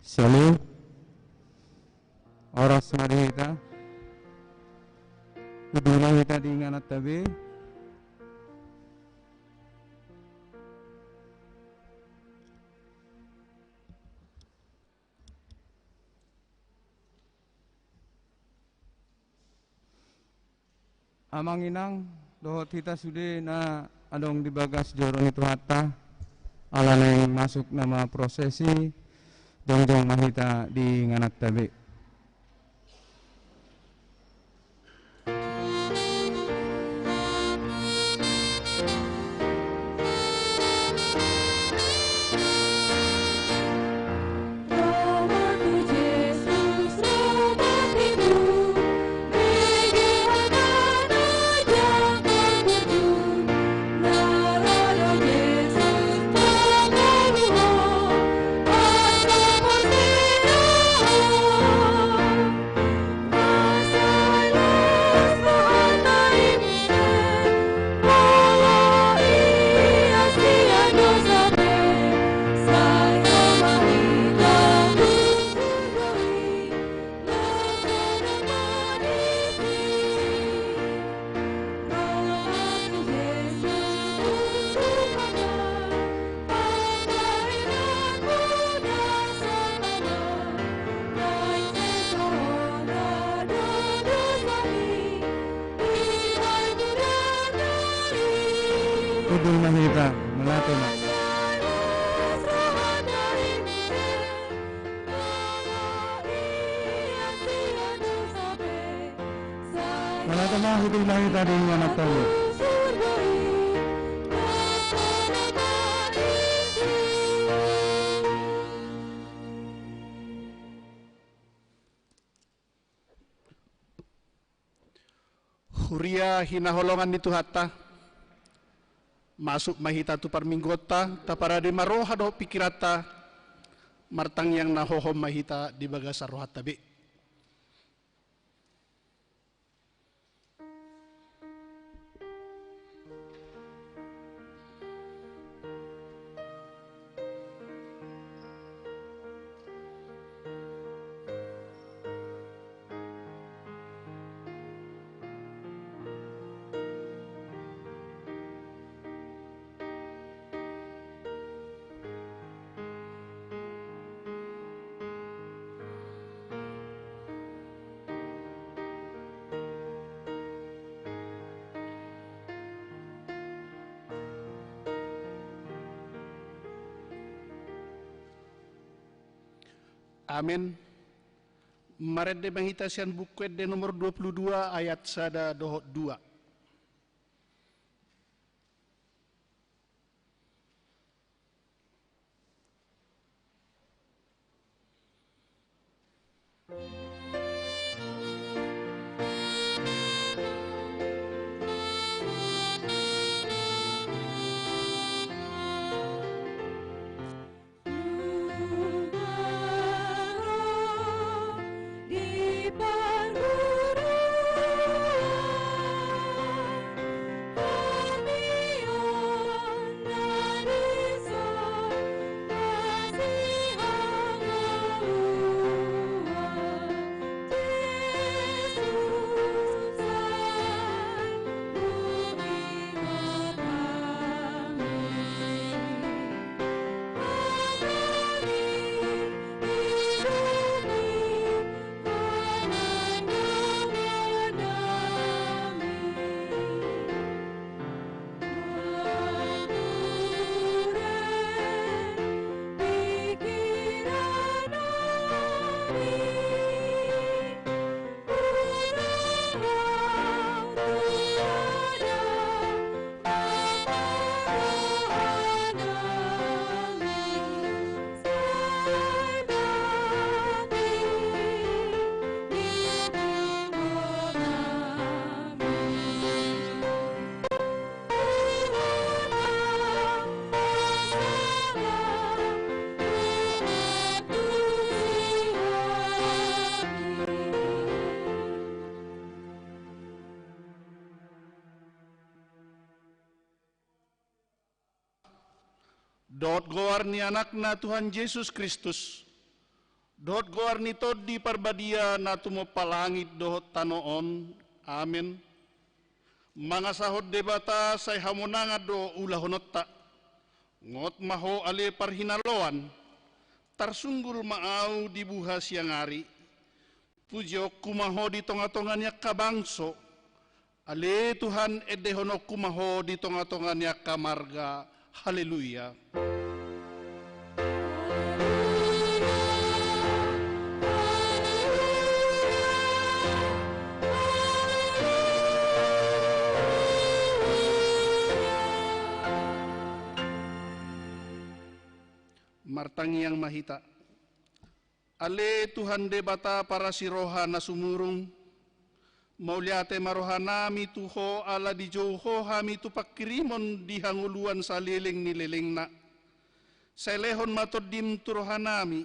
Selalu oras mari kita hiduplah kita diingat tabi amang inang dohot kita sudah na adong di bagas jorong itu hatta ala yang masuk nama prosesi dongjong mahita di nganak tabi. Kudul mahita melate mak. Melate mah kudul mahita di nganak tabi. Huria hinaholongan itu hatta masuk mahita tu parminggota tapara di maroha do pikirata martang yang nahohom mahita di bagasar rohat tabi. Amin. Maret de mahita sian buku de nomor 22 ayat sada dohot 2. Dot goar ni anakna Tuhan Yesus Kristus, Dohot goar nito di parbadia na tumopalangit dohot tanoon. Amen. Mga sahod debata say hamonanga do ulahonot ta. Ngot maho ale parhinaloan. Tarsunggul maaw di buha siyang ari. Pujyo kumaho di tonga-tongannya kabangso. Ale Tuhan edehono kumaho di tonga-tongannya kamarga. Haleluya. Martangi yang mahita. Ale Tuhan debata para siroha na sumurung. Mauliate marohanami tuho ala di joho hami tu pakirimon di hanguluan sa liling ni liling na. Sa lehon matodim tu rohanami.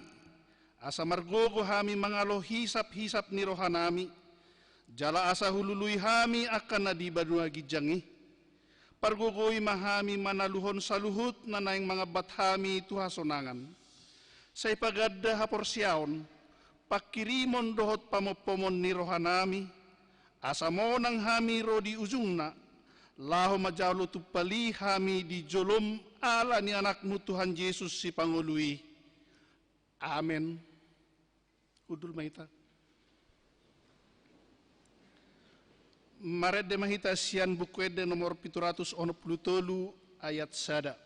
Asa margogo hami mangalo hisap-hisap ni rohanami. Jala asa hulului hami akan na di banua gijangi. Pargugoy mahami manaluhon sa luhut na naing mga bathami tuhasonangan. Sa ipagadda haporsyaon, pakirimon dohot pamopomon ni rohanami, asamo nang hami ro di ujung na, laho majalo tupali hami di jolom ala ni anakmu Tuhan Yesus si Pangului. Amen. Udul mahita. Maret de mahita sian bukwede nomor 763 ayat sada.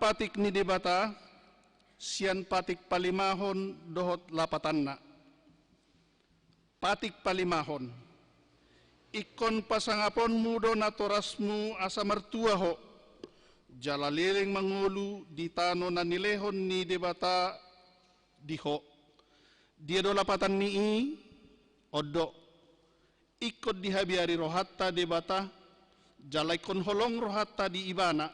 Patik ni debata, sian patik palimahon dohot lapatanna. Patik palimahon, ikon pasangapon mudo na torasmu asa mertuaho, jalaliling mangulu di tano na nilehon ni debata diho. Dia do lapatan ni odo, ikot dihabiari rohatta debata, jalaikon holong rohatta di ibana,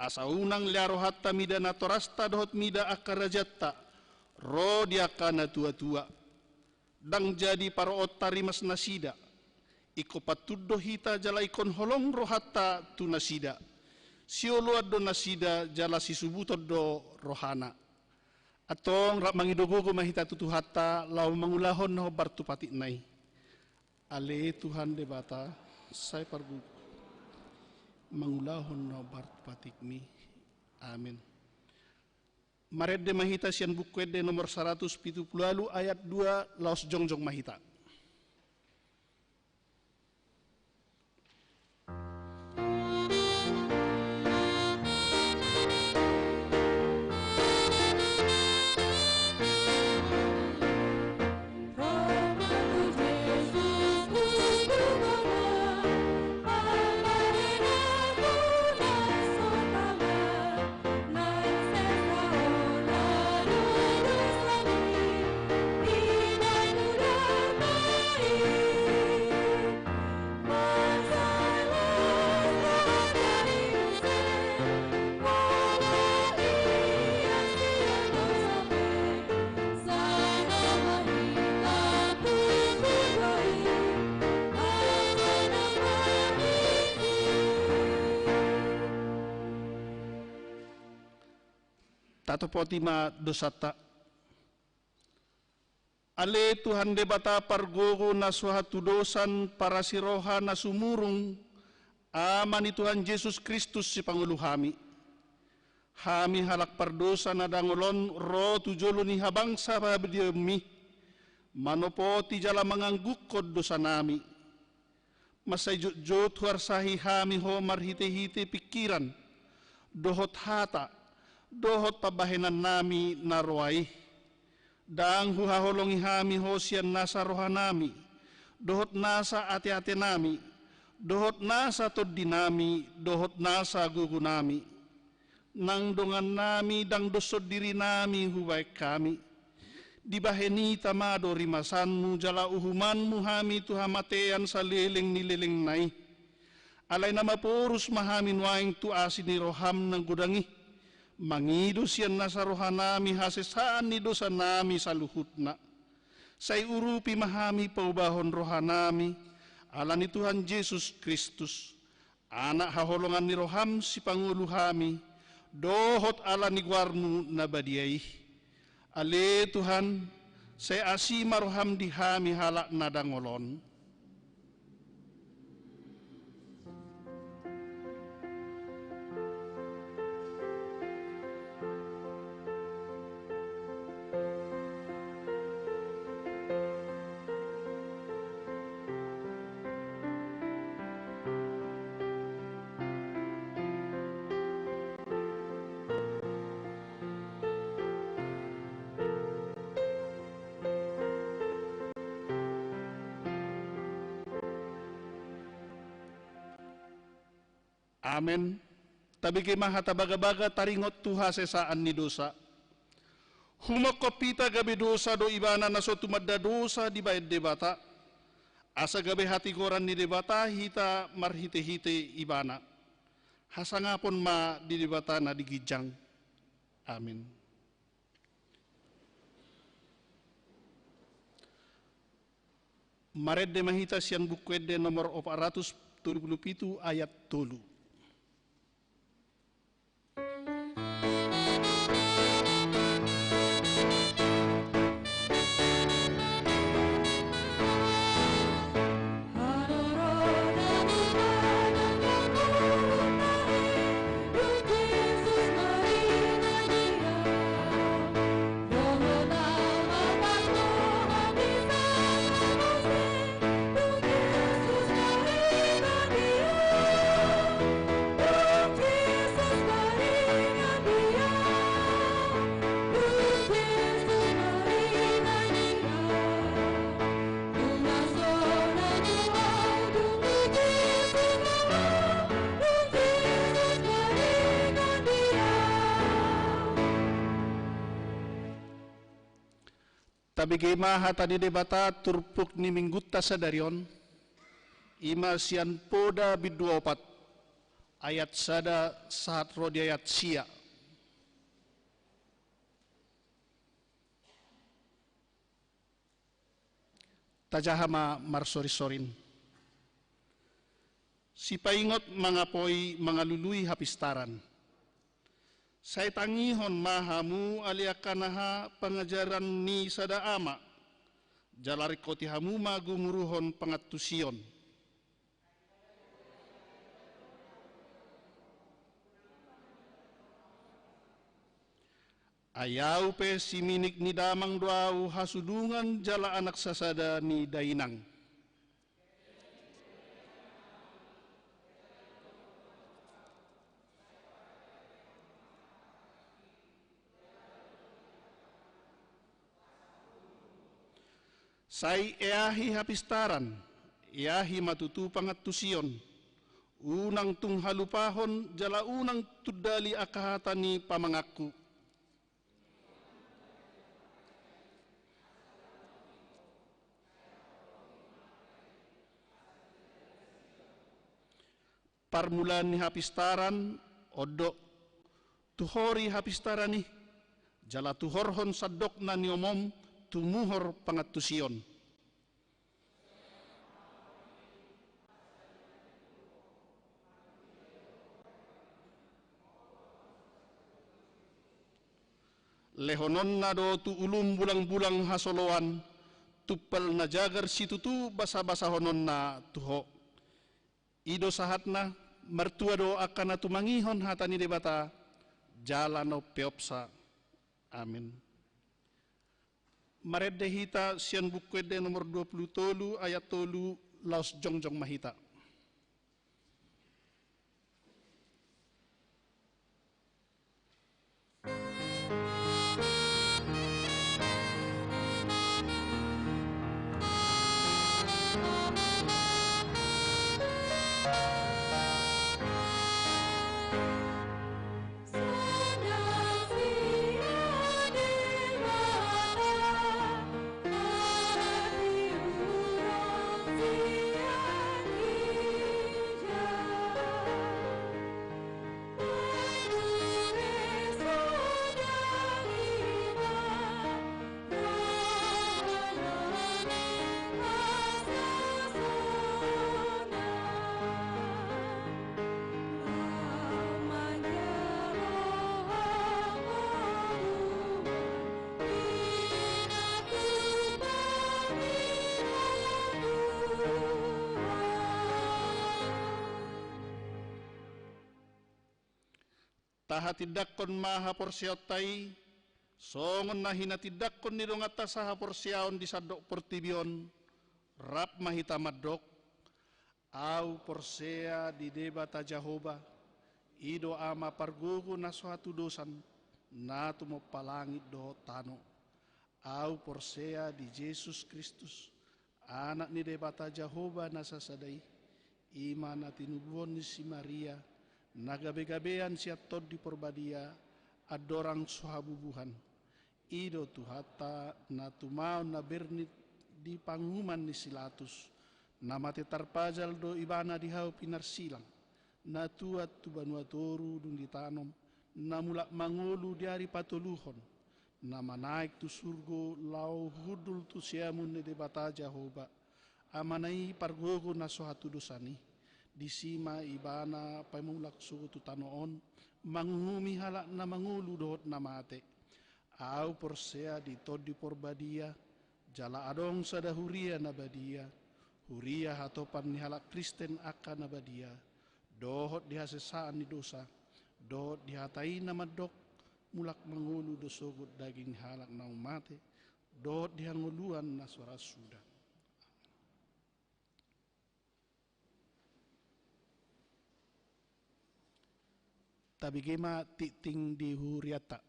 asa unang liaro hatta mida na torasta dohot mida akarajatta ro diakana tua-tua dang jadi paro tarimas nasida iko patuddo hita jala ikon holong rohatta tu nasida sioluad do nasida jala sisubutod do rohana atong rak mangidogogo mahita tutu hatta lau mangulahon no bartu patik nai ale Tuhan debata sai pargu mangulahon na patik mi. Amin. Maret de mahita sian bukwede nomor 170 ayat 2 laos jongjong mahita. Tato potima dosata. Ale Tuhan debata pargogo na suatu dosan para siroha na sumurung amani Tuhan Yesus Kristus si Pangulo hami. Hami halak pardosa na dangolon ro tujolo ni habang sa pabdiami. Manopo ti jala manganggukod dosa nami. Masayjot huarsahi hami ho marhite-hite pikiran, dohot hata, dohot pabahenan nami narwai. Dang huhaholongi hami ho sian nasa rohanami, dohot nasa ate-ate nami, dohot nasa toddinami, dohot nasa gugunami. Nang dongan nami dang dosod diri nami hubaik kami. Dibaheni tamado rimasanmu jala uhumanmu hami tuhamatean sa leleng nileleng nai. Alay na mapurus mahamin waing tu asini roham ng gudangi. Mangidus yan nasa rohanami hasesaan ni dosa nami sa luhut na. Say urupi mahami paubahon rohanami. Ala ni Tuhan Yesus Kristus. Anak haholongan ni roham si Pangulo hami. Dohot ala ni guarnu na badiay. Ale Tuhan, saya asi maroham di hami halak nadangolon. Amen. Tabi kay mahata baga-baga taringot tuha sesaan ni dosa. Humakopita gabi dosa do ibana na so tumadda dosa di bayad debata. Asa gabi hati koran ni debata hita marhite-hite ibana. Hasangapon ma di debata na digijang. Amin. Maredde mahita siyan bukwede nomor 477 ayat 3. Tabi maha tadi debata turpuk ni minggutta sadarion ima sian poda biduopat ayat sada saat rodi ayat sia. Tajahama marsori-sorin. Si paingot mangapoi mangalului hapistaran. Saya tangihon mahamu aliakanaha pengajaran ni sada ama. Jalari kotihamu magumuruhon pangatusion. Ayaw pe si minik ni damang doau hasudungan jala anak sasada ni dainang. Sai eahi hapistaran, eahi matutu pangatusion, unang tunghalupahon jala unang tudali akahatani pamangaku. Parmulan ni hapistaran, odok, tuhori hapistarani, jala tuhorhon sadok na niomom, tumuhor pangatusion. Lehonon na do tu ulum bulang-bulang hasoloan, tupal na jagar situtu basa-basa honon na tuho. Ido sahat na, mertua do akan na tumangihon hatani debata, jalano peopsa. Amin. Maredde hita sian bukwede nomor 20 ayat 3 laos jongjong mahita. taha tidakkon maha porsiautai, songon na hinatidakkon ni dong atas saha porsiaon di sadok portibion, rap mahita madok, au porsea di debata Jehovah, ido ama pargugu na suatu dosan, na tumo palangit do tano, au porsea di Yesus Kristus, anak ni debata Jehovah na sasadai, ima na tinubuon ni si Maria, nagabe-gabean siya tod di porbadia, adorang suhabubuhan, ido tuhata na tumaon na bernit di panguman ni Silatus, na mati tarpajal do ibana dihau pinarsilang, na tuat tu banuatoru dung ditanom, na mulak mangolu diari patuluhon, na manaik tu surgo lau hudul tu siamun ni debata Jehovah, amanai pargogo na sohatu dosani, disima ibana pamulak sugu tu tanoon, mangumi halak na mangulu dohot na mate, au porsea di todi porbadia, jala adong sada huria na badia, huria hatopan ni halak Kristen akan na badia, dohot dihasesaan ni dosa, dohot dihatai na madok, mulak mangulu dosogot daging halak na umate, dohot dihanguluan na suara sudah. Tabigema titing di huriata.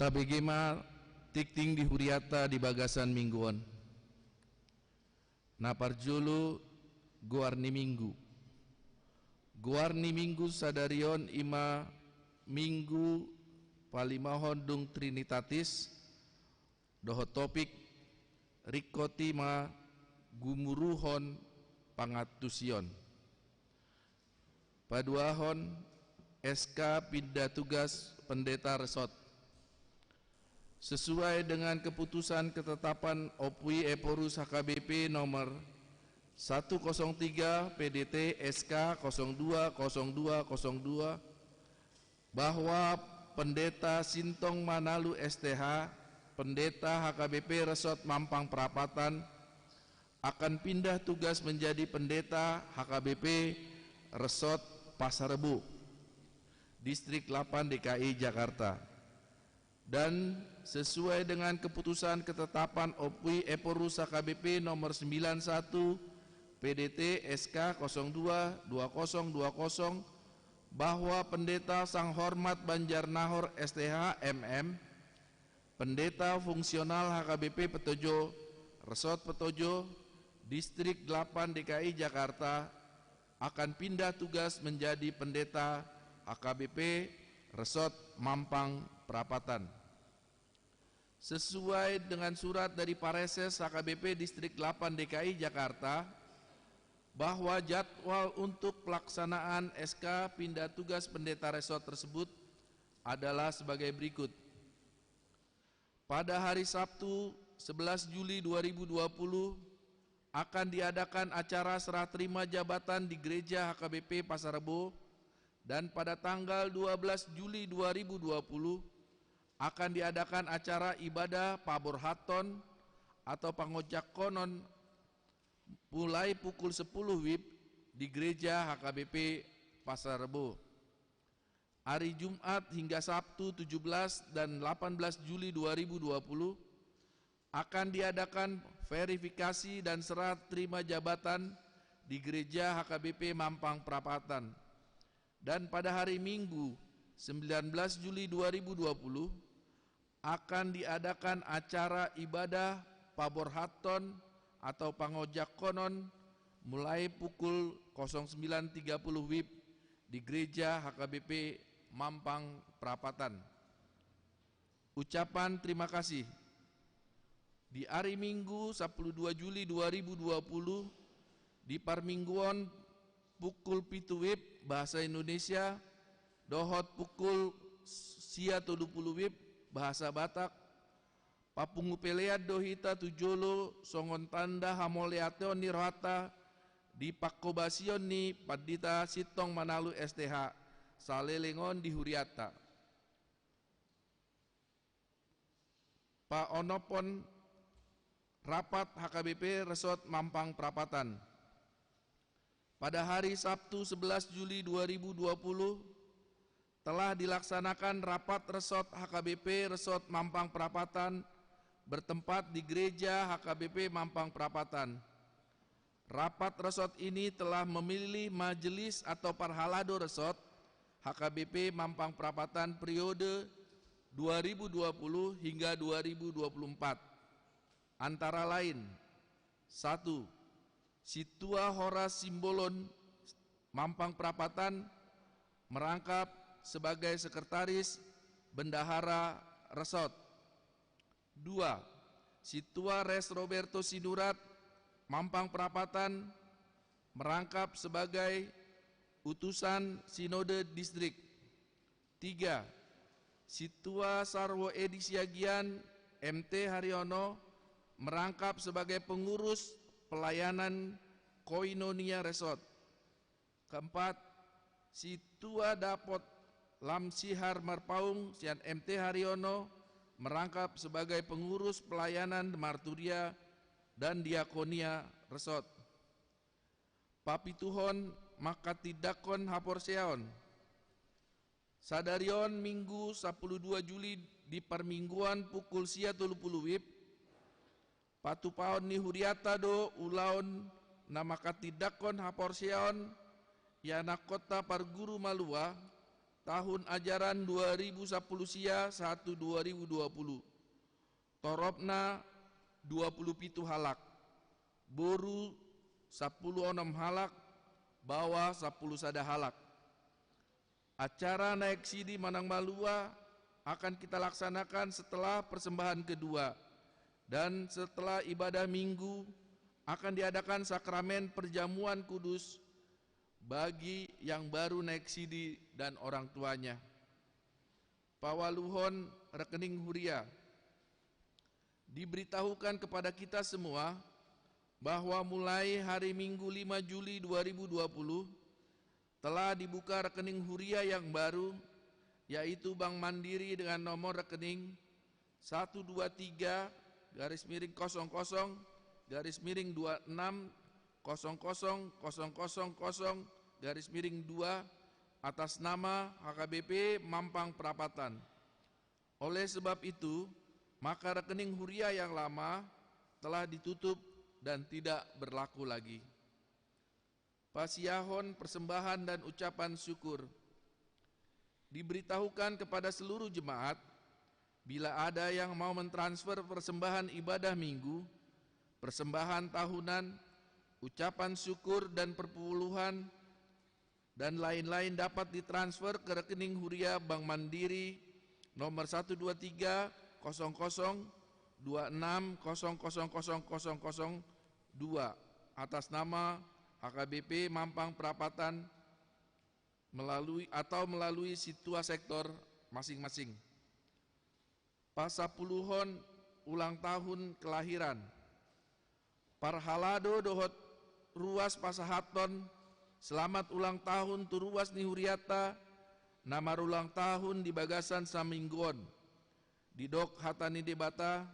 Tabegema tikting di huriata di bagasan mingguan. Naparjulu guarni minggu. Guarni minggu sadarion ima minggu palimahon dung trinitatis doho topik rikotima gumuruhon pangatusion. Paduahon SK pindah tugas pendeta resort. Sesuai dengan keputusan ketetapan OPWI Eporus HKBP nomor 103 PDT SK 020202 bahwa Pendeta Sintong Manalu STH, Pendeta HKBP Resort Mampang Perapatan akan pindah tugas menjadi Pendeta HKBP Resort Pasar Rebo, Distrik 8 DKI Jakarta. Dan sesuai dengan keputusan ketetapan OPWI Eporus HKBP nomor 91 PDT SK 022020 bahwa Pendeta Sang Hormat Banjar Nahor STH MM, Pendeta Fungsional HKBP Petojo Resort Petojo Distrik 8 DKI Jakarta akan pindah tugas menjadi Pendeta HKBP Resort Mampang Perapatan. Sesuai dengan surat dari Pareses HKBP Distrik 8 DKI Jakarta bahwa jadwal untuk pelaksanaan SK pindah tugas pendeta resort tersebut adalah sebagai berikut. Pada hari Sabtu 11 Juli 2020 akan diadakan acara serah terima jabatan di Gereja HKBP Pasar Rebo, dan pada tanggal 12 Juli 2020 akan diadakan acara ibadah Pabor Haton atau Pangojak Konon mulai pukul 10 WIB di Gereja HKBP Pasar Rebo. Hari Jumat hingga Sabtu 17 dan 18 Juli 2020 akan diadakan verifikasi dan serah terima jabatan di Gereja HKBP Mampang Perapatan. Dan pada hari Minggu 19 Juli 2020 akan diadakan acara ibadah Pabor Haton atau Pangojak Konon mulai pukul 09.30 WIB di Gereja HKBP Mampang Perapatan. Ucapan terima kasih. Di hari Minggu 12 Juli 2020 di Parmingguan pukul 7 WIB bahasa Indonesia, dohot pukul sia 30 WIB bahasa Batak, Papungupelead dohita tujolo songon tanda hamoleateon ni rohata di pakobasion ni padita sitong manalu STH salelengon di huriata. Pa onopon rapat HKBP Resort Mampang Prapatan. Pada hari Sabtu 11 Juli 2020 telah dilaksanakan rapat Resort HKBP Resort Mampang Prapatan bertempat di Gereja HKBP Mampang Prapatan. Rapat resort ini telah memilih majelis atau parhalado resort HKBP Mampang Prapatan periode 2020 hingga 2024. Antara lain 1. Situa Horas Simbolon Mampang Prapatan merangkap sebagai sekretaris bendahara resort. 2. Situa Res Roberto Sinurat Mampang Prapatan merangkap sebagai utusan Sinode Distrik. 3. Situa Sarwo Edi Siagian MT Haryono merangkap sebagai pengurus pelayanan Koinonia Resort. 4. Situa Dapot Lamsihar Marpaung Sian MT Haryono merangkap sebagai pengurus pelayanan Marturia dan Diakonia Resort. Papituhon Makatidakon Haporseon Sadarion Minggu 12 Juli di permingguan pukul sia 30 WIB Patupaon ni huriata do ulaon nama katidakon Haporseon yana kota Parguru Malua tahun ajaran 2010 sia 1 2020. Torobna 27 halak, boru 10 halak, bawah 10 sada halak. Acara naik sidi Manang Malua akan kita laksanakan setelah persembahan kedua dan setelah ibadah minggu akan diadakan sakramen perjamuan kudus bagi yang baru naik sidi dan orang tuanya. Pawaluhon rekening huria. Diberitahukan kepada kita semua bahwa mulai hari Minggu 5 Juli 2020 telah dibuka rekening huria yang baru, yaitu Bank Mandiri dengan nomor rekening 123 garis miring 00 garis miring 26 0000 garis miring 2 atas nama HKBP Mampang Prapatan. Oleh sebab itu, maka rekening huria yang lama telah ditutup dan tidak berlaku lagi. Pasiahon persembahan dan ucapan syukur. Diberitahukan kepada seluruh jemaat, bila ada yang mau mentransfer persembahan ibadah minggu, persembahan tahunan, ucapan syukur dan perpuluhan dan lain-lain dapat ditransfer ke rekening huria Bank Mandiri nomor 123 00 26 000002 atas nama HKBP Mampang Prapatan melalui situa sektor masing-masing. Pasapuluhon ulang tahun kelahiran. Parhalado dohot ruas pasahaton selamat ulang tahun tu ruas ni huriata nama ulang tahun di Bagasan Saminggon di dok hatani debata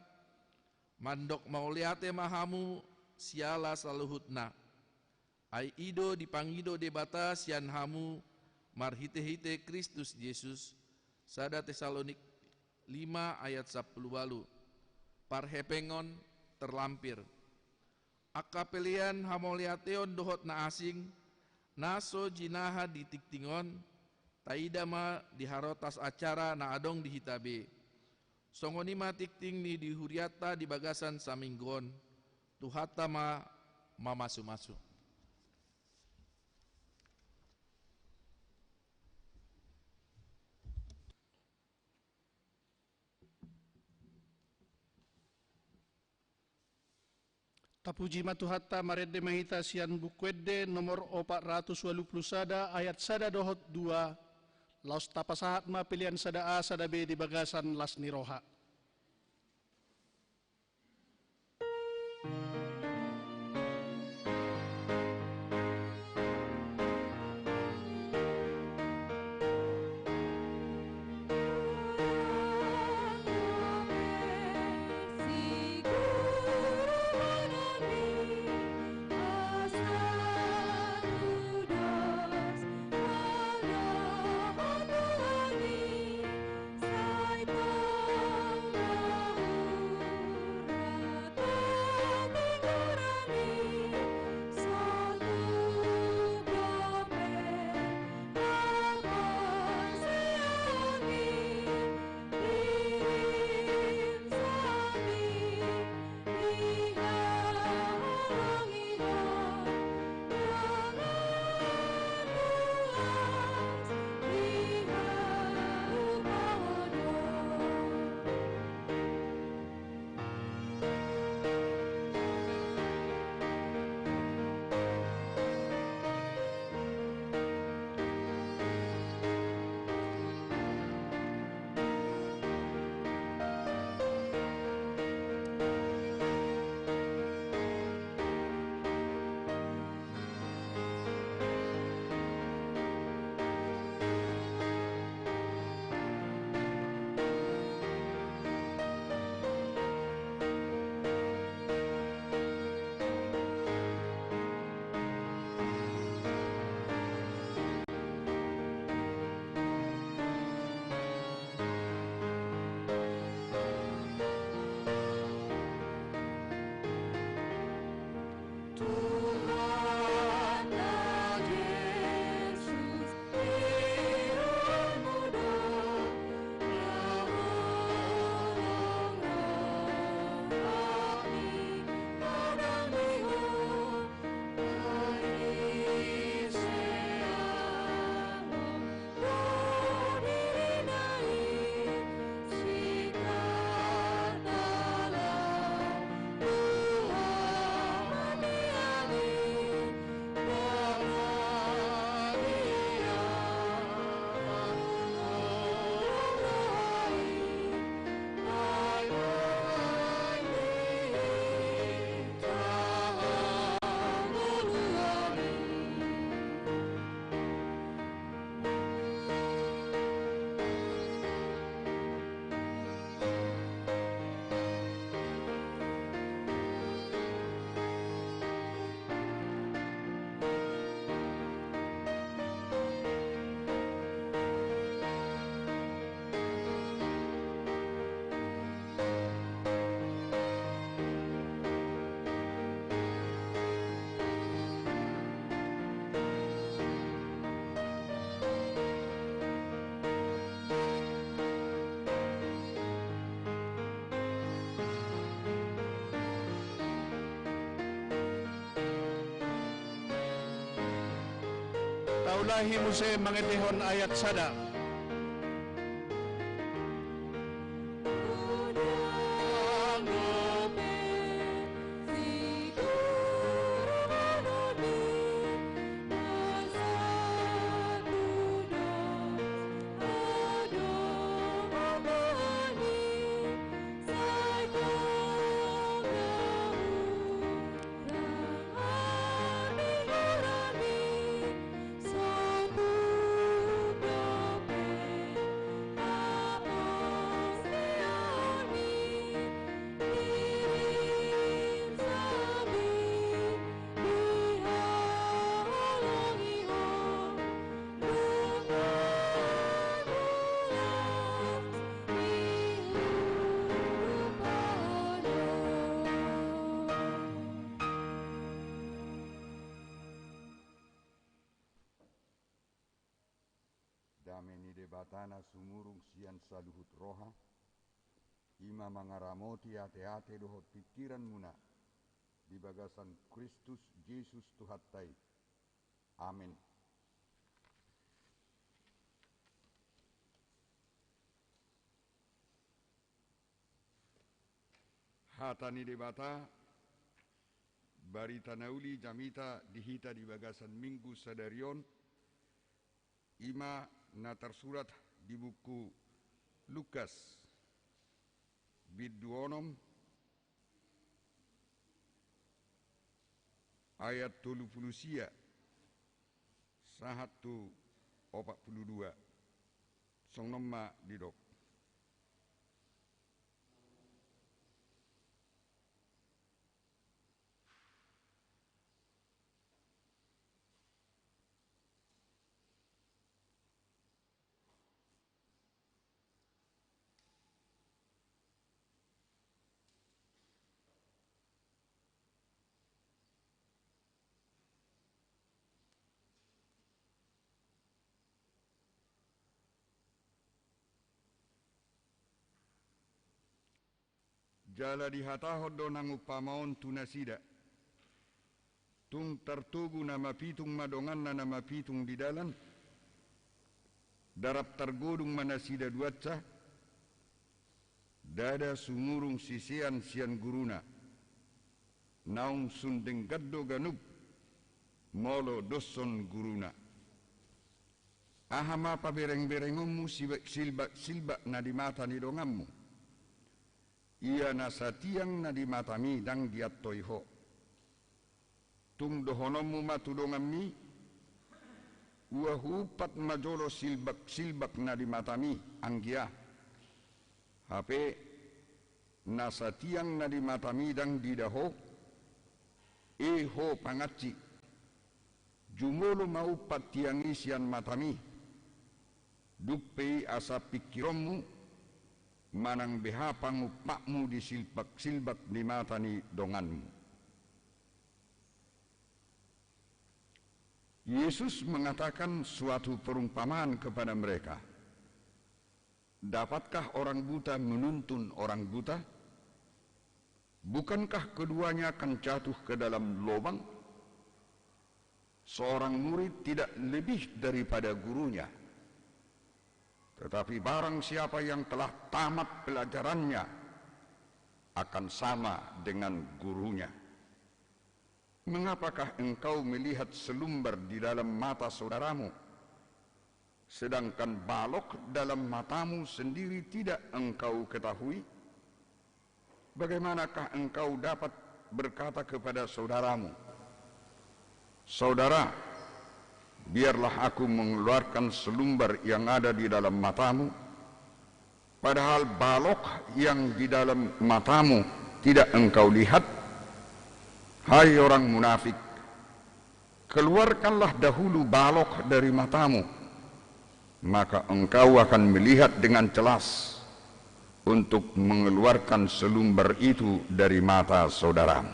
mandok mauliate mahamu siala saluhutna ai ido dipangido debata sian hamu marhite-hite Kristus Yesus sada Tesalonik 5 ayat 10 walu parhepengon terlampir akapelian hamoliateon dohot na asing naso jinaha di tiktingon taidama di harotas acara na adong di hitabe songonima tikting ni di huriata di Bagasan Saminggon tuhata mamasu-masu. Tapuji matuhatta marede mahita sian bukwede nomor 480 sada ayat sada dohot 2 laos tapasahat ma pilihan sada A sada B di Bagasan las niroha. Taulahi muse mangedehon ayat sada. Dameni debatana sumurung sian saluhut roha, ima mangaramoti ate-ate dohot pikiran muna, di bagasan Kristus Yesus Tuhattai. Amin. Hatani debata, barita nauli jamita dihita di bagasan minggu sadarion, ima na tersurat di buku Lukas bid 2 ayat 30 sahatu 42 song nama didok. Jala dihatahod do nang upamaon tunasida. Tung tertugu nama pitung madongan na nama pitung di dalam. Darap tergodung manasida duaca. Dada sumurung sisian sian guruna. Naung sundeng gaddo ganub. Molo doson guruna. Ahama pa bereng-berengommu silbak na di mata ni dongammu. Ia nasatiang na di matami dang diattoiho. Tung dohonomu matudongammi. Uahupat majolo silbak na di matami anggia. Hape nasatiang na di matami dang didaho. Eho pangaci. Jumolo mau patiang isian matami. Dukpei asa pikiromu. Manang behapang upakmu di silbak di mata ni donganmu. Yesus mengatakan suatu perumpamaan kepada mereka. Dapatkah orang buta menuntun orang buta? Bukankah keduanya akan jatuh ke dalam lubang? Seorang murid tidak lebih daripada gurunya. Tetapi barang siapa yang telah tamat pelajarannya akan sama dengan gurunya. Mengapakah engkau melihat selumbar di dalam mata saudaramu, sedangkan balok dalam matamu sendiri tidak engkau ketahui? Bagaimanakah engkau dapat berkata kepada saudaramu, "Saudara, biarlah aku mengeluarkan selumbar yang ada di dalam matamu," padahal balok yang di dalam matamu tidak engkau lihat? Hai orang munafik, keluarkanlah dahulu balok dari matamu, maka engkau akan melihat dengan jelas untuk mengeluarkan selumbar itu dari mata saudaramu.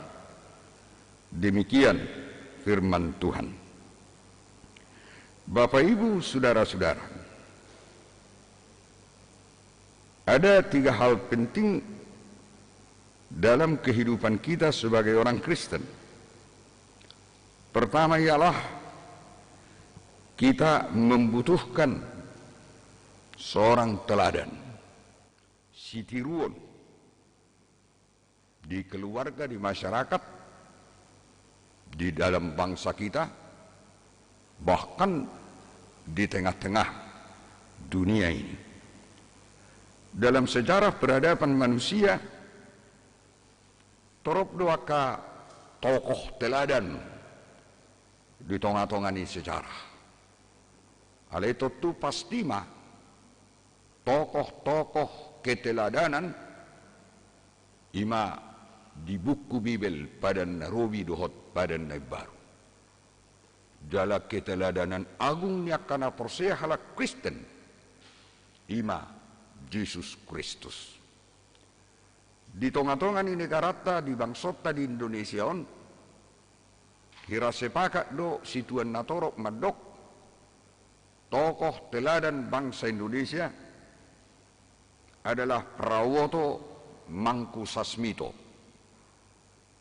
Demikian firman Tuhan. Bapak Ibu, saudara-saudara, ada 3 hal penting dalam kehidupan kita sebagai orang Kristen. Pertama ialah kita membutuhkan seorang teladan, si tiruan di keluarga, di masyarakat, di dalam bangsa kita, bahkan di tengah-tengah dunia ini. Dalam sejarah peradaban manusia, torop doaka tokoh teladan di tengah-tengah ini sejarah. Hal itu tu pasti mah tokoh-tokoh keteladanan ima di buku Bibel pada narobi dohot pada naib baru. Jala keteladanan agung nya kana persea halak Kristen ima Yesus Kristus. Di tengah-tengah ini negarata di bangsota di Indonesia on kira sepakat do situan natorok madok tokoh teladan bangsa Indonesia adalah Prawoto Mangkusasmito,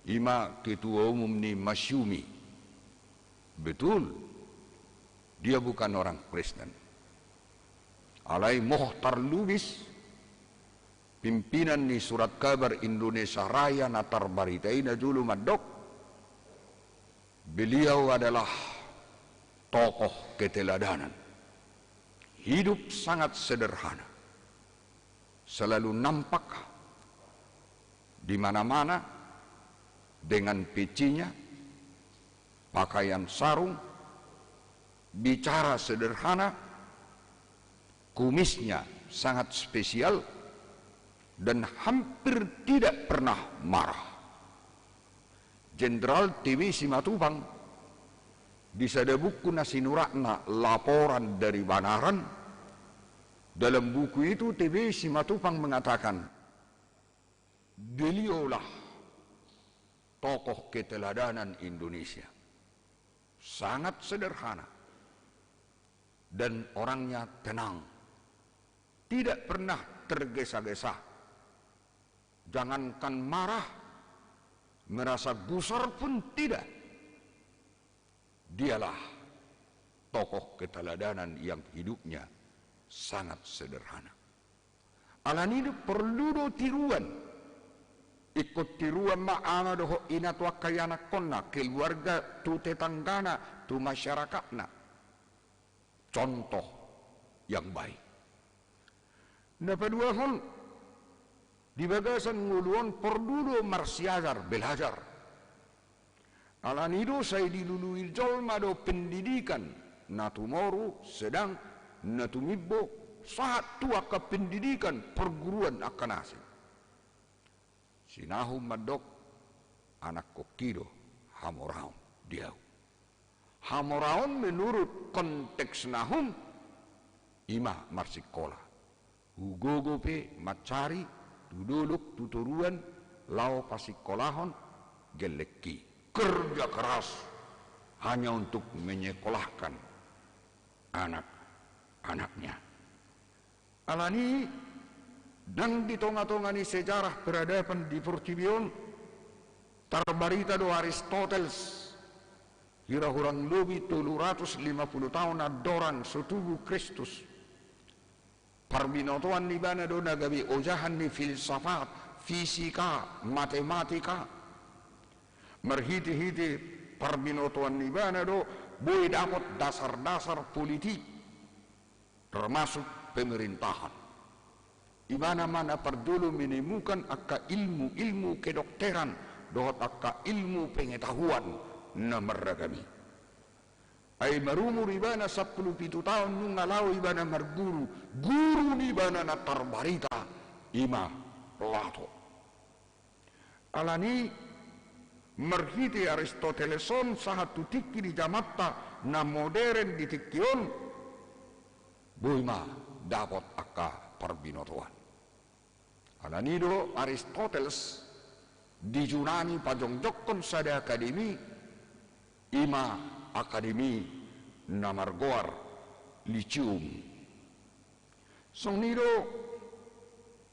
ima ketua umum ni Masyumi. Betul, dia bukan orang Kristen. Alai Mohtar Lubis, pimpinan ni Surat Kabar Indonesia Raya Natar Baritaina Julu Madok, beliau adalah tokoh keteladanan. Hidup sangat sederhana, selalu nampak di mana-mana dengan pecinya, pakaian sarung, bicara sederhana, kumisnya sangat spesial, dan hampir tidak pernah marah. Jenderal TV Simatupang di sada buku Nasinurakna laporan dari Banaran, dalam buku itu TV Simatupang mengatakan beliaulah tokoh keteladanan Indonesia, sangat sederhana dan orangnya tenang, tidak pernah tergesa-gesa, jangankan marah, merasa gusar pun tidak. Dialah tokoh keteladanan yang hidupnya sangat sederhana. Alan ini perlu do tiruan, ikut tiruan ma'ana doho ina tua kayana konna, keluarga tu tetanggana, tu masyarakatna, contoh yang baik. Nah kedua hon di bagasan nguluan perlu do marsiajar belajar. Alan itu saya dilului jolma do pendidikan, natumoru sedang natumibo saat tua ke pendidikan perguruan akan asing. Sinahum madok anak kokido hamoraun diau. Hamoraun menurut konteks nahum ima marsikola. Ugogo pe macari duduk tuturuan lau pasikolahon geleki. Kerja keras hanya untuk menyekolahkan anak-anaknya. Alani dan di tengah-tengah ini sejarah peradaban di Portibion terbarita do Aristoteles kira kurang lebih 350 tahun adoran setubuh Kristus. Parbinotoan di mana do nagabi ojahan ni filsafat, fisika, matematika. Merhiti-hiti parbinotoan di mana do boleh dapat dasar-dasar politik termasuk pemerintahan. Di mana-mana perdulu menemukan akka ilmu kedokteran dohot akka ilmu pengetahuan na meragami. Ay marumur ibana 17 tahun nung ngalaw ibana marguru, guru ni ibana na tarbarita ima Plato. Alani merhiti Aristoteleson sahat tutiki di jamatta na modern di tikion buima dapat akka parbinotoan. Alanido Aristoteles di Yunani pajongjokon sada akademi ima akademi na margoar Lyceum. Songnido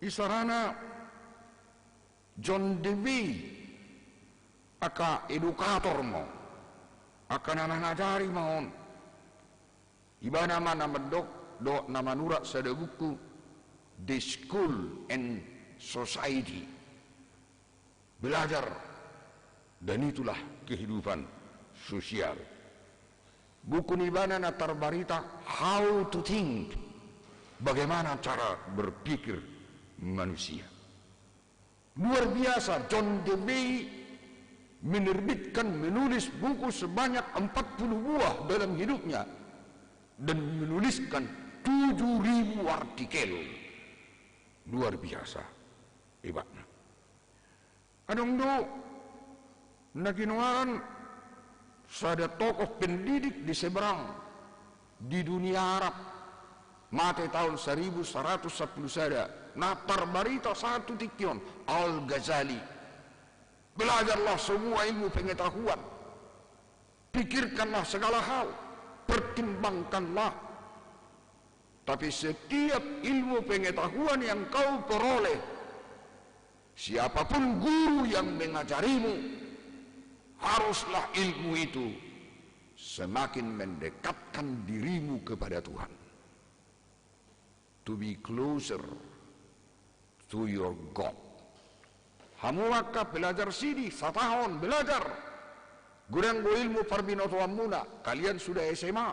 isarana John Dewey aka edukator mo, aka nanangajari maon, Iba nama mendok do nama nurak sada buku The School and Society. Belajar, dan itulah kehidupan sosial. Buku nibana na tarbarita How to Think, bagaimana cara berpikir manusia. Luar biasa, John Dewey menulis buku sebanyak 40 buah dalam hidupnya dan menuliskan 7.000 artikel. Luar biasa hebatnya. Adong do naginawan sada tokoh pendidik di seberang di dunia Arab mati tahun 1110 sada natar barita satu tikyon Al-Ghazali. Belajarlah semua ilmu pengetahuan, pikirkanlah segala hal, pertimbangkanlah. Tapi setiap ilmu pengetahuan yang kau peroleh, siapapun guru yang mengajarimu, haruslah ilmu itu semakin mendekatkan dirimu kepada Tuhan. To be closer to your God. Hamuaka belajar sini, satahon belajar. Gurang go ilmu parbinotoan muna, kalian sudah SMA.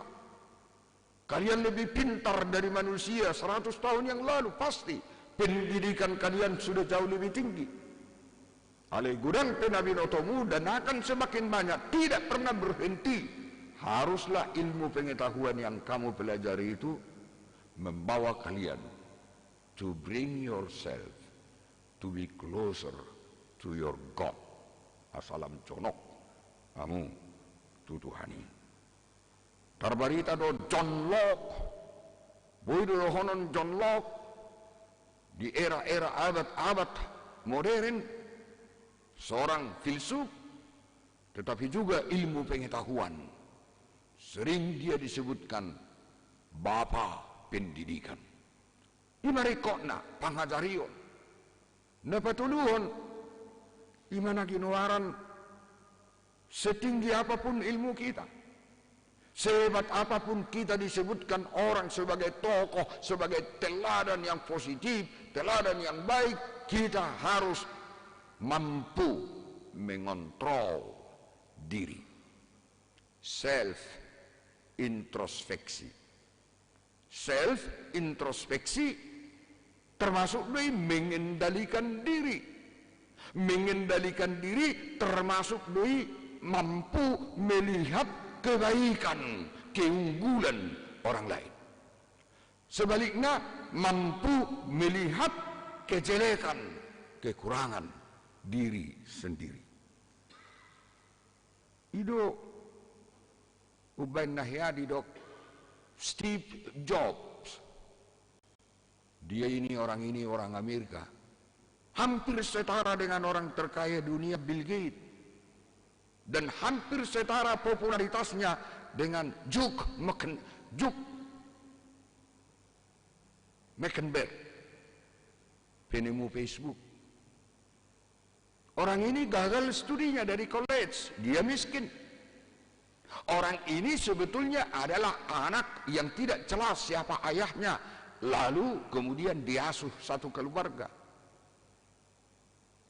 Kalian lebih pintar dari manusia 100 tahun yang lalu, pasti. Pendidikan kalian sudah jauh lebih tinggi. Ale gurang penabinotomu dan akan semakin banyak, tidak pernah berhenti. Haruslah ilmu pengetahuan yang kamu pelajari itu membawa kalian to bring yourself to be closer to your God. Asalam conok kamu tutuhani. Tarbarita do John Locke, boy do honon John Locke di era-era abad-abad modern, seorang filsuf tetapi juga ilmu pengetahuan. Sering dia disebutkan bapa pendidikan. Imarekokna pangajarion. Napatuluhon imana ginawaran setinggi apapun ilmu kita, sehebat apapun kita disebutkan orang sebagai tokoh, sebagai teladan yang positif, teladan yang baik, kita harus mampu mengontrol diri. Self introspeksi. Self introspeksi termasuk dari mengendalikan diri. Mengendalikan diri termasuk dari mampu melihat kebaikan, keunggulan orang lain. Sebaliknya mampu melihat kejelekan, kekurangan diri sendiri. Ido ubain nahyadi dok Steve Jobs. Dia ini orang Amerika. Hampir setara dengan orang terkaya dunia Bill Gates. Dan hampir setara popularitasnya dengan Zuck Zuckerberg, penemu Facebook. Orang ini gagal studinya dari college, dia miskin. Orang ini sebetulnya adalah anak yang tidak jelas siapa ayahnya, lalu kemudian diasuh satu keluarga.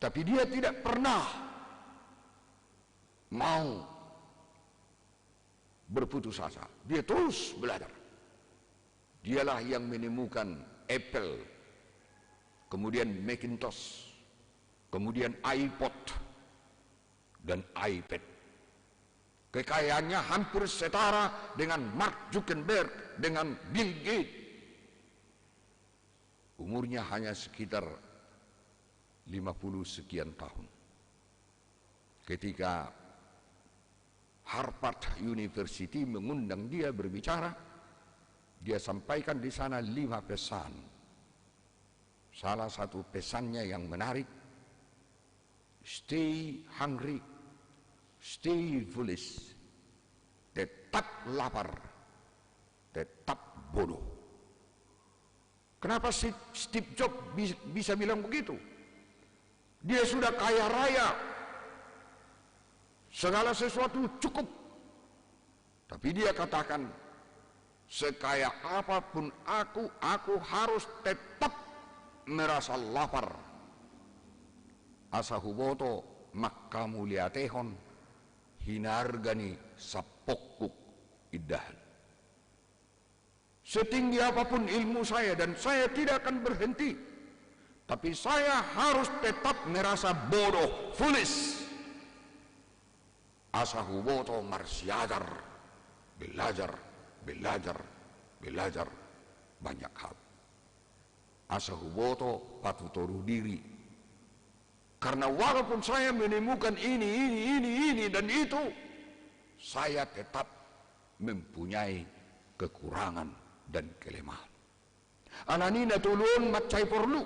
Tapi dia tidak pernah mau berputus asa. Dia terus belajar. Dialah yang menemukan Apple, kemudian Macintosh, kemudian iPod dan iPad. Kekayaannya hampir setara dengan Mark Zuckerberg, dengan Bill Gates. Umurnya hanya sekitar 50 sekian tahun. Ketika Harvard University mengundang dia berbicara, dia sampaikan di sana 5 pesan. Salah satu pesannya yang menarik, stay hungry, stay foolish, tetap lapar, tetap bodoh. Kenapa Steve Jobs bisa bilang begitu? Dia sudah kaya raya, segala sesuatu cukup, tapi dia katakan Sekaya apapun aku harus tetap merasa lapar. Asa huboto makkamuliatehon hinargani sapokuk idahan. Setinggi apapun ilmu saya, dan saya tidak akan berhenti, tapi saya harus tetap merasa bodoh, foolish. Asa huboto marsiadar, belajar banyak hal. Asa huboto patutoru diri. Karena walaupun saya menemukan ini dan itu, saya tetap mempunyai kekurangan dan kelemahan. Ananina tulun macai perlu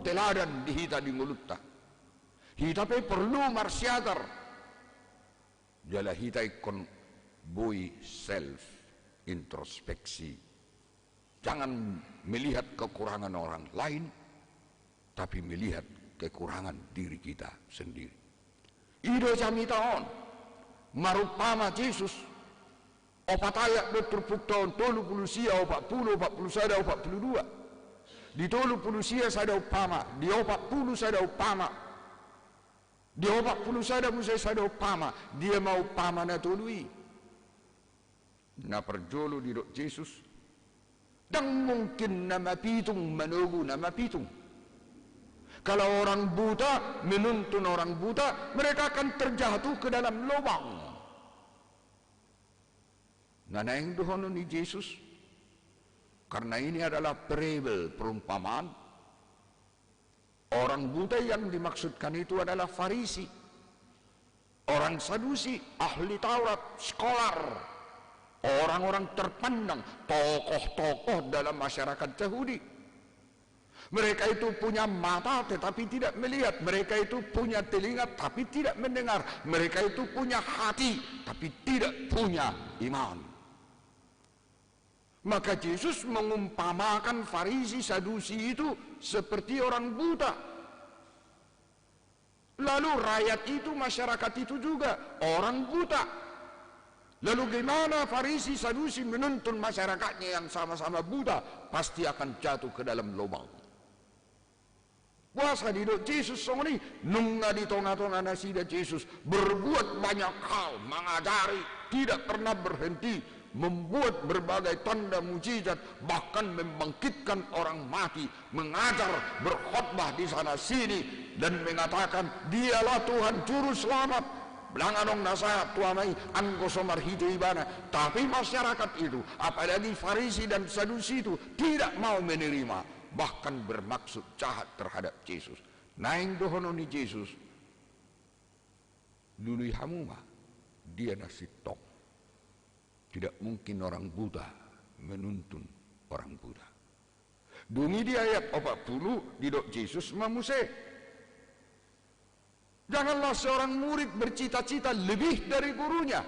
teladan dihita di mulutta. Hitape perlu marsiatar. Jala hita ikon boy self introspeksi. Jangan melihat kekurangan orang lain, tapi melihat kekurangan diri kita sendiri. Ido jamitaon marupama Yesus opat ayat berterpuktaon 30 sia 40 sada 42. Di 30 sia sada upama, di 40 sada upama, di 40 sada musai sada upama, dia mau upama na tului. Na perjolo di dok Yesus, dan mungkin nama pitung menunggu nama pitung. Kalau orang buta menuntun orang buta, mereka akan terjatuh ke dalam lubang. Nanaing dohono ni Yesus, karena ini adalah parable, perumpamaan. Orang buta yang dimaksudkan itu adalah Farisi, orang Sadusi, ahli Taurat, scholar, orang-orang terpandang, tokoh-tokoh dalam masyarakat Yahudi. Mereka itu punya mata tetapi tidak melihat. Mereka itu punya telinga tapi tidak mendengar. Mereka itu punya hati tapi tidak punya iman. Maka Yesus mengumpamakan Farisi Sadusi itu seperti orang buta. Lalu rakyat itu, masyarakat itu juga orang buta. Lalu gimana Farisi Sadusi menuntun masyarakatnya yang sama-sama buta? Pasti akan jatuh ke dalam lubang. Puasa di dok Yesus songoni nunga di tengah-tengah nasi dan Yesus berbuat banyak hal, mengajari, tidak pernah berhenti, membuat berbagai tanda mujizat, bahkan membangkitkan orang mati, mengajar, berkhotbah di sana sini dan mengatakan dialah Tuhan juru selamat. Belanganong nasa tuamai anggo somar hito ibana. Tapi masyarakat itu, apalagi Farisi dan Sadusi itu tidak mau menerima, bahkan bermaksud jahat terhadap Yesus. Naing dohono ni Yesus dului hamuma dia nasi tok. Tidak mungkin orang buta menuntun orang buta. Dungi di ayat 40 di dok Yesus mamuse. Janganlah seorang murid bercita-cita lebih dari gurunya.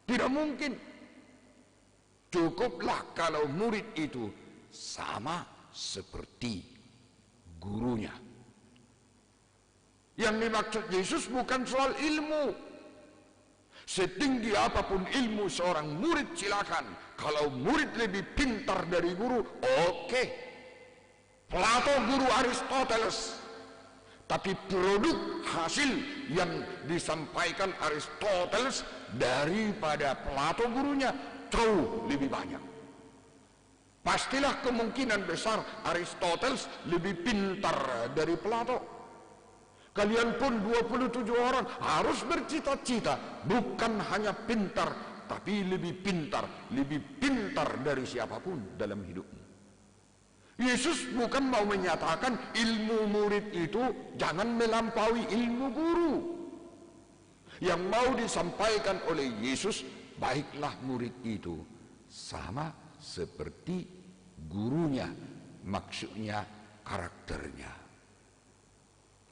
Tidak mungkin. Cukuplah kalau murid itu sama seperti gurunya. Yang dimaksud Yesus bukan soal ilmu. Setinggi apapun ilmu seorang murid silakan. Kalau murid lebih pintar dari guru, oke. Plato guru Aristoteles. Tapi produk hasil yang disampaikan Aristoteles daripada Plato gurunya jauh lebih banyak. Pastilah kemungkinan besar Aristoteles lebih pintar dari Plato. Kalian pun 27 orang harus bercita-cita bukan hanya pintar, tapi lebih pintar dari siapapun dalam hidupmu. Yesus bukan mau menyatakan ilmu murid itu jangan melampaui ilmu guru. Yang mau disampaikan oleh Yesus, baiklah murid itu sama seperti gurunya, maksudnya karakternya.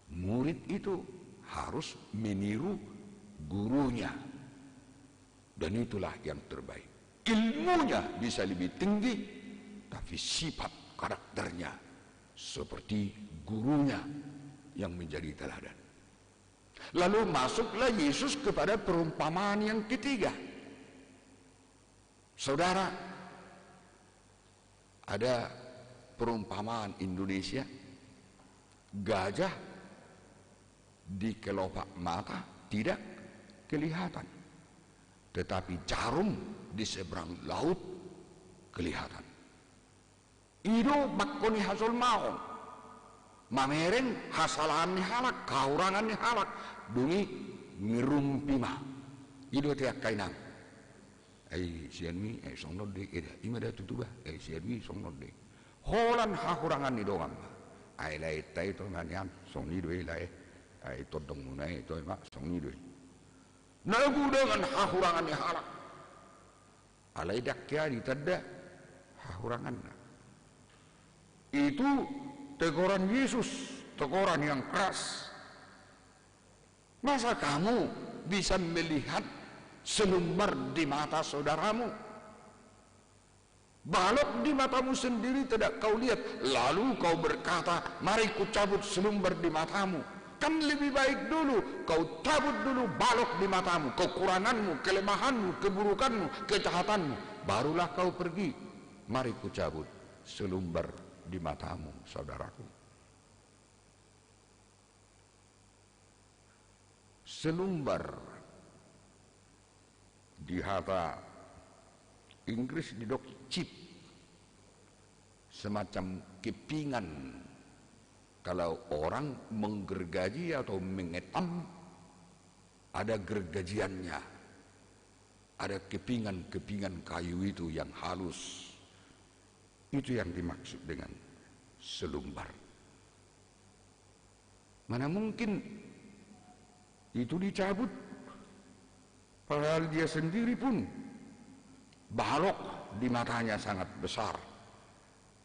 Murid itu harus meniru gurunya, dan itulah yang terbaik. Ilmunya bisa lebih tinggi, tapi sifat karakternya seperti gurunya yang menjadi teladan. Lalu masuklah Yesus kepada perumpamaan yang ketiga. Saudara, ada perumpamaan Indonesia, gajah di kelopak mata tidak kelihatan, tetapi jarum di seberang laut kelihatan. Ido bakoni hasil maon, mamereng hasalan ni halak, kaurangan ni halak, dungi ngirumpima. Ido tiak kainang. Sianmi songnod de eda imada tutuba sianmi songnod de holan hahurangan ni doang ai lai tai to ngan song ni doi lai ai to dong nai to ma song ni doi nagu dengan hahurangan ni halak alai dak kya di tadda hahurangan itu teguran Yesus, teguran yang keras. Masa kamu bisa melihat selumbar di mata saudaramu, balok di matamu sendiri tidak kau lihat, lalu kau berkata, mari ku cabut selumbar di matamu? Kan lebih baik dulu kau cabut dulu balok di matamu, kekuranganmu, kelemahanmu, keburukanmu, kejahatanmu, barulah kau pergi, mari ku cabut selumbar di matamu, saudaraku. Selumbar di kata Inggris didok chip, semacam kepingan. Kalau orang menggergaji atau mengetam, ada gergajiannya, ada kepingan-kepingan kayu itu yang halus. Itu yang dimaksud dengan selumbar. Mana mungkin itu dicabut, padahal dia sendiri pun balok di matanya sangat besar.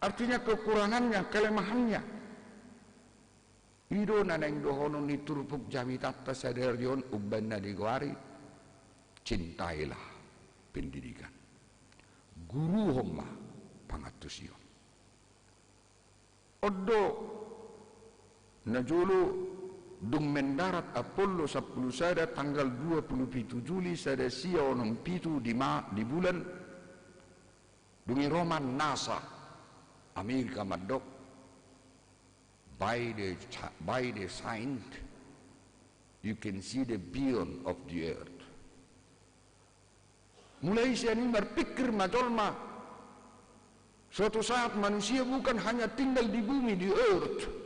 Artinya kekurangannya, kelemahannya. Ido naneng dohono ni turpuk jami tatta sadarion ubbanna digwari. Cintailah pendidikan. Guru homma pangatusio. Oddo najulu dung mendarat Apollo 10 sada tanggal 27 Juli sada sia onom pitu di bulan dungi Roman NASA Amerika madok by the sign you can see the beyond of the earth. Mulai saya ini berpikir majolma, suatu saat manusia bukan hanya tinggal di bumi, di earth,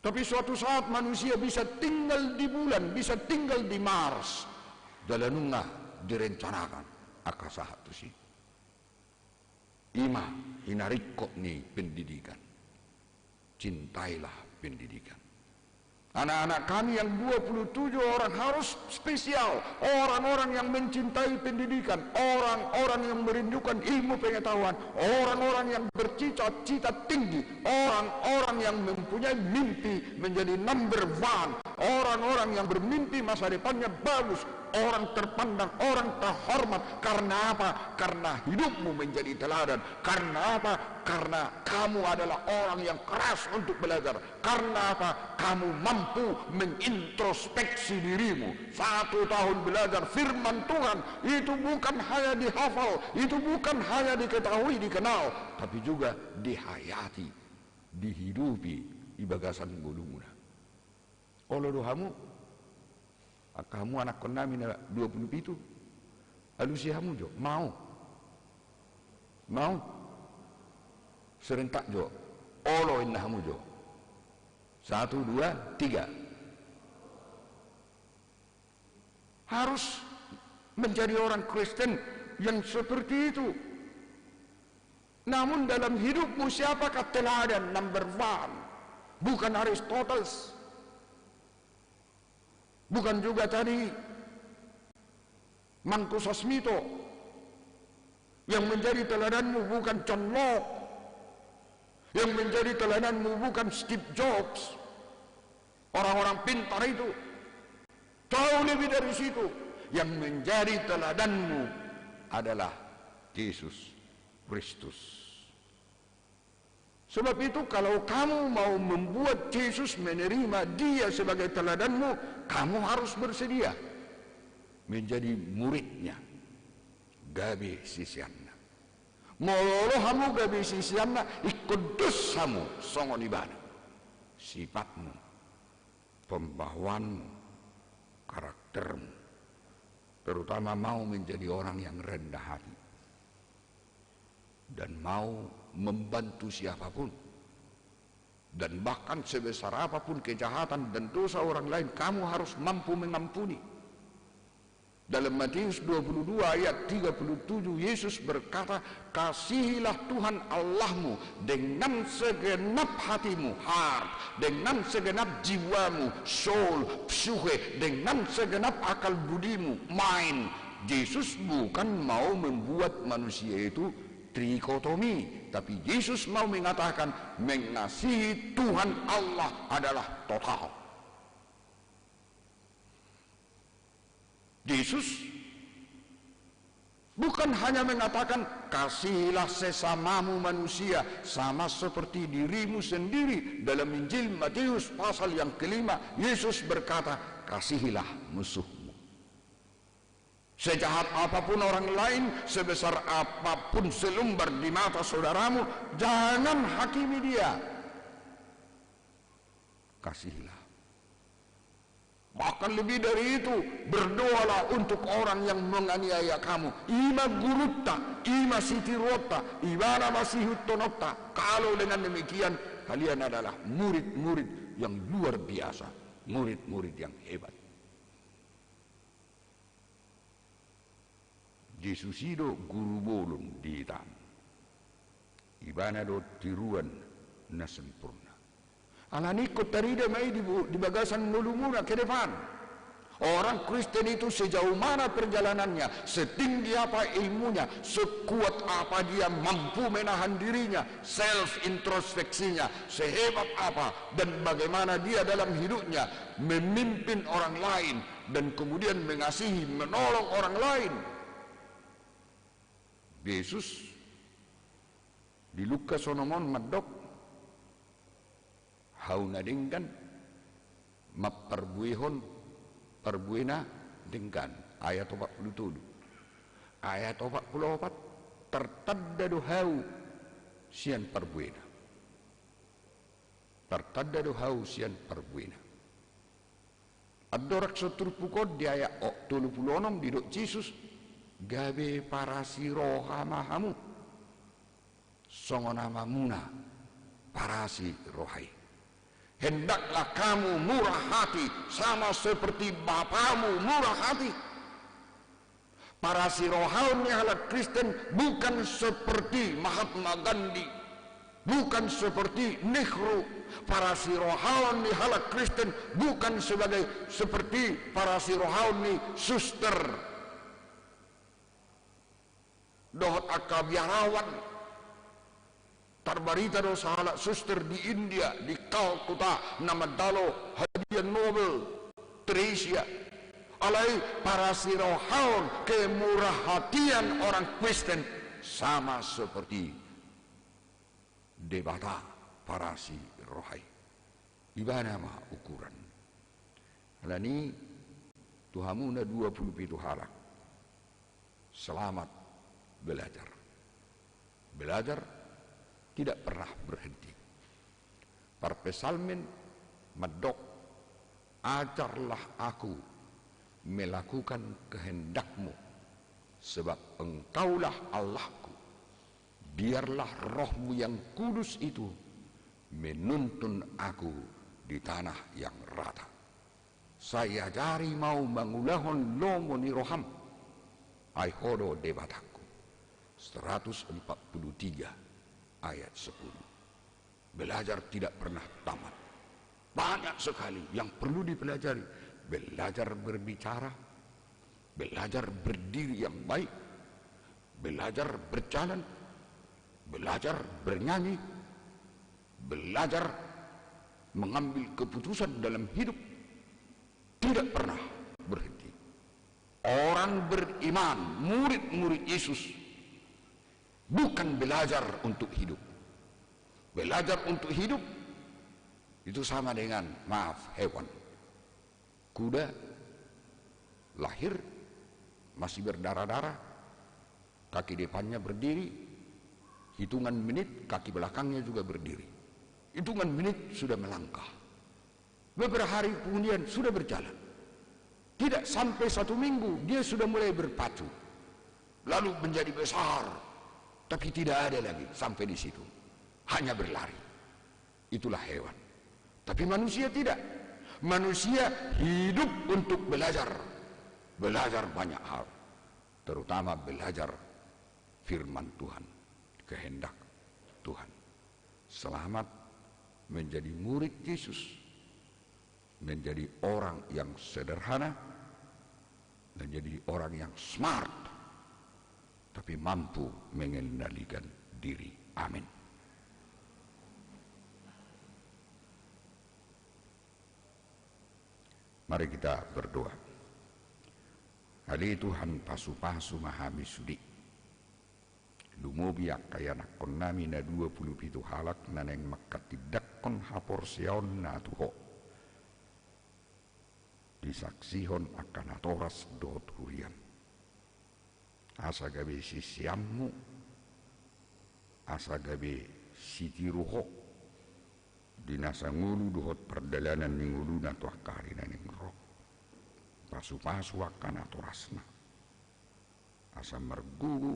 tapi suatu saat manusia bisa tinggal di bulan, bisa tinggal di Mars. Dalanunga direncanakan akasa hatu sih. Ima hinarikot nih pendidikan. Cintailah pendidikan. Anak-anak kami yang 27 orang harus spesial, orang-orang yang mencintai pendidikan, orang-orang yang merindukan ilmu pengetahuan, orang-orang yang bercita-cita tinggi, orang-orang yang mempunyai mimpi menjadi number one, orang-orang yang bermimpi masa depannya bagus, orang terpandang, orang terhormat. Karena apa? Karena hidupmu menjadi teladan. Karena apa? Karena kamu adalah orang yang keras untuk belajar. Karena apa? Kamu mampu mengintrospeksi dirimu. 1 tahun belajar firman Tuhan itu bukan hanya dihafal, itu bukan hanya diketahui, dikenal, tapi juga dihayati, dihidupi di bagasan gulunguna. Kalau dohamu, kamu anak konami 27, alusihamu jo, mau serentak jo, olo innahamu jo, 1, 2, 3. Harus menjadi orang Kristen yang seperti itu. Namun dalam hidupmu siapakah teladan number one? Bukan Aristoteles, bukan juga tadi Mancuso Smito. Yang menjadi teladanmu bukan John Locke, yang menjadi teladanmu bukan Steve Jobs, orang-orang pintar itu. Jauh lebih dari situ. Yang menjadi teladanmu adalah Yesus Kristus. Sebab itu kalau kamu mau membuat Yesus menerima dia sebagai teladanmu, kamu harus bersedia menjadi muridnya, gabe sisianna. Mololo hamu gabe sisianna ikudus hamu songon ibana. Sifatmu, pembawaanmu, karaktermu, terutama mau menjadi orang yang rendah hati dan mau membantu siapapun, dan bahkan sebesar apapun kejahatan dan dosa orang lain, kamu harus mampu mengampuni. Dalam Matius 22 ayat 37 Yesus berkata, kasihilah Tuhan Allahmu dengan segenap hatimu, heart, dengan segenap jiwamu, soul, psyche, dengan segenap akal budimu, mind. Yesus bukan mau membuat manusia itu trikotomi, tapi Yesus mau mengatakan mengasihi Tuhan Allah adalah total. Yesus bukan hanya mengatakan kasihilah sesamamu manusia sama seperti dirimu sendiri. Dalam Injil Matius pasal yang kelima, Yesus berkata kasihilah musuhmu. Sejahat apapun orang lain, sebesar apapun selumbar di mata saudaramu, jangan hakimi dia. Kasihilah. Bahkan lebih dari itu, berdoalah untuk orang yang menganiaya kamu. Ima gurutta, ima sitirota, ibana masihuttonota. Kalau dengan demikian, kalian adalah murid-murid yang luar biasa, murid-murid yang hebat. Yesus itu guru bolong di hitam. Ibana do tiruan na sempurna. Alani kotarida mai di bagasan mulumuna ke depan. Orang Kristen itu sejauh mana perjalanannya, setinggi apa ilmunya, sekuat apa dia mampu menahan dirinya, self introspeksinya, sehebat apa dan bagaimana dia dalam hidupnya memimpin orang lain dan kemudian mengasihi, menolong orang lain. Yesus di Lukas sonomon madok hauna dengkan mapperbuihon perbuina dengkan ayat 47 ayat 44 tertadadu hau sian perbuina tertadadu hau sian perbuina adorak soturpukod di ayat 36 di dok Yesus gabe parasi rohamahamu songonamamuna parasi rohai. Hendaklah kamu murah hati sama seperti Bapamu murah hati. Para si rohani halak Kristen bukan seperti Mahatma Gandhi, bukan seperti Nehru. Para si rohani halak Kristen bukan seperti para si rohani suster dohot akabiarawan. Terbarita dosa halak suster di India, di Calcutta, nama dalo hadiah Nobel, Teresia. Alai para si rohaun kemurah hatian orang Kristen sama seperti debata para si rohai. Ibana mah ukuran. Alani tuhamuna 27 halak. Selamat belajar. Belajar tidak pernah berhenti. Parpesalmen medok, ajarlah aku melakukan kehendakmu, sebab engkaulah Allahku. Biarlah rohmu yang kudus itu menuntun aku di tanah yang rata. Saya jari mau mangulahon lomo ni roham, ai hodo debataku. 143 ayat 10. Belajar tidak pernah tamat. Banyak sekali yang perlu dipelajari. Belajar berbicara, belajar berdiri yang baik, belajar berjalan, belajar bernyanyi, belajar mengambil keputusan dalam hidup. Tidak pernah berhenti. Orang beriman, murid-murid Yesus, bukan belajar untuk hidup. Belajar untuk hidup itu sama dengan, maaf, hewan. Kuda lahir masih berdarah-darah, kaki depannya berdiri, hitungan menit kaki belakangnya juga berdiri, hitungan menit sudah melangkah. Beberapa hari kemudian sudah berjalan, tidak sampai 1 minggu dia sudah mulai berpacu, lalu menjadi besar, tapi tidak ada lagi sampai di situ, hanya berlari. Itulah hewan. Tapi manusia tidak. Manusia hidup untuk belajar banyak hal, terutama belajar firman Tuhan, kehendak Tuhan. Selamat menjadi murid Yesus, menjadi orang yang sederhana, menjadi orang yang smart, tapi mampu mengendalikan diri. Amin. Mari kita berdoa. Ali Tuhan pasu-pasu mahami sudi. Lumobiak kaya nakon nami na 27 halak naneng makatidakon hapor sion na tuho. Disaksihon akan atoras dot hurian. Asa gabe sisiammu, asa gabe sitiruho. Dinasa ngulu duhot perdalanan ning uluna tuah karina ning roh. Pasu-pasu akan atorasna. Asa mergugu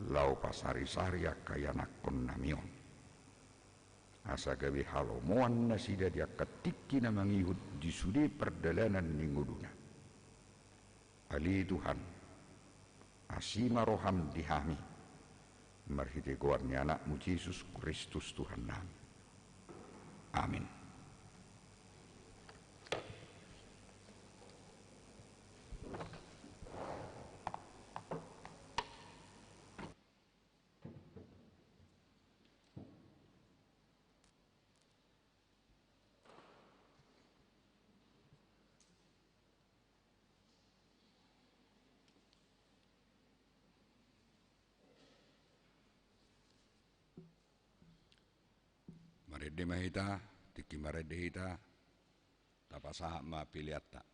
lau pasari-sari kaya nakon namion. Asa gawe halomoan nasida dia ketiki na mangihut di sudi perdalanan ning uluna. Ali Tuhan asima roham dihami marhite goarni anakmu Yesus Kristus Tuhan nami. Amin. Marede mahita, tiki marede hita, tapasa ma piliata.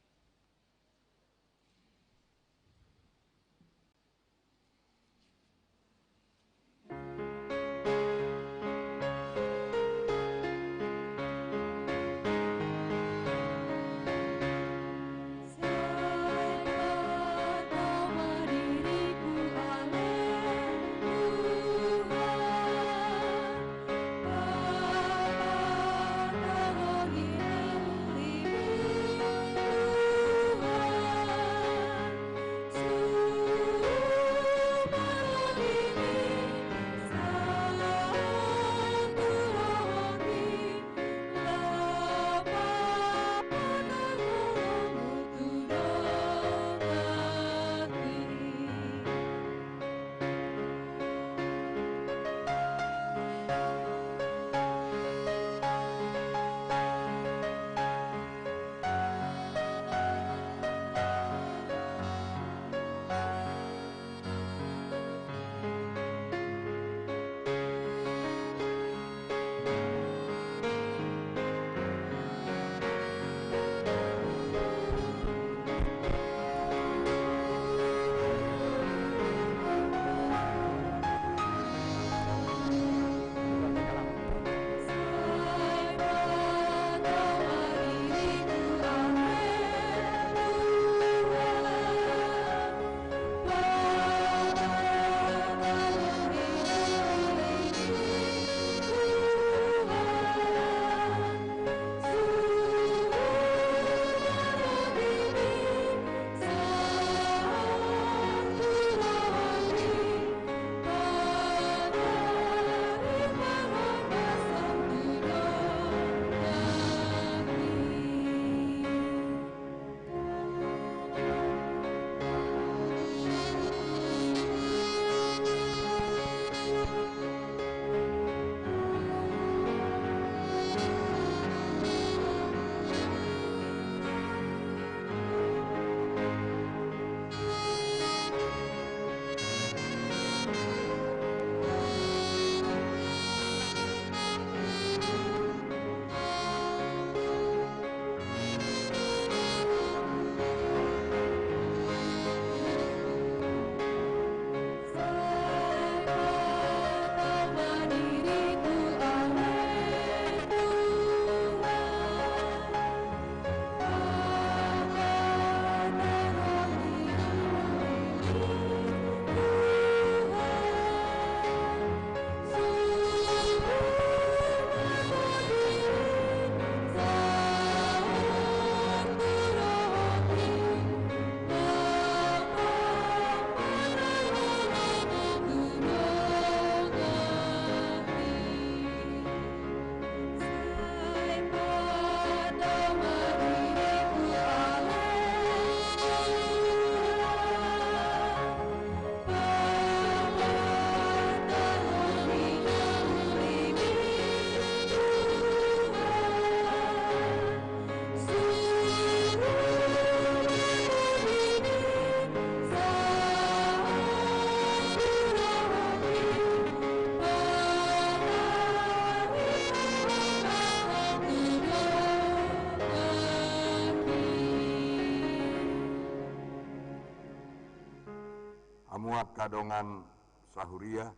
hamuak kadongan sahuria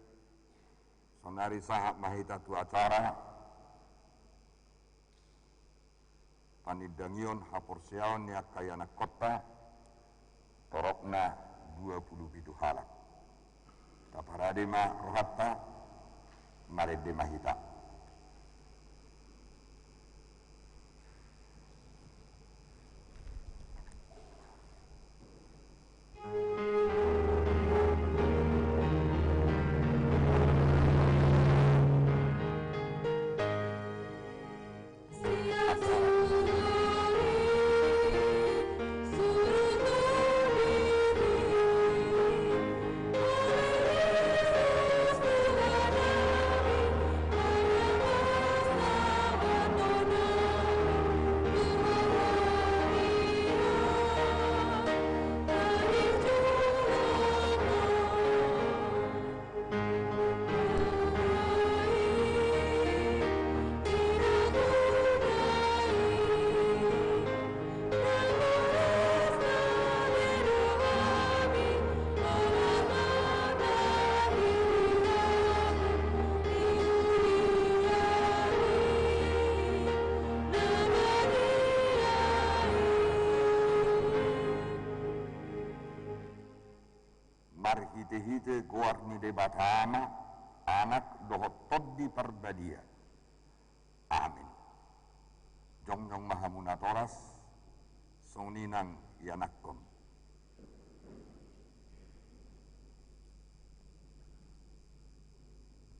sonari sahak mahita tu acara panidangion haporsiaon ya kayana kota torokna 27 halak kaparadema rohatta marede mahita hite-hite goarni de batama anak dohot toddi parbadia amin jongjong mahamuna toras songninang yanakkom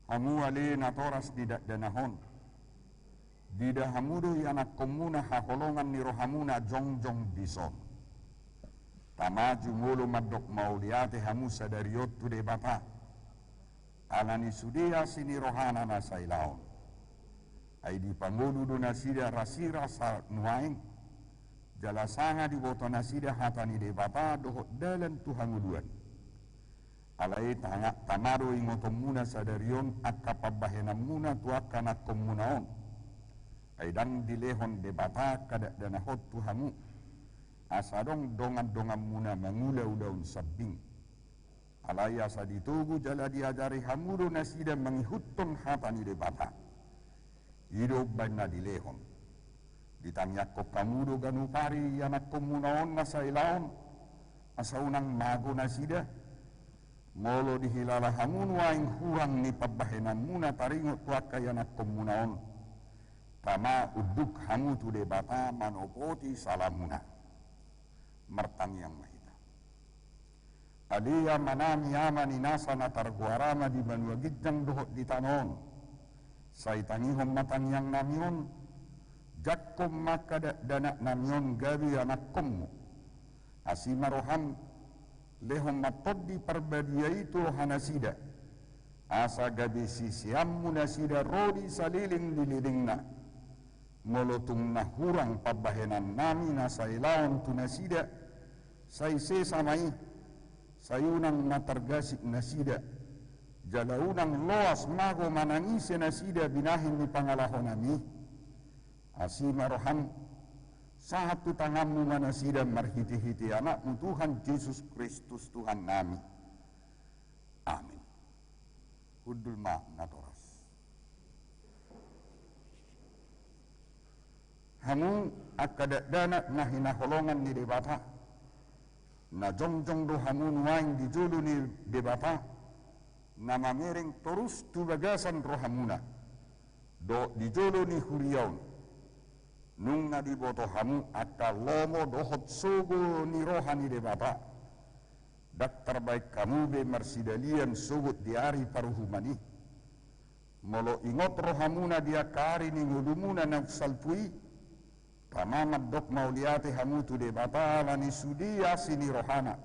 hamu ale na toras tidak danahon dida hamudo yanakkomuna haholongan ni rohamuna jongjong bison tamaju ngolo madok mauliate hamu sadariot tu de bapa alani sudia sini rohana na sailaon ai di pangolu do nasida rasira sa nuaing jalasanga di boto nasida hatani de bapa do dalan tu hanguluan alai tanga tamaro ingotomuna sadarion akapabahena muna tu akana komunaon ai dang dilehon de bapa kada dana hot tu hamu asadong dongan-dongan muna mangulau-daun sabing alaya saditugu jala diajari hamudo nasida mangihutton hatani de bapa hidup banna dilehon ditangyak ko kamudo ganupari yanak komunaon nasailaon asaunang mago nasida molo dihilala hamun waing hurang ni pabahenan muna taringot tuaka yanak komunaon tama uduk hamu tu de bapa manopoti salamuna martang yang mahita adia manami amani nasa na targuarama di banua gidjang dohot di tanon saitangihom matang yang namion jakkom maka dana namion gabi anakkommu asimaroham lehom matod di perbadia itu hanasida asa gabi sisiammu nasida rodi saliling dililingna molotung nahurang pabahenan nami nasailaon tu nasida saise samai sayunang matargasik nasida jalaunang loas mago manangise nasida binahin ni pangalahon nami asima roham sahat tu tanganmu manasida marhiti-hiti anakmu Tuhan Yesus Kristus Tuhan nami amin hudul ma natoras hamu akada dana nahina holongan ni de bapa na jongjong do hamu nuaing di julu ni de bapa na mamering terus tu bagasan rohamuna do di julu ni huriaun nung na di boto hamu akka lomo dohot sogo ni rohani de bapa dak terbaik kamu be marsidalian sogut di ari paruhumani molo ingot rohamuna dia kari ni ngudumuna nafsalpui pamamat dok mauliate hamu tu de bapa lani sudia sini rohana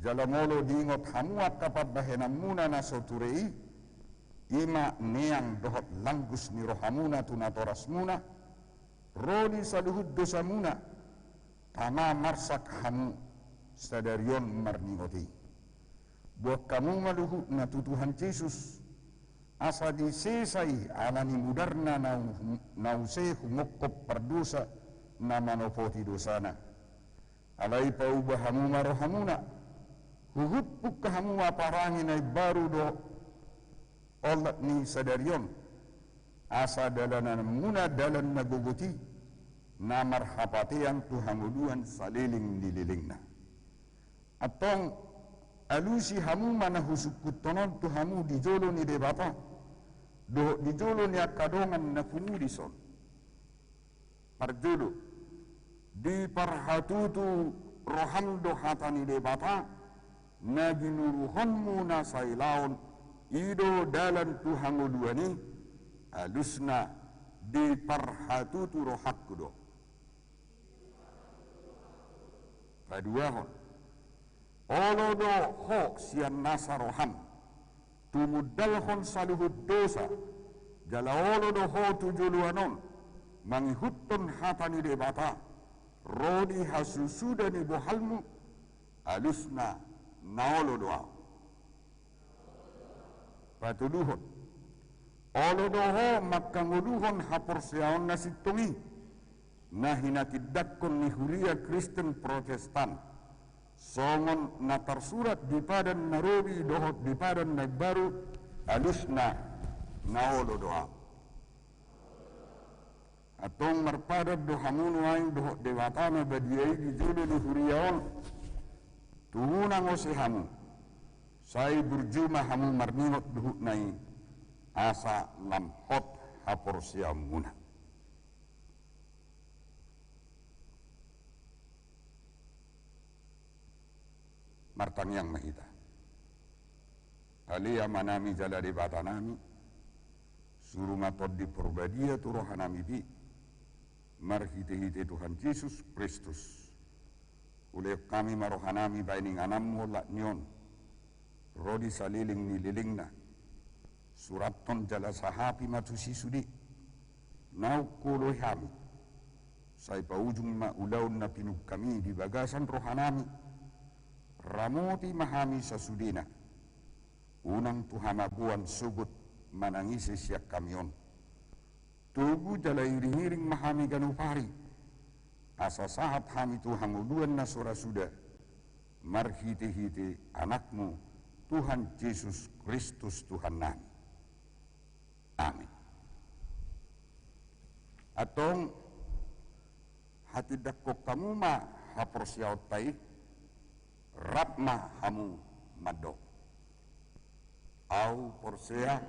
jalamolo diingot hamu akapat bahenam muna na soturei ima neang dohot langgus ni rohamuna tu natoras muna rodi saluhud dosa muna pama marsak hamu sadarion marningoti buat kamu maluhut na tutuhan Yesus asa disesai alani mudarna nause humokop perdosa na manopoti dosana alai paubahamu marohamuna Huhut kamu aparangin ay baru do olat ni sadarion asa dalanan muna dalan naguguti na marhapatian tuhanguluan saliling nililingna. Atong alusi hamu mana husukut tonon tuhamu di jolo ni debata do di jolo ni akadongan na kumudison parjolo di parhatutu roham do hatani debata na ginuruhonmu na sailaon ido dalan tuhanguluani alusna di parhatutu rohakkudo paduahon olodo ho sian nasa roham tumudalhon saluhud dosa jala olodo ho tujuluanon mangihutton hatani debata rodi hasusudani bohalmu alusna naolodoa patuluhon olodoho makanguluhon haporseaon nasitungi na hinatidakkon ni huria Kristen Protestan songon na tersurat di padan narobi dohot di padan nagbaru alusna naolodoa atong marpadad do hamunu aing dohot dewatana badiai di judo ni huriaon tunang ose hamu sai burjuma hamu marningot duhut nai asa lamhot haporsia muna martang yang mahita alia manami jala di batanami suruh matod di perbadia turohanami bi marhite-hite Tuhan Yesus Kristus oleh kami marohanami baining anam wala nyon rodi saliling nililingna suraton jala sahapi matusi sudi nau kuloy hami say paujung maulaun na pinug kami di bagasan rohanami ramoti mahami sa sudina unang tuhamaguan sugut manangisi siyak kamyon tugu jala iring-iring mahami ganupari asa sahat hami tuhanguluan na surasuda marhite-hite anakmu Tuhan Yesus Kristus Tuhan nami. Amin. Atong hati dakok kamu ma haporsiaw tay rapma hamu madok. Au porsea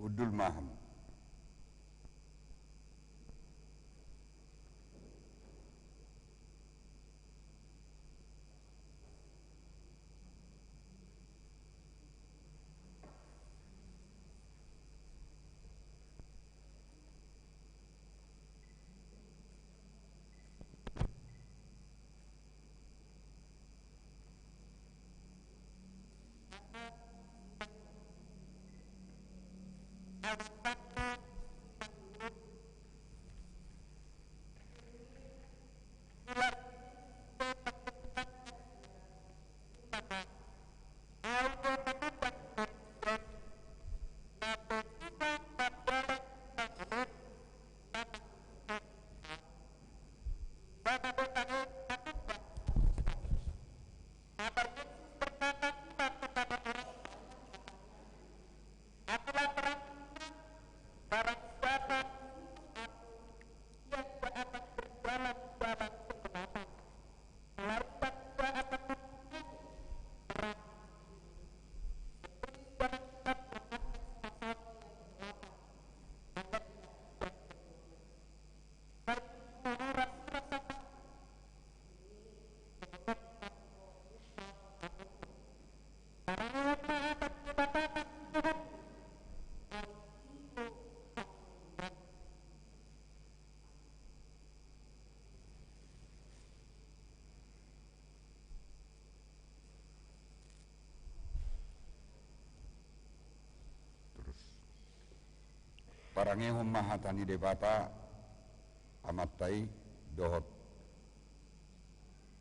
udul maham. Parangehon mahatani debata amattai dohot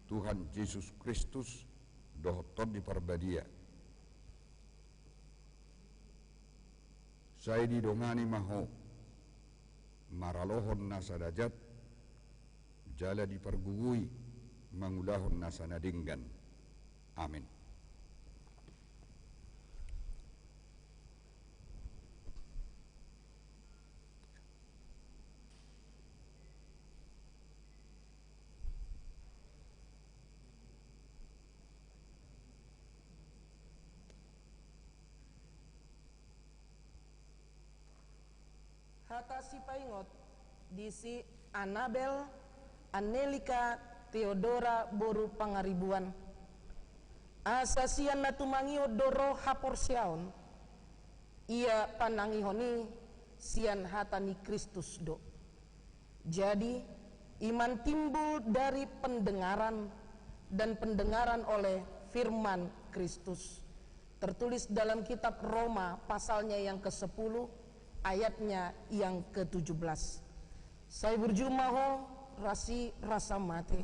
Tuhan Yesus Kristus dohot tod di parbadia. Saya didongani maho maralohon nasadajat jala dipergugui mangulahon nasanadinggan. Amin. Hata si paingot disi Anabel Anelika Theodora Boru Pangaribuan asasian natumangio doro haporsiaon ia panangihoni sian hatani Kristus do. Jadi iman timbul dari pendengaran dan pendengaran oleh firman Kristus. Tertulis dalam kitab Roma pasalnya yang ke-10 ayatnya yang ke-17. Saya berjumaho rasi rasa mate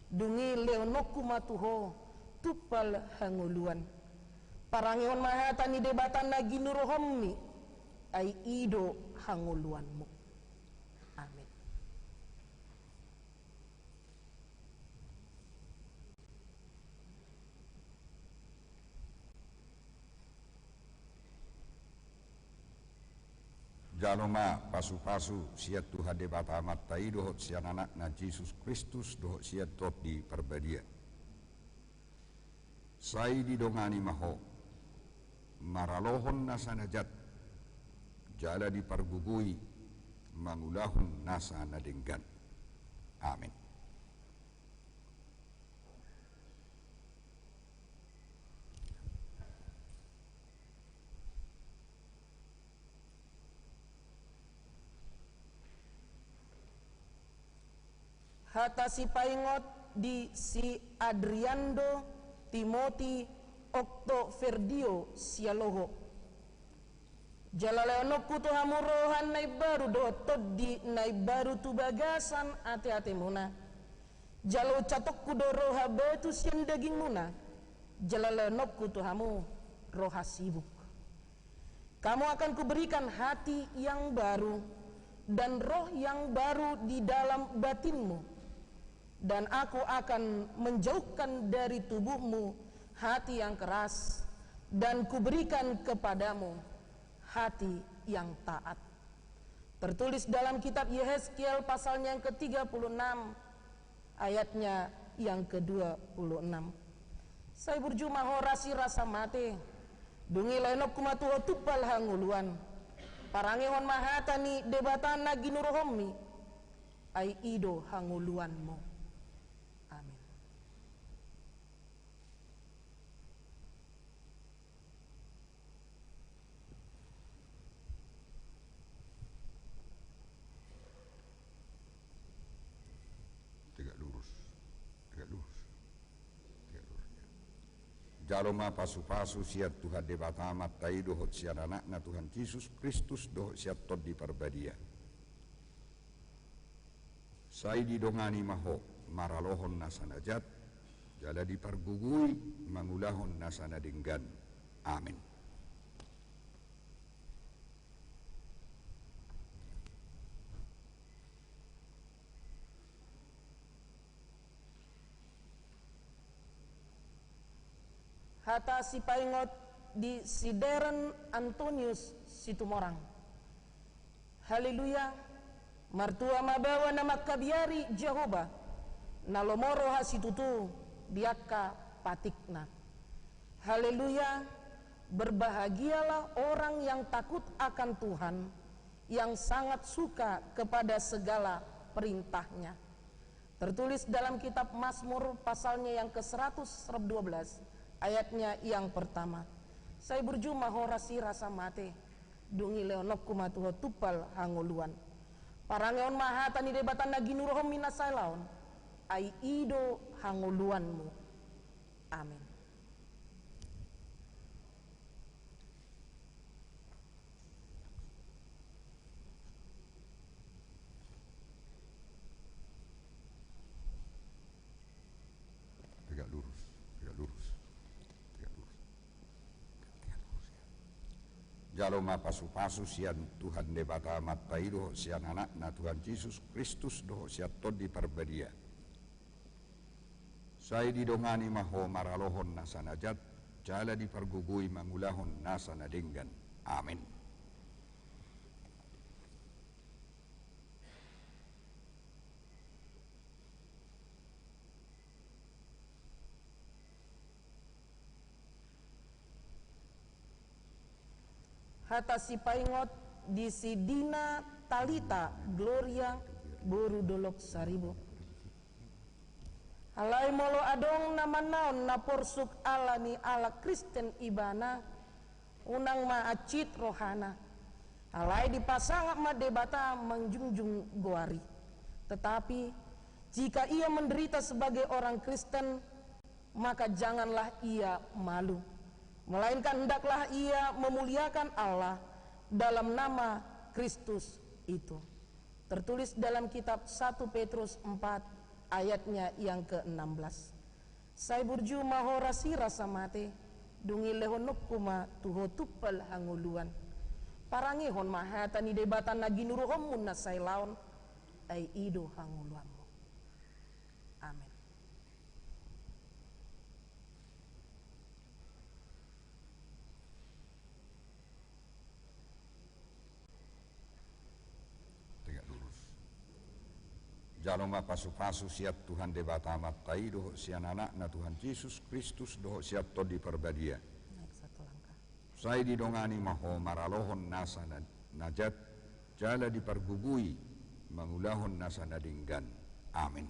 dungi leonoku matuho tupal hanguluan parangion mahatani debatan nagi nurohommi ai ido hanguluanmu. Amin. Jaloma pasu-pasu siat Tuhan debata amat tai dohot sian anak na Yesus Kristus dohot siat tot di perbadia. Sai didongani maho maralohon nasanajat jala dipergugui mangulahun nasa nadenggan. Amin. Hata si paingot di si Adriando Timoti Okto Verdio Sialoho Jalaleonokku to hamurohan nai baru do toddi nai baru tu bagasan ate-ate muna jalo catokku do roha batu sian daging muna jalaleonokku to hamu roha sibuk. Kamu akan kuberikan hati yang baru dan roh yang baru di dalam batinmu. Dan aku akan menjauhkan dari tubuhmu hati yang keras dan kuberikan kepadamu hati yang taat. Tertulis dalam kitab Yehezkiel pasalnya yang ke-36 ayatnya yang ke-26. Saya berjumaho rasi rasa mate dungi lainok kumatuho tupal hanguluan parangehon mahatani debatana ginurohommi ai ido hanguluanmu. Jaloma pasu-pasu siat Tuhan debata amat tai dohot siat anakna Tuhan Yesus Kristus dohot siat tod di parbadia. Sai didongani maho maralohon nasanajat jala dipargugui mangulahon nasanadenggan. Amin. Hata si paingot di Sideren Antonius Situmorang. Haleluya. Martua mabawa na makabiari Jehovah. Nalomoro hasitutu biaka patikna. Haleluya. Berbahagialah orang yang takut akan Tuhan, yang sangat suka kepada segala perintahnya. Tertulis dalam kitab Mazmur pasalnya yang ke-112 ayatnya yang pertama. Saya berjumaho rasi rasa mate dungi leonok kumatuho tupal hanguluan parangeon mahatani debatan nagi nurohom minasailaon ai ido hanguluanmu. Amin. Jaloma pasu-pasu sian Tuhan debata matai doho sian anak na Tuhan Yesus Kristus doho siat todi perbedia. Saya didongani maho maralohon nasanajat, jala dipergugui mangulahon nasana denggan. Amin. Hata si paingot di si Dina Talita Gloria boru dolok saribo. Alai molo adong nama naon na porsuk alani ala Kristen ibana unang maacit rohana. Alai dipasangak ma debata mengjunjung goari. Tetapi jika ia menderita sebagai orang Kristen, maka janganlah ia malu. Melainkan hendaklah ia memuliakan Allah dalam nama Kristus itu. Tertulis dalam kitab 1 Petrus 4 ayatnya yang ke-16. Sai burju mahorasi rasa mate, dungi lehonok kuma tuho tupal hanguluan. Parangihon mahatani debatan na ginuruhom mun na say laon, ay ido hanguluanmu. Amin. Jaloma pasu-pasu siat Tuhan debata matai doho sian anak na Tuhan Yesus Kristus doho siat todi perbadia. Naik satu langkah. Saya didongani maho maralohon nasa najat, jala dipergugui mangulahon nasa nadinggan. Amin.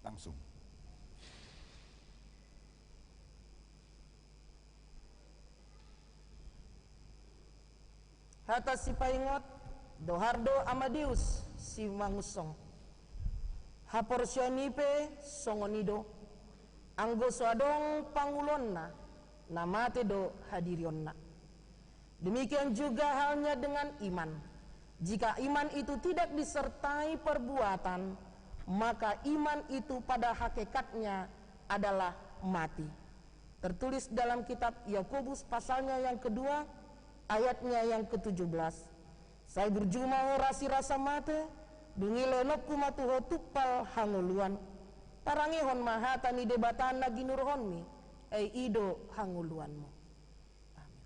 Langsung. Hata si paingot Dohardo Amadeus si mangusong haporsionipe songonido anggo suadong pangulonna namate do hadirionna. Demikian juga halnya dengan iman. Jika iman itu tidak disertai perbuatan, maka iman itu pada hakikatnya adalah mati. Tertulis dalam kitab Yakobus pasalnya yang kedua ayatnya yang ke-17. Saya berjumah rasi rasa mate, dungilonok kumatuho tupal hanguluan. Parangihon mahatani debatan na ginurhonmi, ay ido hanguluanmu. Amin.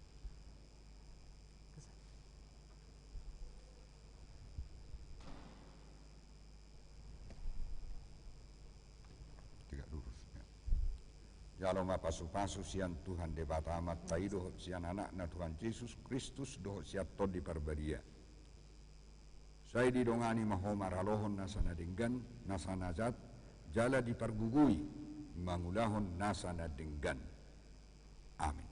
Tidak lurus. Jaloma pasu-pasu sian Tuhan debata amat taido sian anak na Tuhan Yesus Kristus doho siat todi perbadia. Saya didongani maho maralohon nasana denggan nasana zat, jala dipergugui mangulahon nasana denggan. Amin.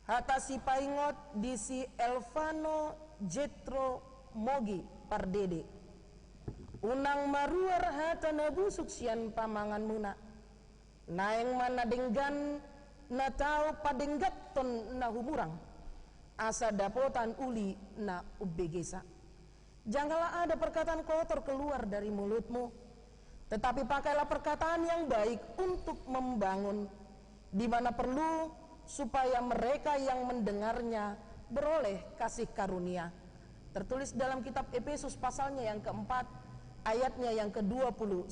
Hata si paingot di si Elvano Jetro Mogi Pardede. Unang maruar hata nabusuk sian pamangan muna. Naeng mana denggan na tao padenggaton na humurang. Asa dapotan uli na ubegesa. Janganlah ada perkataan kotor keluar dari mulutmu, tetapi pakailah perkataan yang baik untuk membangun, di mana perlu supaya mereka yang mendengarnya beroleh kasih karunia. Tertulis dalam kitab Efesus pasalnya yang keempat ayatnya yang ke-29.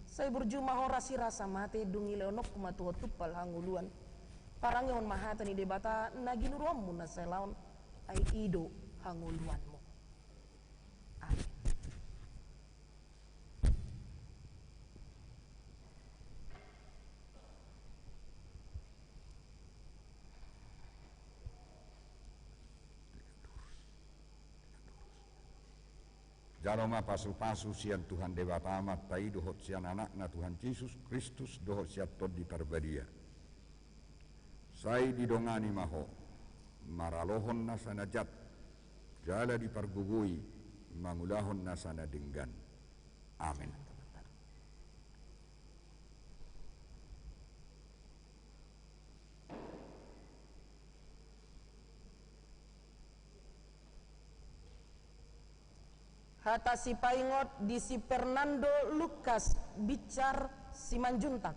Saya berjumah horasi rasa mate dungi leonok kumatuho tupal hanguluan. Parangihon mahatani debata naginuruammu na selaon ay ido hanguluanmu. Amin. Jaloma pasu-pasu sian Tuhan debata amat tai dohot sian anak na Tuhan Yesus Kristus dohot siat tod di perbadia. Sai didongani maho maralohon nasana jat, jala dipergugui mangulahon nasana denggan. Amin. hata si paingot di si Fernando Lucas bicar Simanjuntak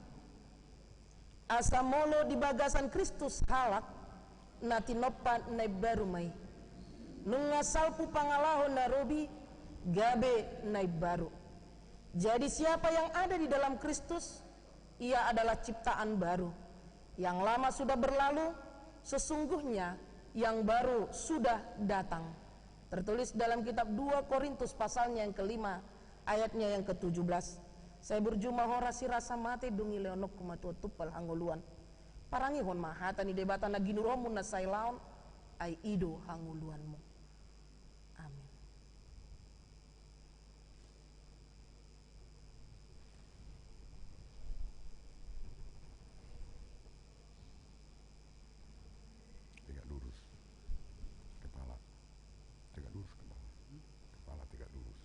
asa molo di bagasan Kristus halak na tinopat na barumay nung salpu pangalahon na robi gabe na baru. Jadi siapa yang ada di dalam Kristus, ia adalah ciptaan baru. Yang lama sudah berlalu, sesungguhnya yang baru sudah datang. Tertulis dalam kitab 2 Korintus pasalnya yang kelima, ayatnya yang ke-17. Saya berjumah horasi rasa mate dungi leonok kumatua tupal hanguluan. Parangi hon mahata ni debata na ginuromu na sailaon ay ido hanguluanmu. Amin. Tegak lurus. Kepala. Tegak lurus kepala. Kepala tegak lurus.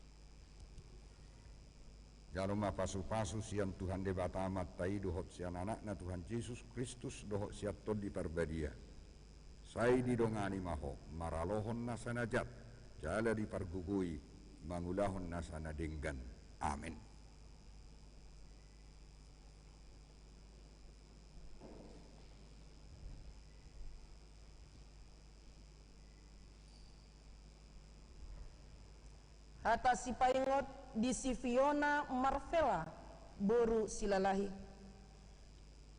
Jalma pasu-pasu sian Tuhan debata amat tai dohot sian anakna Tuhan Yesus Kristus dohot siat tod di parbadia. Sai didongani maho maralohon nasana jat jala dipargugui mangulahon nasana denggan. Amin. Hata si paingot di si Fiona Marvela boru silalahi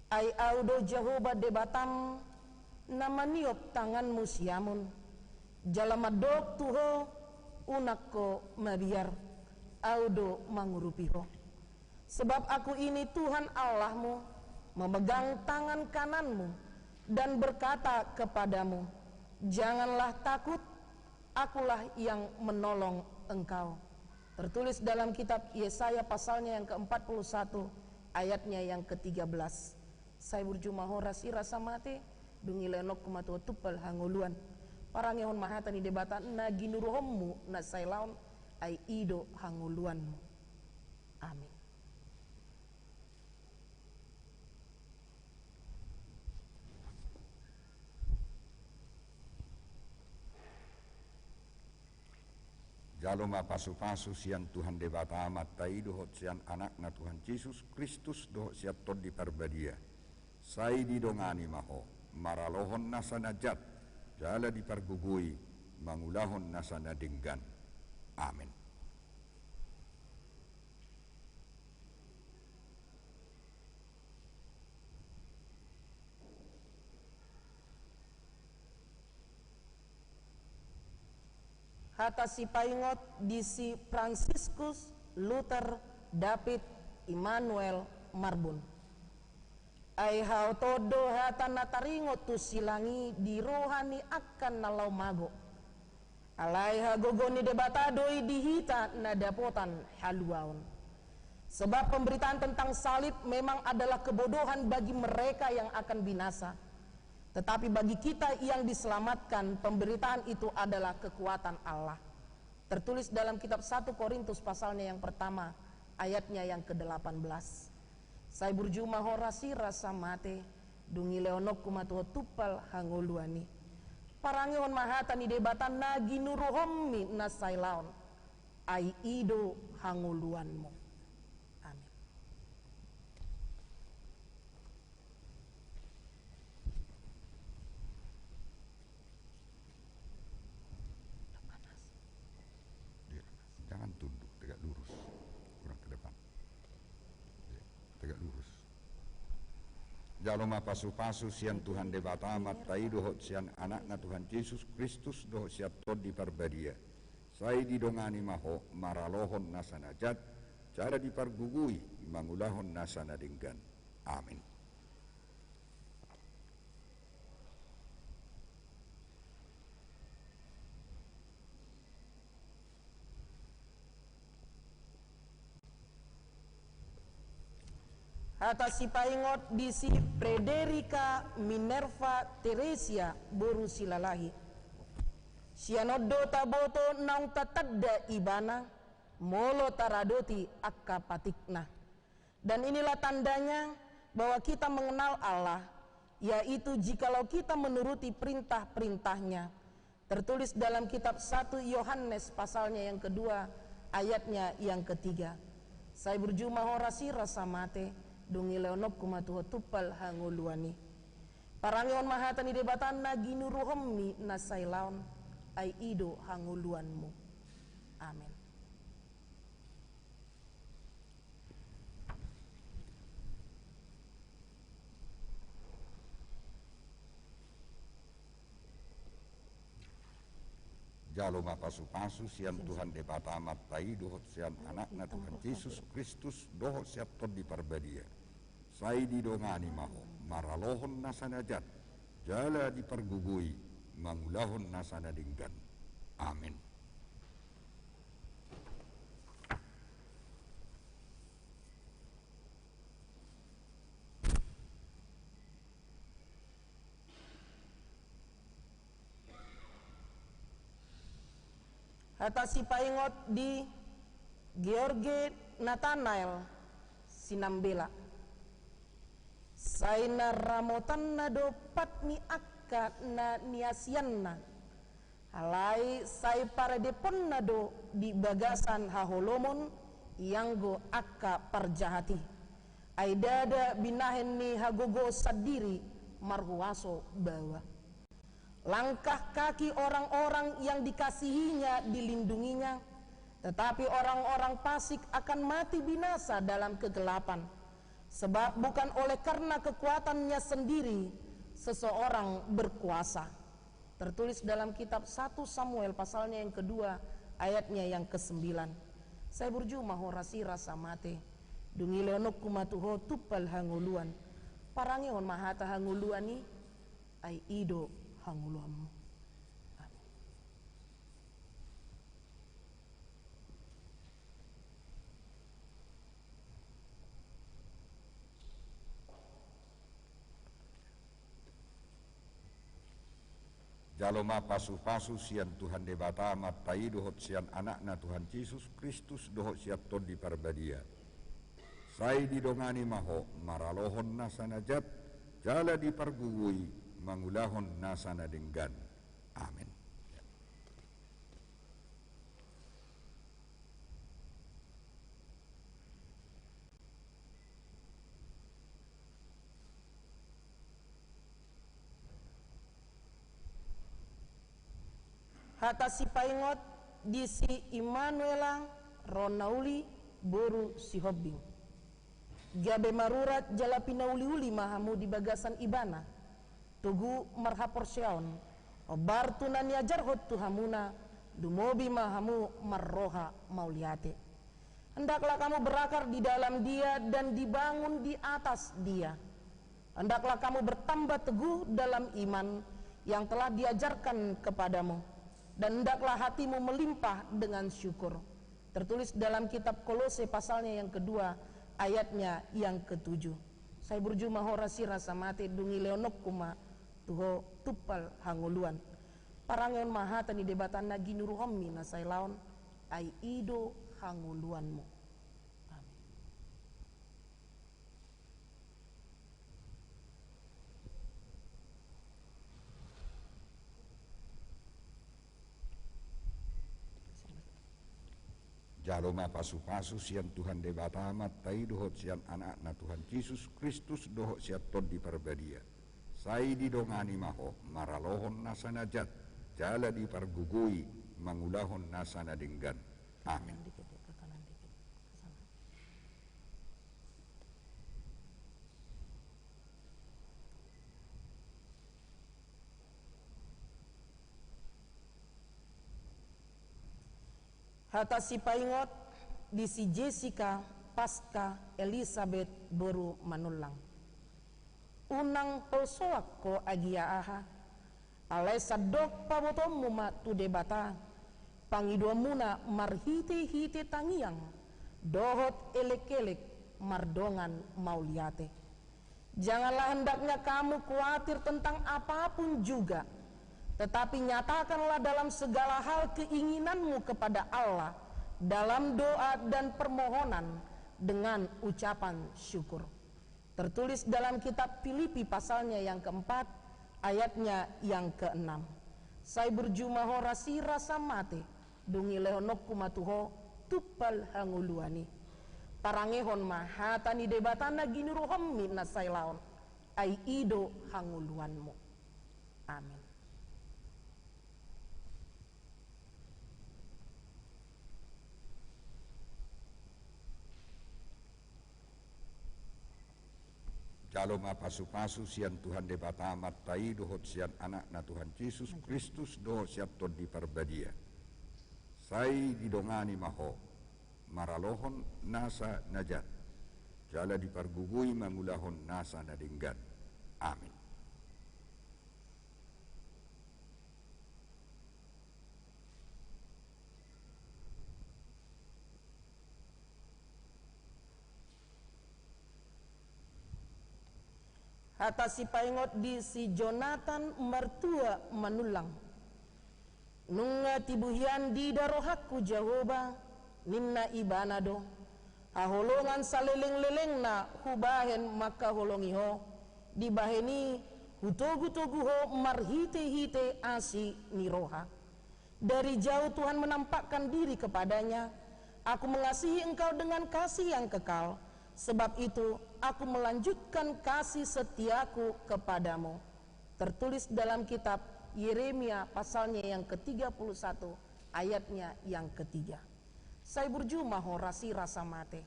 ay audo Jehovah debatam namaniop tangan musiamun jalamadok tuho unakko mabiar audo mangurupiho. Sebab aku ini Tuhan Allahmu memegang tangan kananmu dan berkata kepadamu, janganlah takut, akulah yang menolong engkau. Tertulis dalam kitab Yesaya pasalnya yang ke-41 ayatnya yang ke-13. Saya berjumah horasi rasa mate dungi lenok kumatua tupal hanguluan. Parangehon mahata ni debata na ginuruhommu na sailaon ay ido hanguluanmu. Amin. Jalma pasu-pasu sian Tuhan debata amat tai dohot sian anakna Tuhan Yesus Kristus dohot siat tod di parbadia. Sai didongani maho maralohon nasana jat jala dipargugui mangulahon nasana denggan. Amin. Hata si paingot di si Franciscus Luther David Immanuel Marbun ay hao todo hata nataringot tu silangi di rohani akan nalau mago alay hagogoni debatadoi dihita na dapotan haluaon. Sebab pemberitaan tentang salib memang adalah kebodohan bagi mereka yang akan binasa. Tetapi bagi kita yang diselamatkan, pemberitaan itu adalah kekuatan Allah. Tertulis dalam kitab 1 Korintus pasalnya yang pertama, ayatnya yang ke-18. Saya berjumah horasi rasa mate, dungi leonok kumatua tupal hanguluani. Parangehon mahata ni debatan nagi nuruhommi nasailaon, ai ido hanguluanmu. Jangan tunduk, tegak lurus. Kurang ke depan. Tegak lurus. Jalma pasu-pasu sian Tuhan debata amat tai dohot sian anakna Tuhan Yesus Kristus dohot siat tod di parbadia. Sai didongani maho maralohon nasana jat cara dipargugui mangulahon nasana denggan. Amin. Hata si paingot di si Frederica Minerva Teresia boru silalahi. Sianodo taboto naung tatadda ibana molo taradoti akka patikna. Dan inilah tandanya bahwa kita mengenal Allah, yaitu jikalau kita menuruti perintah-perintahnya. Tertulis dalam kitab 1 Yohanes pasalnya yang kedua ayatnya yang ketiga. Saya berjumah horasi rasa mate dungi leonok kumatuho tupal hanguluani. Parangion mahatani debatan nagi nuruhommi nasailaon ai ido hanguluanmu. Amin. Jaloma pasu-pasu sian Tuhan debata amat tai dohot sian anakna Tuhan Yesus Kristus dohot siap tod di parbadia. Sai didongani maho maralohon nasana jat jala dipergugui mangulahon nasana dinggan. Amin. Hata si paingot di George Nathanael Sinambela. Saina ramotan na dopat ni akka na niasianna. Halai sai para depon na do di bagasan haholomon yanggo akka parjahati. Aidada binahen ni hagogo sadiri marhuaso bawa. Langkah kaki orang-orang yang dikasihinya dilindunginya, tetapi orang-orang fasik akan mati binasa dalam kegelapan. Sebab bukan oleh karena kekuatannya sendiri seseorang berkuasa. Tertulis dalam kitab 1 Samuel pasalnya yang kedua ayatnya yang ke-9. Saya berjumah horasi rasa mate dungi leonok kumatuho tupal hanguluan. Parangion mahata hanguluani ai ido hanguluanmu. Jaloma pasu-pasu sian Tuhan debata amat tai dohot sian anakna Tuhan Yesus Kristus dohot siap tod di parbadia. Sai didongani maho maralohon nasana jat jala dipergugui mangulahon nasana denggan. Amin. Hata si paingot di si Immanuela Ronauli boru si hobbing. Gabe marurat jala pinauli-uli mahamu di bagasan ibana. Tugu marhapor syaon. Obar tunan yajar hot tuhamuna dumobi mahamu marroha mauliate. Hendaklah kamu berakar di dalam dia dan dibangun di atas dia. Hendaklah kamu bertambah teguh dalam iman yang telah diajarkan kepadamu. Dan hendaklah hatimu melimpah dengan syukur. Tertulis dalam kitab Kolose pasalnya yang kedua ayatnya yang ke-7. Saya berjumah horasi rasa mati dungi leonok kuma tuho tupal hanguluan. Parangion mahatani debatan nagi nuruhommi nasai laon ai ido hanguluanmu. Amin. Jaloma pasu-pasu sian Tuhan debata amat tai dohot sian anakna Tuhan Yesus Kristus dohot siap tod di parbadia. Sai didongani maho maralohon nasana jat jala dipergugui mangulahon nasana denggan. Amin. Hata si paingot di si Jessica pasca Elizabeth boru manulang. Unang polsoak ko agia aha. Alay sadok pabotom muma tu debata. Pangidua muna marhiti-hiti tangiang. Dohot elek-elek mardongan mauliate. Janganlah hendaknya kamu khawatir tentang apapun juga. Tetapi nyatakanlah dalam segala hal keinginanmu kepada Allah dalam doa dan permohonan dengan ucapan syukur. Tertulis dalam kitab Filipi pasalnya yang keempat ayatnya yang keenam. Saya berjumah horasi rasa mate dungi leonok kumatuho tupal hanguluani. Parangehon mahatani debatana ginuruhommi nasailaon. Ai ido hanguluanmu. Amin. Jaloma pasu-pasu sian Tuhan debata amat tai dohot sian anak na Tuhan Yesus Kristus dohot siat ton di perbadia. Sai didongani maho, maralohon nasa najat. Jala dipergugui mangulahon nasa nadinggan. Amin. Hata si paingot di si Jonathan mertua manulang. Nunga tibuhian di darohaku Jehovah ninna ibanado. Haholongan saleleng-leleng na hubahen maka holongiho. Dibaheni hutogu-toguho marhite-hite asi niroha. Dari jauh Tuhan menampakkan diri kepadanya. Aku mengasihi engkau dengan kasih yang kekal. Sebab itu aku melanjutkan kasih setiaku kepadamu. Tertulis dalam kitab Yeremia pasalnya yang ke-31 ayatnya yang ketiga. Sai burjuma ho rasi rasa mate.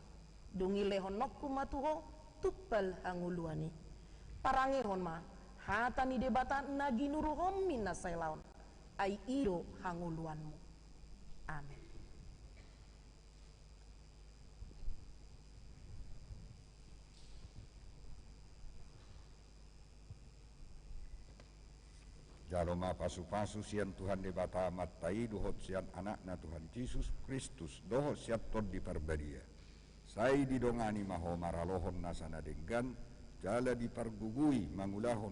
Dungi lehon nokku matuho tupal hanguluani. Parangehon ma hatani debata naginuruhom minna sailaon. Ai ido hanguluanmu. Amin. Jaloma pasu-pasu sian Tuhan debata amat tai dohot sian anak na Tuhan Yesus Kristus dohot siat ton di perbadia. Sai didongani maho maralohon nasana denggan jala dipergugui mangulahon.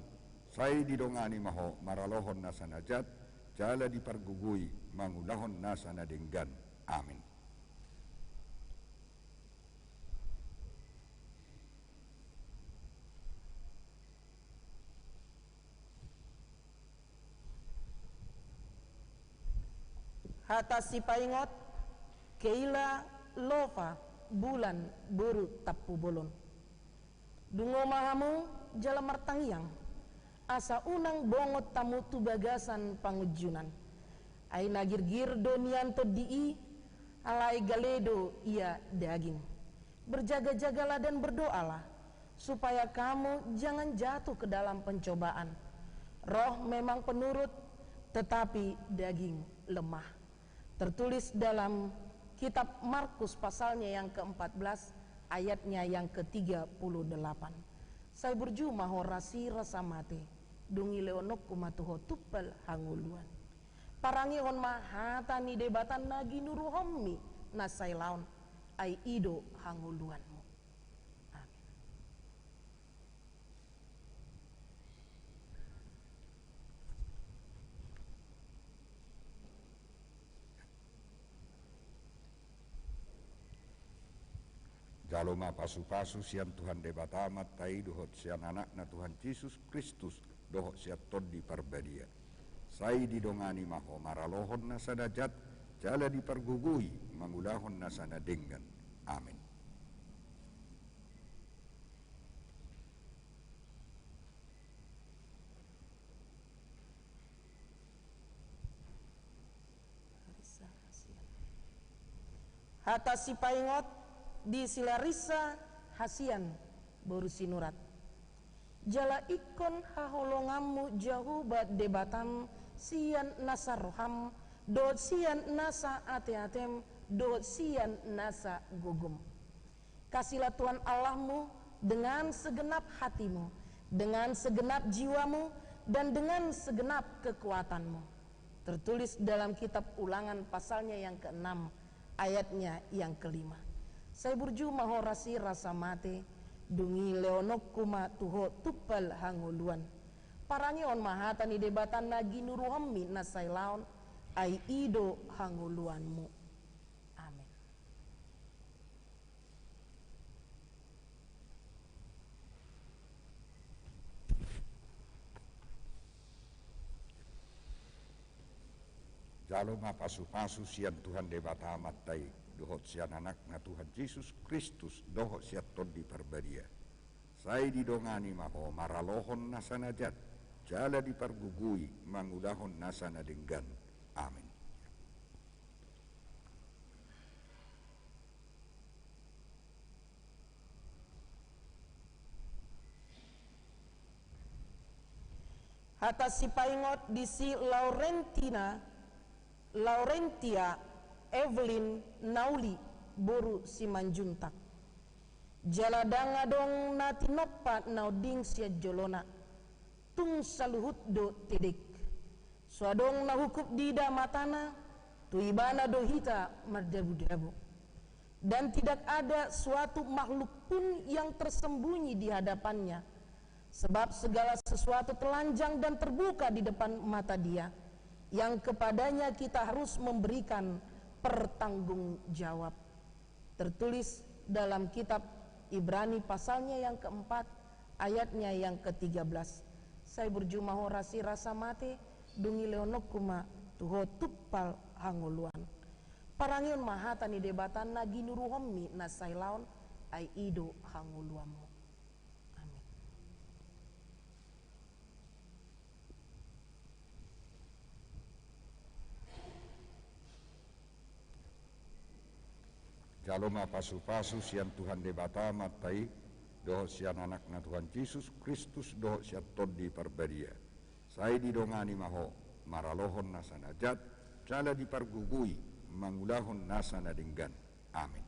Sai didongani maho maralohon nasana jat jala dipergugui mangulahon nasana denggan. Amin. Hata si paingot keila lova bulan buru tapu bolon. Dungo mahamu jala martangiang asa unang bongot tamu tu bagasan pangujunan. Ai nagir-gir donian to dii alai galedo ia daging. Berjaga-jagalah dan berdoalah supaya kamu jangan jatuh ke dalam pencobaan. Roh memang penurut tetapi daging lemah. Tertulis dalam kitab Markus pasalnya yang ke-14 ayatnya yang ke-38. Sai berjuma horasi rasa mate dungi leonok kumatuho tupal hanguluan. Parangi on mahata ni debatan nagi nuruhommi nasai laun ai ido hanguluanmu. Amin. Jaloma pasu-pasu sian Tuhan debata amat tai dohot sian anak na Tuhan Yesus Kristus dohot siat ton di perbadia. Sai didongani maho maralohon nasana jat jala dipergugui mangulahon nasana denggan. Amin. Hata si paingot di silarisa hasian borusinurat. Jala ikon haholongamu jauh bat debatan sian nasa roham dot sian nasa ate-atem dot sian nasa gugum. Kasihlah Tuhan Allahmu dengan segenap hatimu, dengan segenap jiwamu, dan dengan segenap kekuatanmu. Tertulis dalam kitab Ulangan pasalnya yang ke-6 ayatnya yang ke-5. Saya burjuma horasi rasa mate dungi leonok kuma tuho tupal hanguluan. Parangi on mahata ni debatan nagi nuruhammi nasai laon ai ido hanguluanmu. Amin. Jaloma pasu-pasu sian Tuhan debata amat tai dohot sian anak na Tuhan Yesus Kristus dohot siat tod di parbadia. Sai didongani maho maralohon nasanajat, jala dipargugui mangudahon nasana denggan. Amin. Hata si paingot di si Laurentia Evelyn Nauli boru si Manjuntak. Jaladanga dong na tinoppa nauding siya jolona. Tung saluhut do tidik. Suadong na hukup dida matana, tuibana do hita mardabu-dabu. Dan tidak ada suatu makhluk pun yang tersembunyi di hadapannya. Sebab segala sesuatu telanjang dan terbuka di depan mata Dia, yang kepadanya kita harus memberikan pertanggungjawab. Tertulis dalam kitab Ibrani pasalnya yang keempat, ayatnya yang ke-13. Saya berjumaho rasi rasa mate, dungi leonok kuma tuho tuppal hangoluan. Parangion mahata ni debatan na ginuruhommi na sailaon ay ido hangoluanmu. Jaloma pasu-pasu sian Tuhan debata matai dohot sian anak na Tuhan Yesus Kristus dohot siat tod di parbadia. Sai didongani maho maralohon nasana jat, jala dipargugui mangulahon nasana denggan. Amin.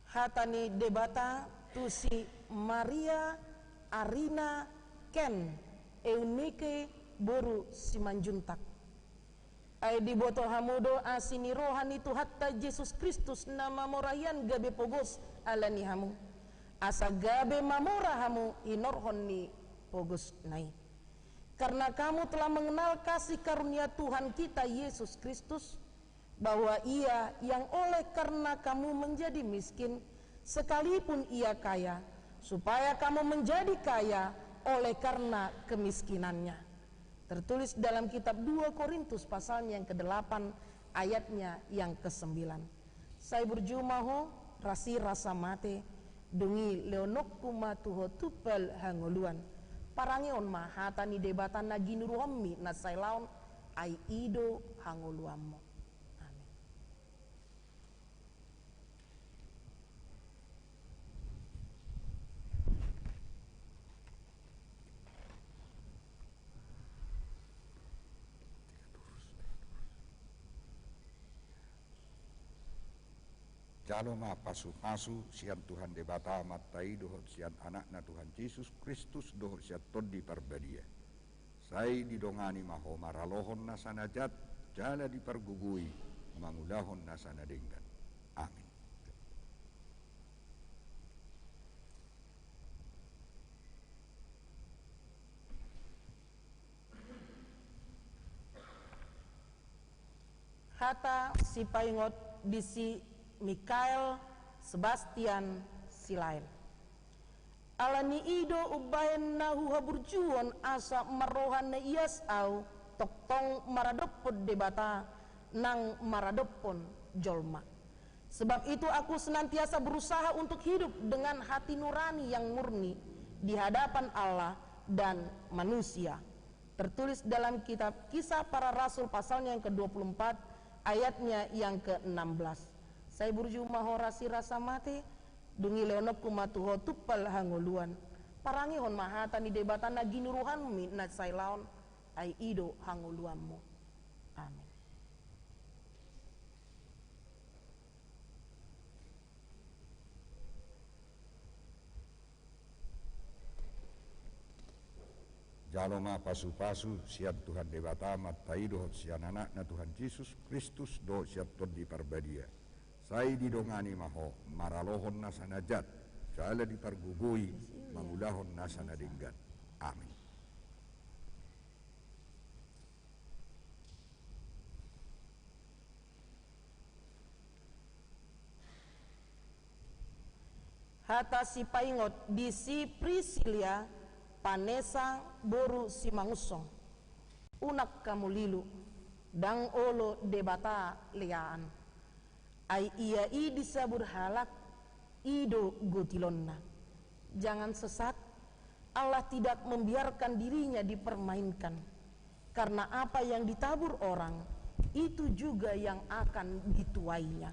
Hatani debata tusi Maria Arina Ken Eunike boru Simanjuntak. Ay diboto hamudo asini rohani tu hatta Yesus Kristus nama morayan gabe pogos alani hamu. Asa gabe mamora hamu inorhon ni pogos nai. Karena kamu telah mengenal kasih karunia Tuhan kita Yesus Kristus, bahwa Ia yang oleh karena kamu menjadi miskin, sekalipun Ia kaya, supaya kamu menjadi kaya oleh karena kemiskinannya. Tertulis dalam kitab 2 Korintus pasalnya yang ke-8, ayatnya yang ke-9. Saya berjumaho rasi rasa mate, dungi leonok kuma tuho tupel hangoluan. Parangion mahata ni debatan na ginuruhommi na sailaon ay ido hangoluanmo. Jaloma pasu-pasu sian Tuhan debata matai dohot sian anak na Tuhan Yesus Kristus dohot siat tod di parbadia. Sai didongani maho maralohon nasana jat, jala dipargugui mangulahon nasana denggan. Amin. Hata si paingot di si Mikael Sebastian Silain. Alani ido ubayan nahu haburjuan asa marohan na iyas au toktong maradopod debata nang maradopon jolma. Sebab itu aku senantiasa berusaha untuk hidup dengan hati nurani yang murni di hadapan Allah dan manusia. Tertulis dalam kitab Kisah Para Rasul pasalnya yang ke-24, ayatnya yang ke-16. Saya berjumaho rasi rasa mate, dungi leonok kumatuho tuppal hangoluan. Parangihon mahata ni debatan na ginuruhanmi na sailaon ay ido hangoluanmu. Amin. Jaloma pasu-pasu sian Tuhan debata matai dohot sian anak na Tuhan Yesus Kristus dohot siat tod di parbadia. Sai didongani maho maralohon nasana jat, jala dipargugui mangulahon nasana denggan. Amin. hata si paingot di si Prisilia panesa boru si mangusong unak kamu lilu dang olo debata liaan ai iya i disabur halak ido gotilonna. Jangan sesat, Allah tidak membiarkan dirinya dipermainkan, karena apa yang ditabur orang itu juga yang akan dituainya.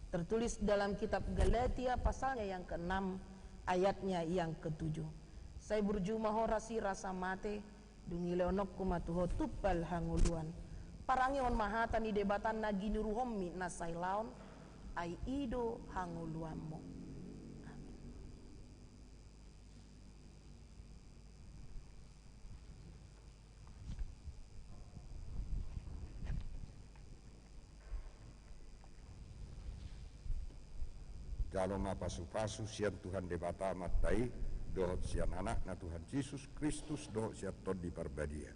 Tertulis dalam kitab Galatia pasalnya yang ke-6 ayatnya yang ke-7. Saya berjumah horasi rasa mate dungi leonok kumatuho tupal hanguluan. Parangion mahata ni debatan nagini ruhomi nasailaon ai ido hanguluanmo. Jaloma pasu-pasu sian Tuhan debata matai dohot sian anak na Tuhan Yesus Kristus dohot sian tod di parbadia.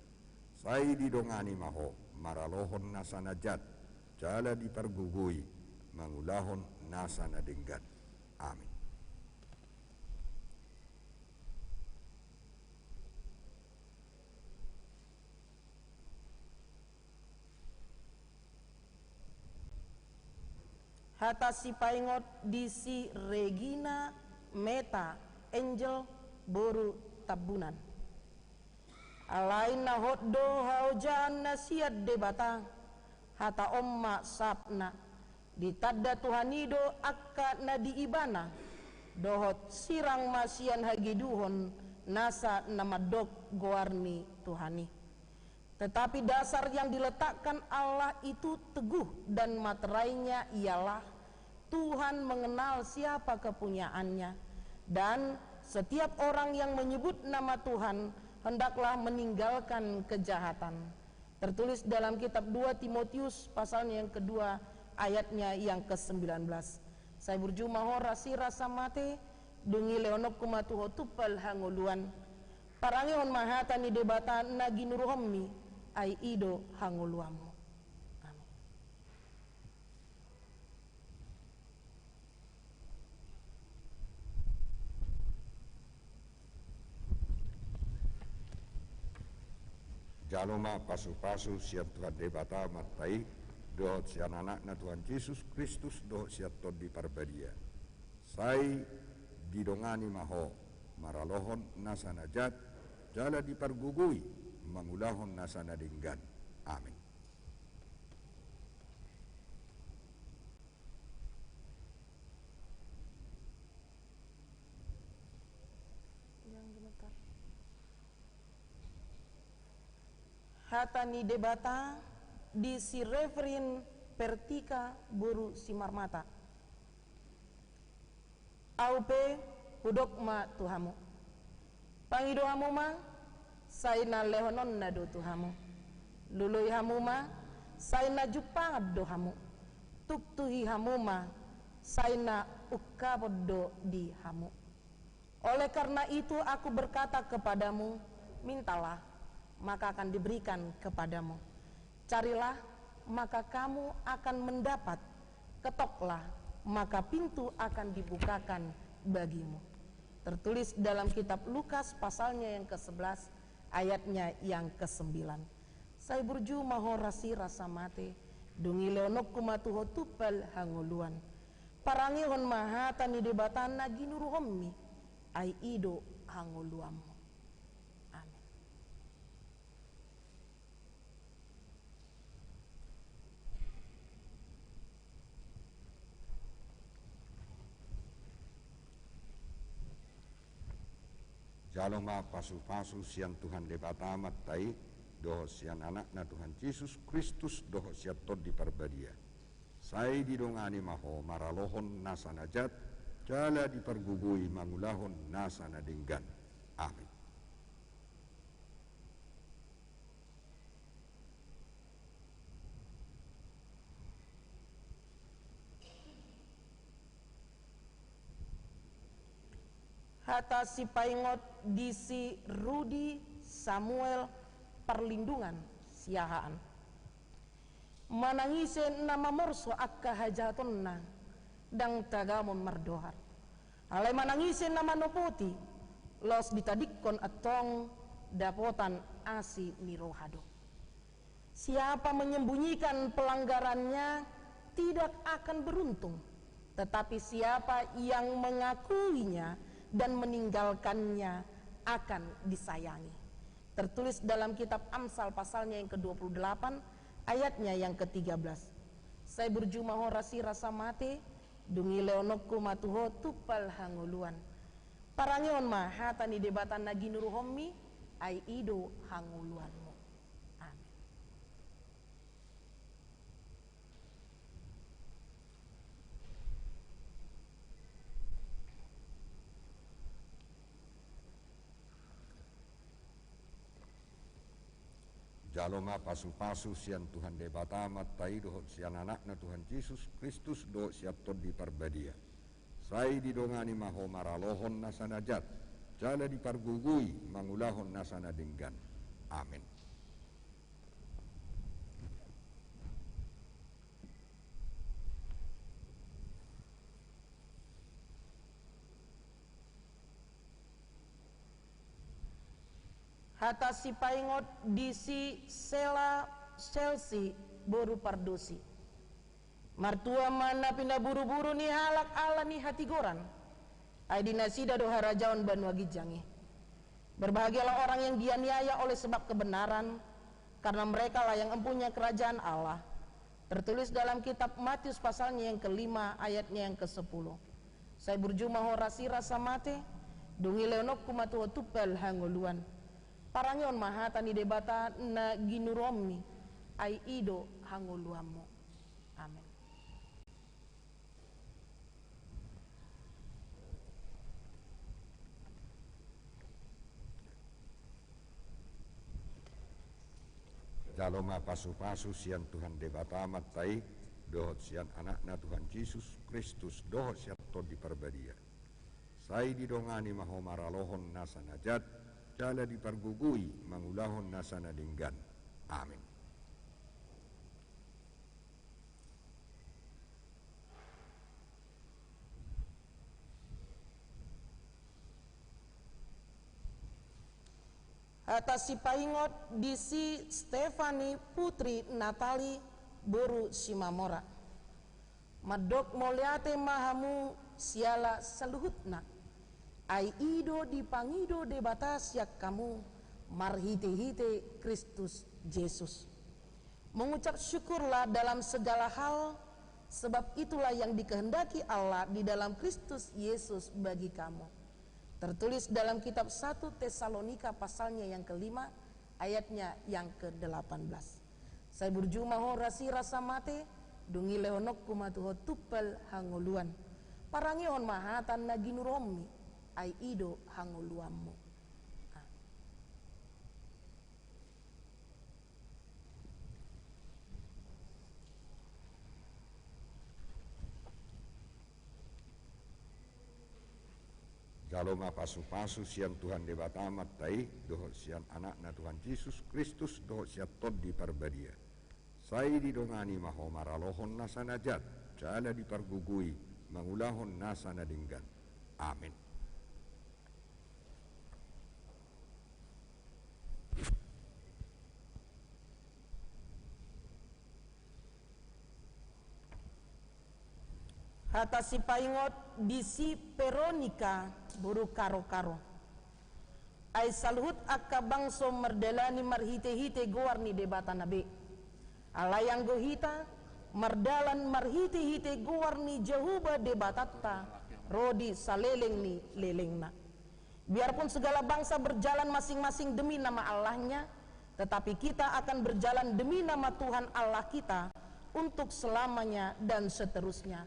Sai didongani maho maralohon nasana jat jala dipergugui mangulahon nasana denggat. Amin. Hata si paingot di si Regina Meta Angel boru tabunan. Alain na hotdo haujan na siad debata hata omma sapna ditadda Tuhanido akka na diibana dohot sirang masian hagiduhon nasa namadok goarni Tuhani. Tetapi dasar yang diletakkan Allah itu teguh dan materainya ialah Tuhan mengenal siapa kepunyaannya, dan setiap orang yang menyebut nama Tuhan hendaklah meninggalkan kejahatan. Tertulis dalam kitab 2 Timotius pasalnya yang kedua ayatnya yang ke-19. Saya berjumah horasi rasa mate dungi leonop kumatuho tupal hanguluan. Parangihon mahata ni debata naginuruhommi ai ido hanguluamu. Amin. Jaloma pasu-pasu sian Tuhan debata matai dohot sian anak na Tuhan Yesus Kristus dohot sian tod di parbadia. Sai didongani maho maralohon nasana jat jala dipergugui mangulahon nasana denggan. Amin. Hata ni debata di si Reverin Pertika buru si marmata. Aupe hudokma Tuhamu. Pangidohamu ma saina lehonon na do Tuhamu. Luluy hamu ma saina jupangad do hamu. Tuktuhi hamu ma saina ukabod do di hamu. Oleh karena itu aku berkata kepadamu, mintalah maka akan diberikan kepadamu. Carilah maka kamu akan mendapat. Ketoklah maka pintu akan dibukakan bagimu. Tertulis dalam kitab Lukas pasalnya yang ke-11 ayatnya yang ke-9. Saya burju mahorasi rasa mate dungi leonok kumatuho tupal hanguluan. Parangihon mahata ni debatan naginuruhommi ai ido hanguluamu. Jaloma pasu-pasu sian Tuhan debata matai doho sian anak na Tuhan Yesus Kristus doho sian tod di parbadia. Sai didongani maho maralohon nasana jat jala dipergugui mangulahon nasana denggan. Amin. Hata si paingot di si Rudi Samuel perlindungan siahaan. Manangisen nama morso akka hajatonna dang tagamon mardohar. Alay manangisin na manopoti, los ditadikon atong dapotan asi ni rohado. Siapa menyembunyikan pelanggarannya tidak akan beruntung, tetapi siapa yang mengakuinya dan meninggalkannya akan disayangi. Tertulis dalam kitab Amsal pasalnya yang ke-28 ayatnya yang ke-13. Saya berjumaho rasi rasa mate dungi leonokku matuho tupal hanguluan. Parangion mah hatani debatan nagi nuruhommi ai ido hanguluanmu. Amin. Jaloma pasu-pasu sian Tuhan debatama taido sian anakna Tuhan Yesus Kristus do siap tod di parbadia. Sai didongani maho maralohon nasana jat, jala dipargugui mangulahon nasana denggan. Amin. Hata si paingot disi sela Chelsea boru pardosi. Martua mana pindah buru-buru ni halak ala ni hati goran. Ai dinasida do harajaon banua gijangi. Berbahagialah orang yang dianiaya oleh sebab kebenaran, karena mereka lah yang empunya kerajaan Allah. Tertulis dalam kitab Matius pasalnya yang ke-5 ayatnya yang ke-10. Saya berjumaho rasi rasa mate, dungi leonok kumatuho tupel hanguluan. Parangion mahata ni debata na ginuromi ai ido hanguluamu. Amin. Jaloma pasu-pasu sian Tuhan debata matai dohot sian anakna Tuhan Yesus Kristus dohot siap tod di parbadia. Sai didongani maho maralohon nasana jat, jala dipargugui mangulahon nasana denggan. Amin. Atas si paingot disi Stefani putri Natali boru Simamora. Madok moliate mahamu siala seluhutna. Ai ido dipangido debatas yak kamu marhite-hite Kristus Yesus. Mengucap syukurlah dalam segala hal, sebab itulah yang dikehendaki Allah di dalam Kristus Yesus bagi kamu. Tertulis dalam kitab 1 Tesalonika pasalnya yang ke-5 ayatnya yang ke-18. Saya berjumaho rasi rasa mate dungi leonok kumatuho tupel hanguluan. Parangion mahatan naginuromi ai ido hanguluammu. Jaloma pasu-pasu sian Tuhan debata matai dohot sian anakna Tuhan Yesus Kristus dohot siap tod di parbadia. Sai didongani maho maralohon nasana jat, jala dipargugui mangulahon nasana denggan. Amin. Hata si paingot disi Veronica buru karo-karo. Ai saluhut akka bangso merdelani marhite-hite goarni debata nabe. Alayang gohita mardalan marhite-hite goarni Jehuba debatatta rodi saleleng ni lelengna. Biarpun segala bangsa berjalan masing-masing demi nama Allahnya, tetapi kita akan berjalan demi nama Tuhan Allah kita untuk selamanya dan seterusnya.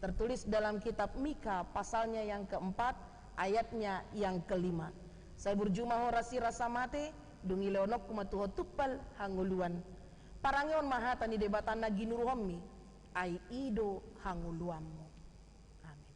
Tertulis dalam kitab Mika pasalnya yang keempat ayatnya yang kelima. Saya berjumaho rasi rasa mate dungi leonok kumatuho tupal hanguluan. Parangion mahata ni debatan nagi nuruhommi ai ido hanguluammu. Amin.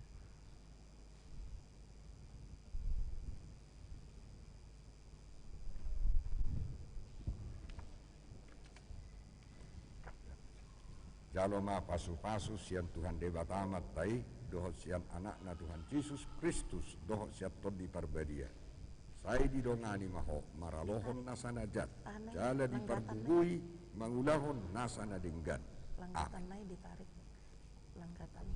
Jaloma pasu-pasu sian Tuhan debata matai doho sian anakna Tuhan Yesus Kristus doho siat todi parbadia. Sai didongani maho maralohon nasana jat, jala dipergugui mangulahon nasana denggan. Langgatan naik ditarik. Langgatan.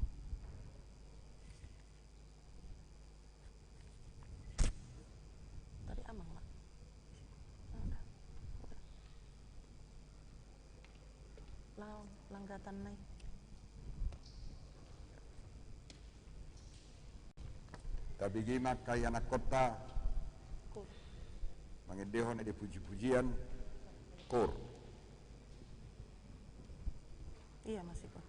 Tadi amang lah. Udah. Langgatan naik. Tapi gimak kaya anak kota mangedehon ada puji-pujian kor. Iya masih kok.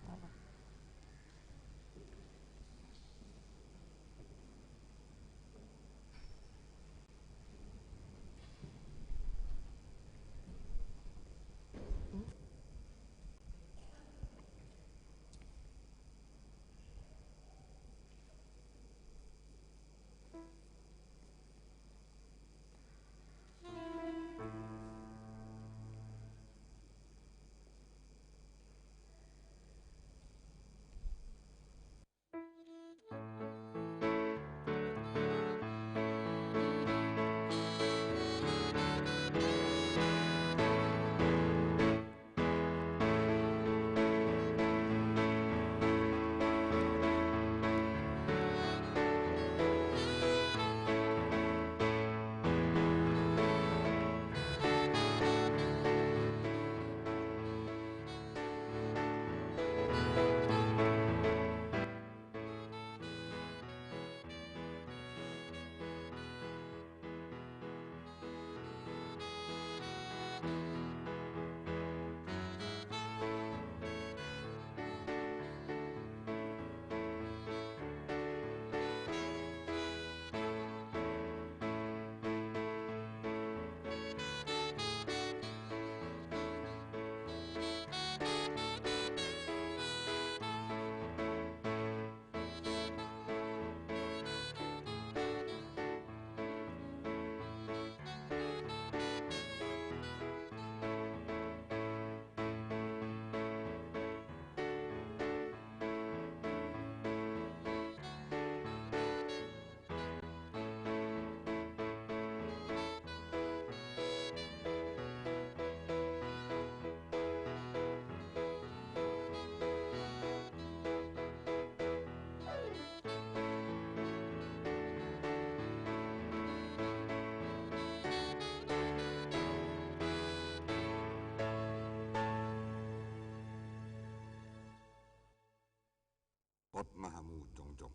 Pot mahamu jongjong.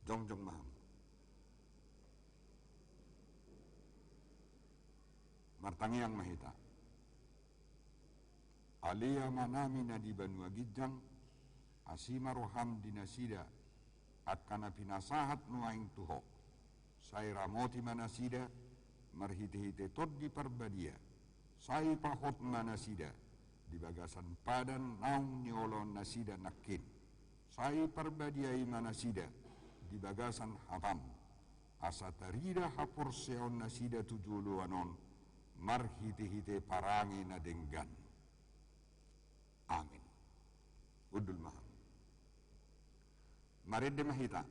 Jongjong mahamu. Martangiang mahita. Alia manami nadi banua gijang, asima roham dinasida, akkana pinasahat nuaing tuho. Sai ramoti manasida, marhite-hite toddi parbadia. Sai pahot manasida, di bagasan padan naung niolon nasida nakin. Sai parbadiai manasida, di bagasan hatam. Asatarida hapur seon nasida tujuluanon, marhite-hite parangi na denggan. Amin. Udul maham. Marede mahita.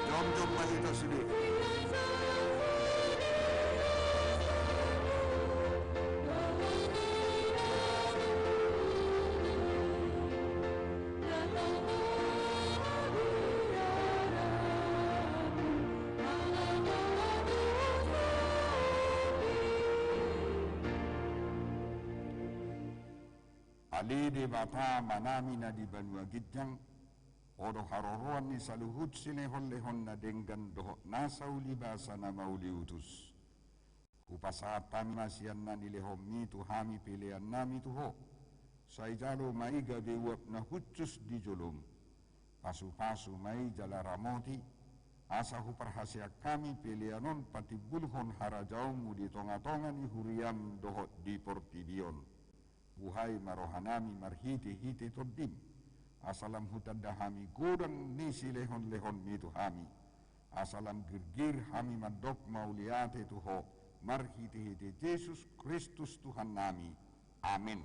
Jongjong mahita sudi. Ali de bapa manami na di banua gidjang, odo haroroan ni saluhut sinehon lehon na denggan doho nasauli basa na mauli utus. Upasatan masian na nilehom mi tuhami pilihan nami tuho. Say jalo maiga bewap na hutsus di julum. Pasu-pasu mai jala ramoti. Asa huparhasiak kami pilihanon pati bulhon harajaumu di tonga-tonga ni huriam dohot di portidion. Buhay marohanami marhiti-hiti todim. Asalam hutadahami godang nisi lehon-lehon mitu hami. Asalam girgir hami madok mauliate tuho. Marhiti-hiti Yesus Kristus Tuhan nami. Amin.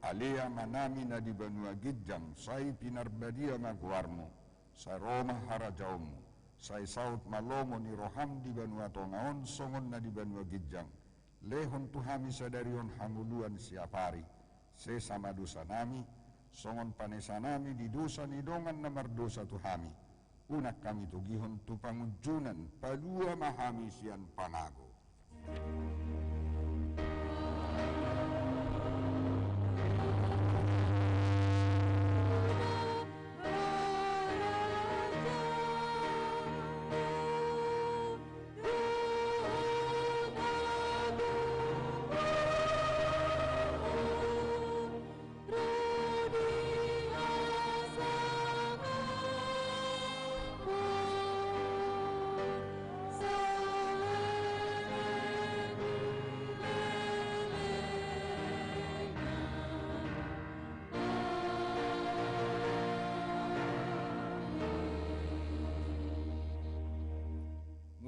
Alea manami na di Banua Gidjang, say pinarbadia magwarmo, sa Roma harajaumu, say saut malomo ni Roham di Banua Tongaon, songon na di Banua Gidjang, lehon tuhami sadarion hanguluan siapari, se sama dosa nami, songon panesa nami di dosa ni dongan na mardosa tuhami, unak kami tugihon tu pangunjunan, palua mahami sian panago.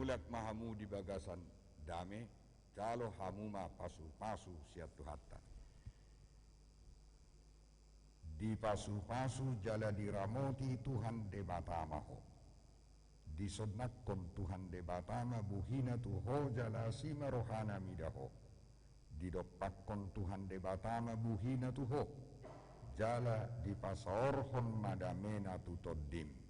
Mulat mahamu di bagasan dame, jalo hamuma pasu-pasu siat tuhatta. Di pasu-pasu jala diramoti Tuhan debatamaho. Di sodnakkon Tuhan debatama buhina tuho jala sima rohana midaho. Di dopakkon Tuhan debatama buhina tuho. Jala di pasaorhon madamena tutodim.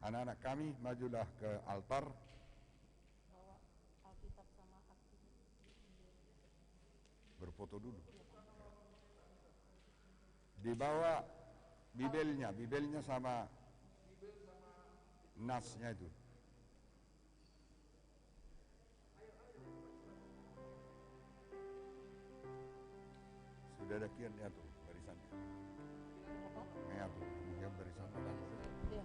Anak-anak kami majulah ke altar. Bawa Alkitab sama aktif. Berfoto dulu. Dibawa bibelnya sama nasnya itu. Sudah ada kian diatur barisannya. Mengatur, mungkin barisan ada. Iya,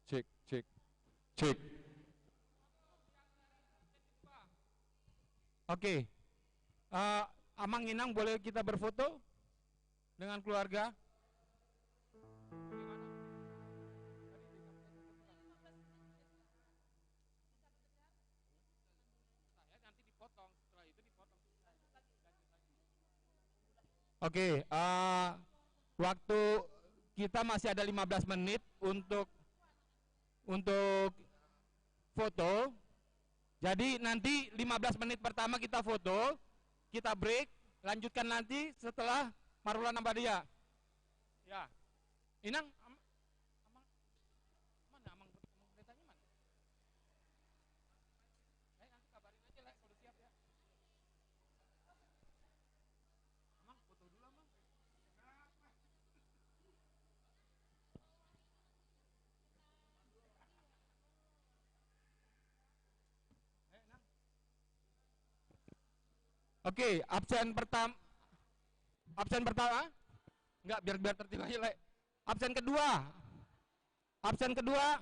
Cek, cek, cek. Oke. Amang Inang boleh kita berfoto dengan keluarga? Oke, waktu kita masih ada 15 menit untuk foto. Jadi nanti 15 menit pertama kita foto, kita break, lanjutkan nanti setelah Marula Nambadia. Ya. Inang, amang mana amang pendetanya mana? Nanti kabarin aja lah kalau siap ya. Amang foto dulu amang. Oke, absen pertama. Absen pertama? Enggak, biar tertib aja, Le. Absen kedua. Absen kedua.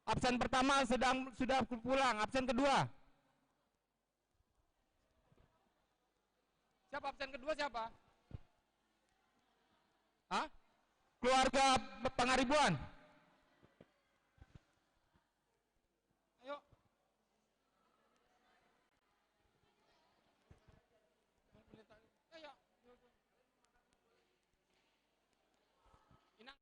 Absen pertama sudah pulang. Absen kedua. Siapa absen kedua siapa? Hah? Keluarga Pangaribuan. Ayo. Ayo. Inang.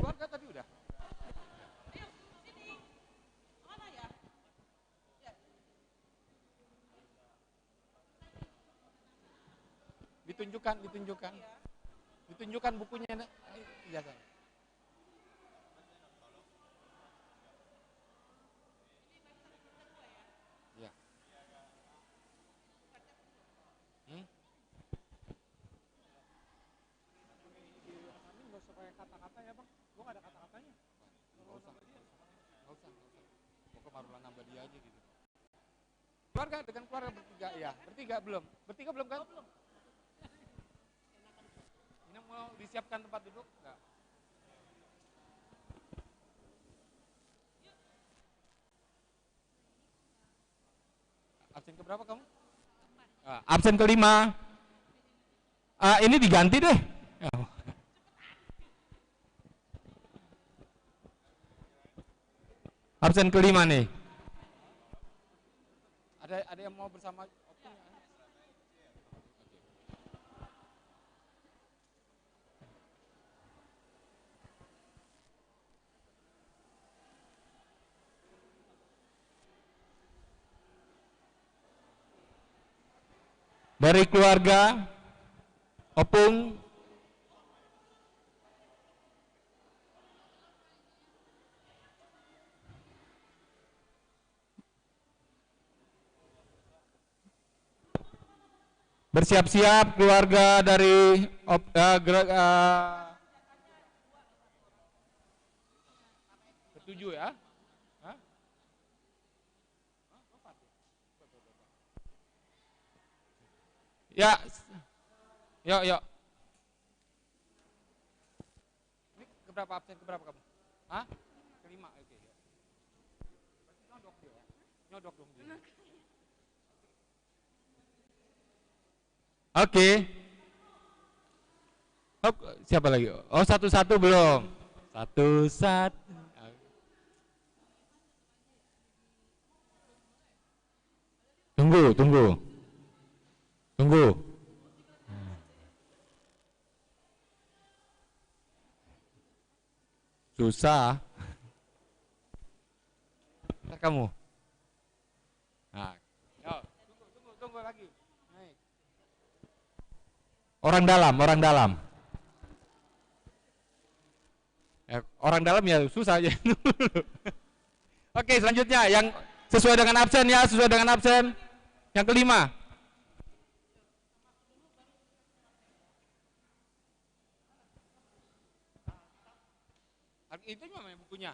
keluarga tadi udah. Ditunjukkan bukunya. Ijazah. Ya. Nggak usah pakai kata-kata ya bang, gua nggak ada kata-katanya. Nggak usah. Pokoknya Marulan nambah dia aja gitu. Keluarga dengan keluarga bertiga ya, bertiga belum kan? Belum. Ini mau disiapkan tempat duduk nggak? Absen keberapa kamu? Absen kelima. Ini diganti deh. Absen kelima nih. Ada yang mau bersama? Dari keluarga Opung, bersiap-siap keluarga dari ketujuh ya. Hah? Ya, yuk. Ini keberapa absen keberapa kamu? Hah? Kelima, oke. Nyodok dia ya. Nyodok dong dia. Oke. Siapa lagi? Oh, satu-satu belum. Satu-satu. Tunggu. Susah. Ntar kamu. Nah, tunggu lagi. Naik. Orang dalam. Orang dalam ya susah aja. Oke, selanjutnya yang sesuai dengan absen. Yang kelima. Itu mana bukunya?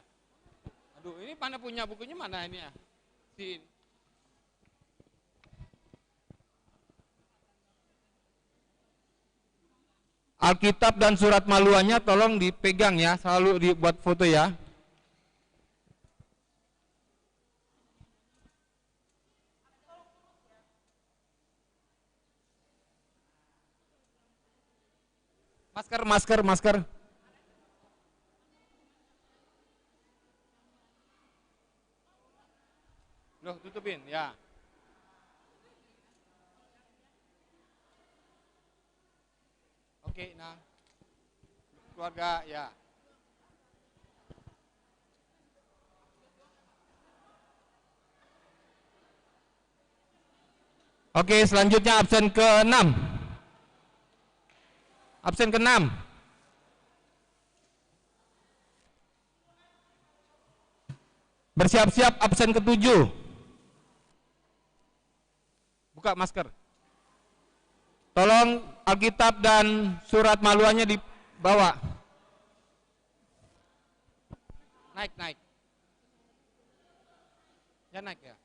Aduh, ini mana punya bukunya mana ini ya? Sini. Alkitab dan surat maluannya tolong dipegang ya, selalu dibuat foto ya. Masker. Loh, tutupin ya. Oke, nah. Keluarga ya. Oke, selanjutnya absen ke-6. Bersiap-siap absen ke-7. Buka masker. Tolong Alkitab dan surat maluannya dibawa. Naik. Ya naik ya.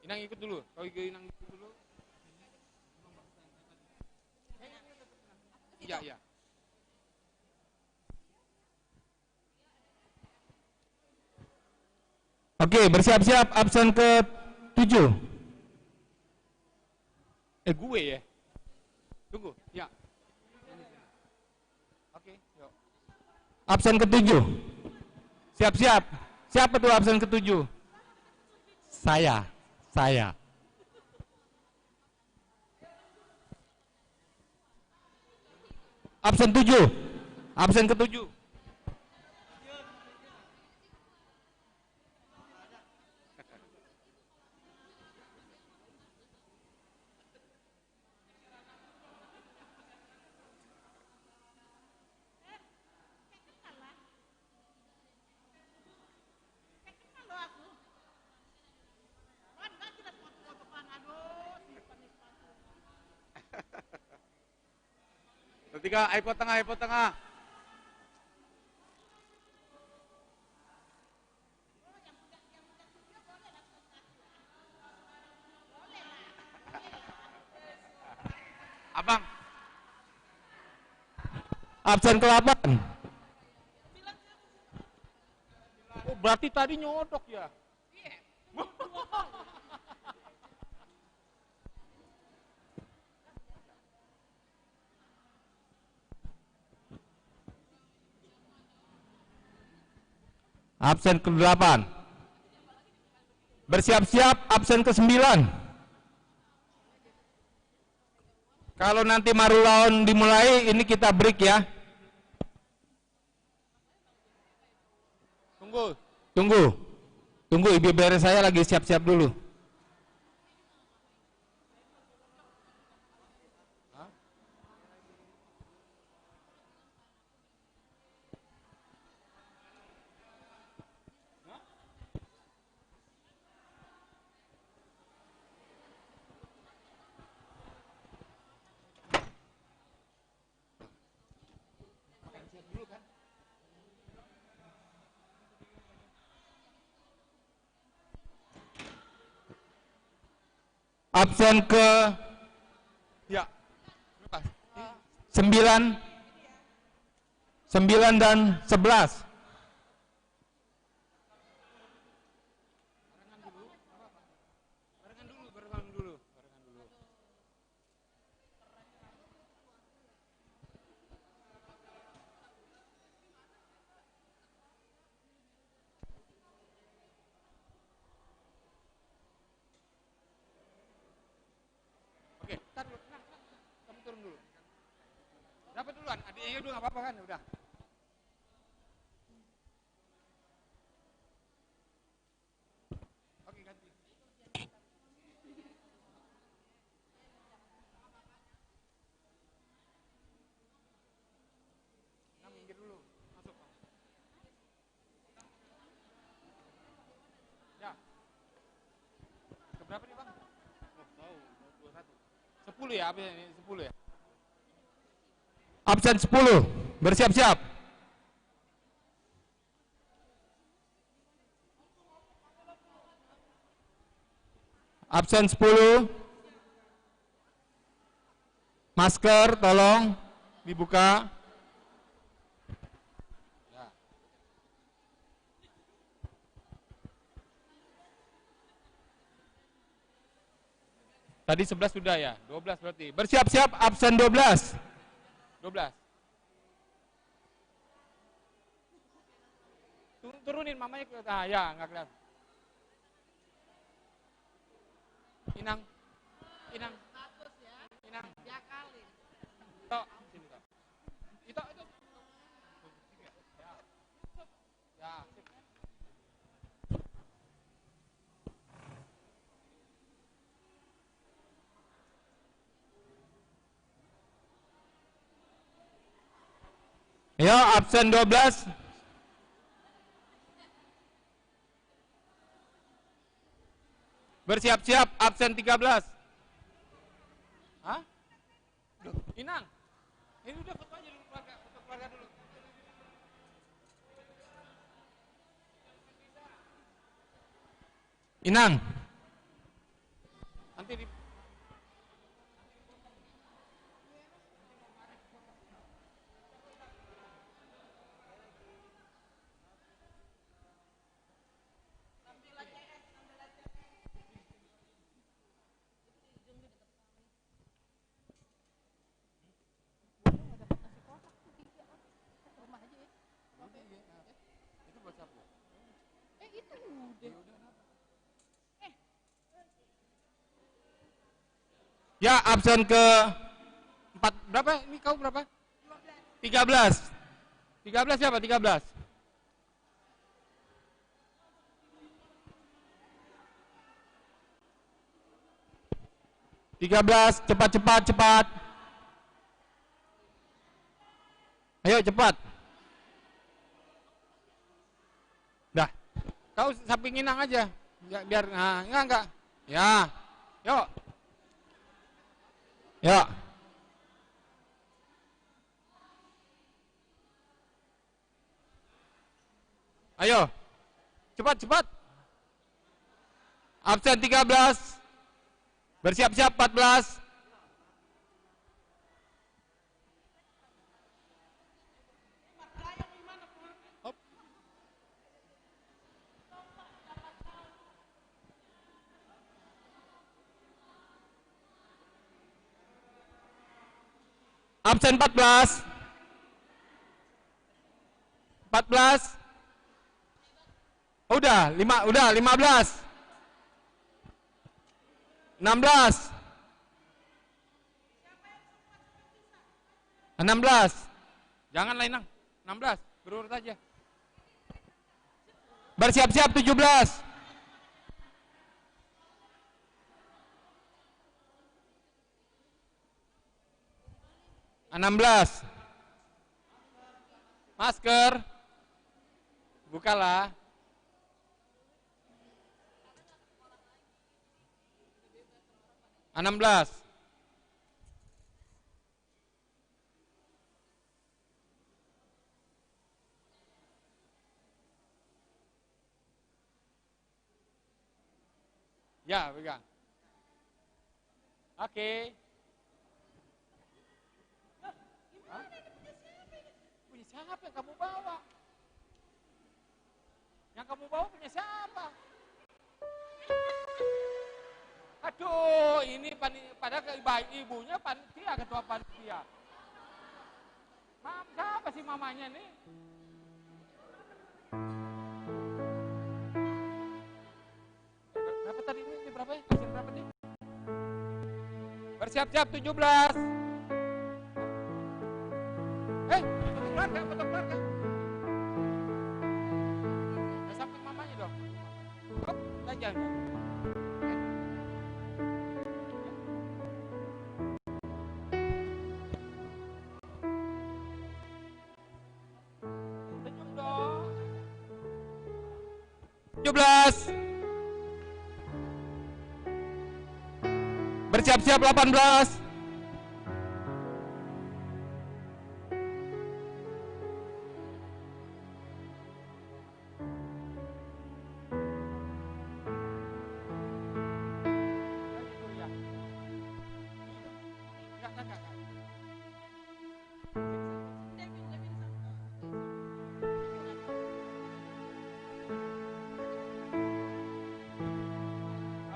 Inang ikut dulu. Inang ikut dulu. Iya. Oke, bersiap-siap absen ke-7. Gue ya. Tunggu, ya. Oke, yuk. Absen ke-7. Siap-siap. Siapa tuh absen ke-7? Saya. Absen 7. Absen ke-7. Ketiga, iPod tengah, iPod tengah. Abang. Absen ke-8. Oh, berarti tadi nyodok ya? Iya. Absen ke-8. Bersiap-siap absen ke-9. Kalau nanti Marulaon dimulai, ini kita break ya. Tunggu, ibu beres saya lagi siap-siap dulu. Absen ke 9 dan 11. Oke, taruh, kamu turun dulu. Dapat duluan, adiknya dulu nggak apa-apa kan, udah. Oke, ganti. Nah, minggir dulu, masuk. Ya. Keberapa nih bang? Oh, tahu, 21. 10 ya, apa ini 10 ya? Absen 10, bersiap-siap. Absen 10. Masker tolong dibuka. Ya. Tadi 11 sudah ya, 12 berarti. Bersiap-siap absen 12. 12. Turunin mamanya ke ya, nggak kelihatan. Inang. Inang. Tok, sini Tok. Itu. Ya. Ya, sip. Ya, absen 12. Bersiap-siap absen 13. Hah? Duh, Inang. Ini udah foto aja dulu keluarga, foto keluarga dulu. Inang. Nanti di itu buat siapa? Itu udah. Ya, absen ke 4 berapa? Ini kau berapa? 12. 13. 13 siapa? 13. Cepat. Ayo cepat. Dah. Kau sampingin Inang aja. Biar enggak. Ya. Yuk. Yuk. Ayo. Cepat. Absen 13. Bersiap-siap 14. Absen 14. 14. Udah 15. 16. 16. Jangan lain, 16. Berurut aja. Bersiap-siap 17. 16. Masker. Bukalah. Enam belas. Ya, pegang. Oke. Punya siapa yang kamu bawa? Yang kamu bawa punya siapa? Aduh, ini pada ibunya panitia, ketua panitia. Siapa sih mamanya nih? Berapa tadi ini berapa ya? Hasil berapa nih? Bersiap-siap 17. Foto keluarga. Samping mamanya dong. Hop, jangan. Senyum dong. 17. Bersiap-siap 18.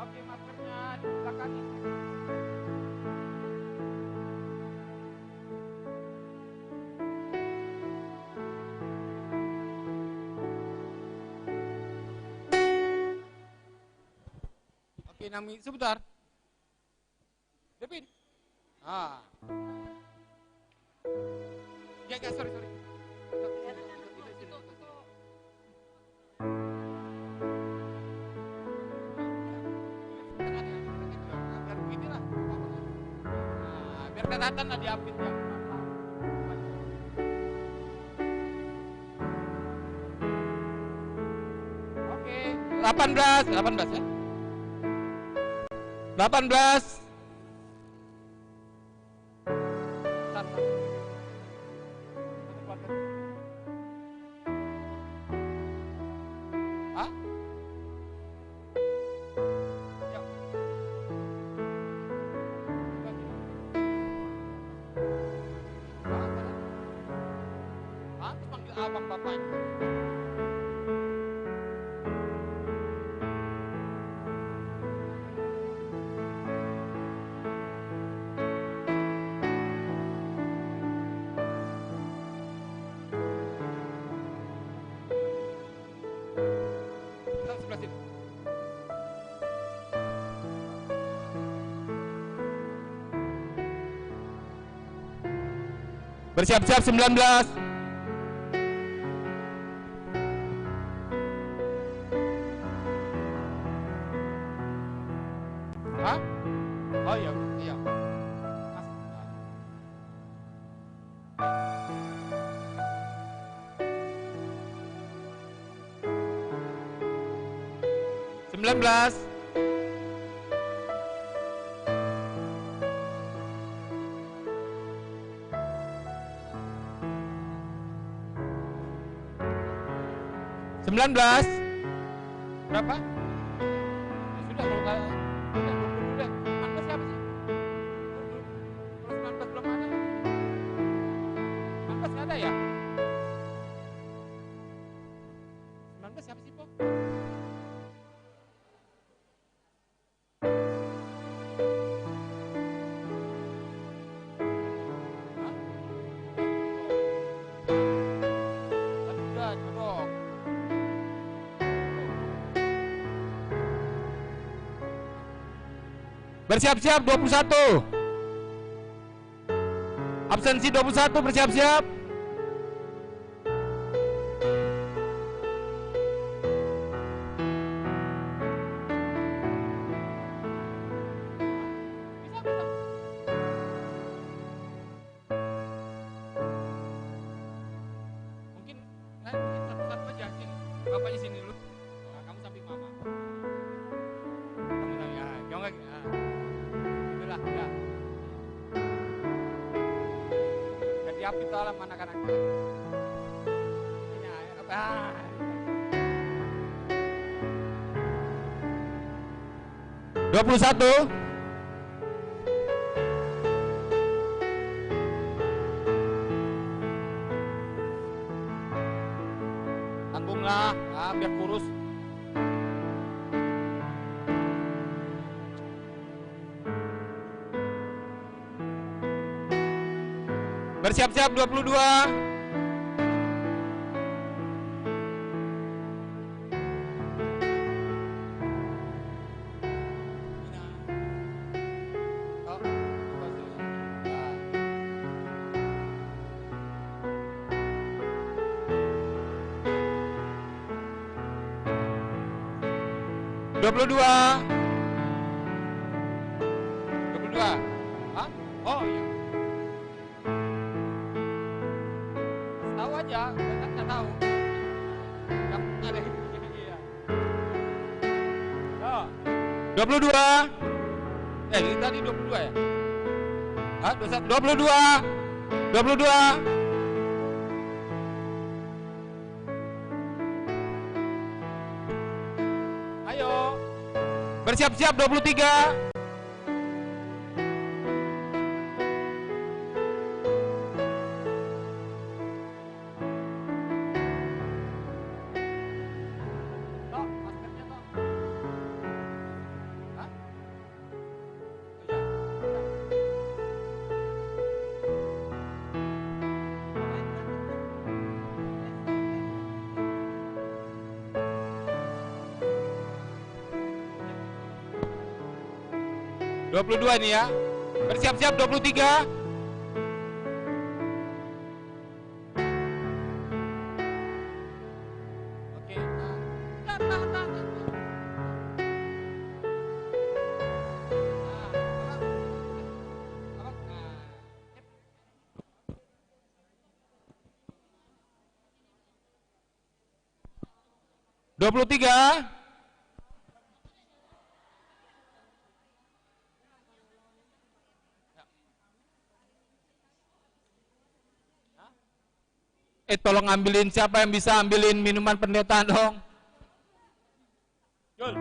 Oke, maskernya di belakang. Oke, Nami, sebentar. Devin. Ya, sorry. Biar beginilah. Biar kelihatan lah diambil ya. Oke, 18 ya. 18. Hah? Yuk. Pantes panggil abang bapaknya. Kita sebelah sini. Bersiap-siap 19. Hah? Oh iya, iya. Sembilan belas. Berapa? Ya sudah kalau nggak, udah 20 deh. 19 siapa sih? Kalau 19 belum ada. 19 nggak ada ya? 19 siapa sih, Po? Hah? Aduh, udah, jorok. Bersiap-siap 21. Absensi 21, bersiap-siap. Mungkin satu-satu aja sini. Bapaknya sini dulu. Nah, kamu samping mama. Kamu samping, ya, jangan lagi. Nah. Itulah, udah. Jadi apa itu alam anak-anak. Ini apa? 21. Tanggunglah, biar kurus. Bersiap-siap 22. Dua puluh dua. Hah? Oh iya. Tahu aja, kan nggak tahu. Nggak ada iya. Oh. 22. Ini tadi 22 ya? Hah? 22. 22. Ayo. Bersiap-siap 23. Tok, maskernya tok. Hah? Oh, iya. 22 nih ya. Bersiap-siap 23. Oke. Tahan. Nah, 23. Tolong ambilin, siapa yang bisa ambilin minuman pendeta dong? Jul.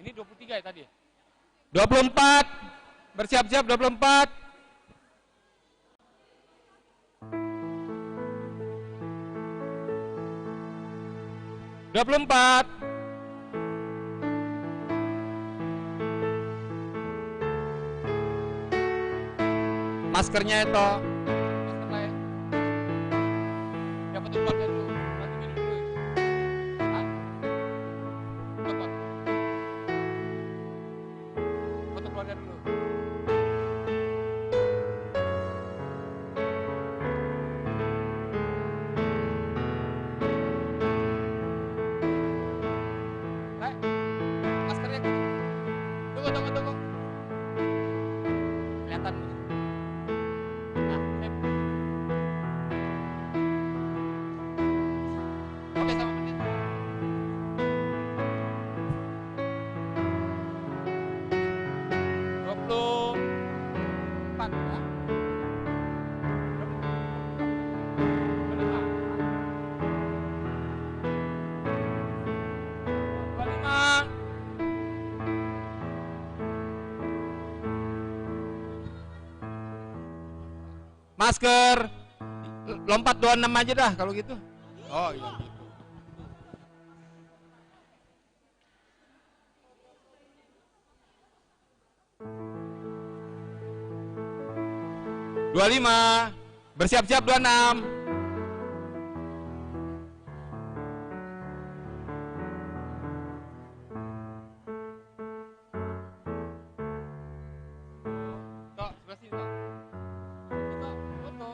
Ini 23 ya tadi? 24. Bersiap-siap 24. 24. Maskernya itu. Maskernya. Siapa tuh keluarga dulu? Lagi minum dulu. Hah? Cepat. Foto keluarga dulu. Maskernya. Tunggu. Kelihatan. Hah? Oke, sama menit. 24 ya. 25. Masker. Lompat 26 aja dah kalau gitu. Oh iya gitu. Dua lima, bersiap-siap 26. Tok, sebelah sini tok. Tok, foto.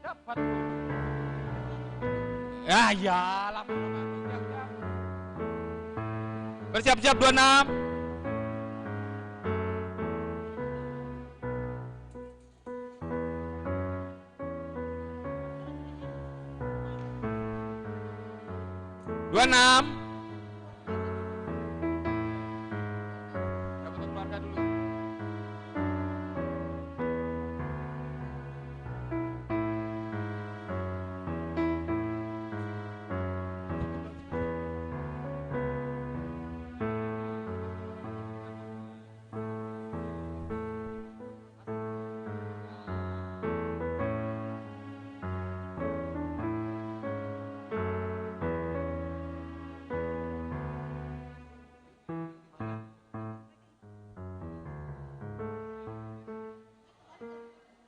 Dapat. Ya, lama-lama. Siap-siap. Bersiap-siap 26. Dua enam. Dapat keluarga dulu.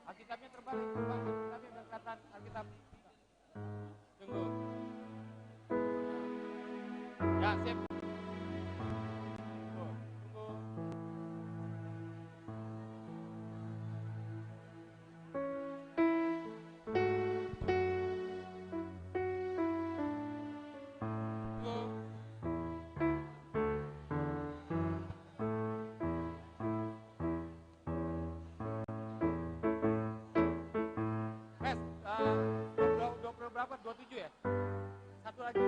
Alkitabnya terbalik, Bang. Alkitabnya berkatan Alkitab. Tunggu. Ya, sip. Tunggu. Mes, 20 berapa? 27 ya? Satu lagi.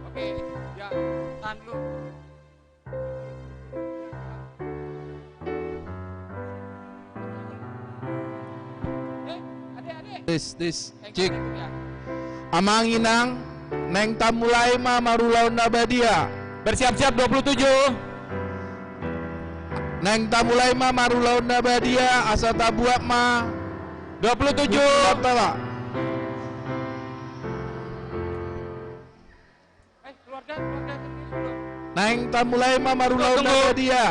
Oke, ya, tahan dulu. Adik. Tis, Yang cik. itu ya. Amanginang, neng tamulai ma marulaun nabadia. Bersiap-siap 27. Neng tamulai ma marulaun nabadia, asa tabuak ma 27. Tala. Keluarga sendiri dulu. Neng tamulai ma marulaun Tunggu. nabadia.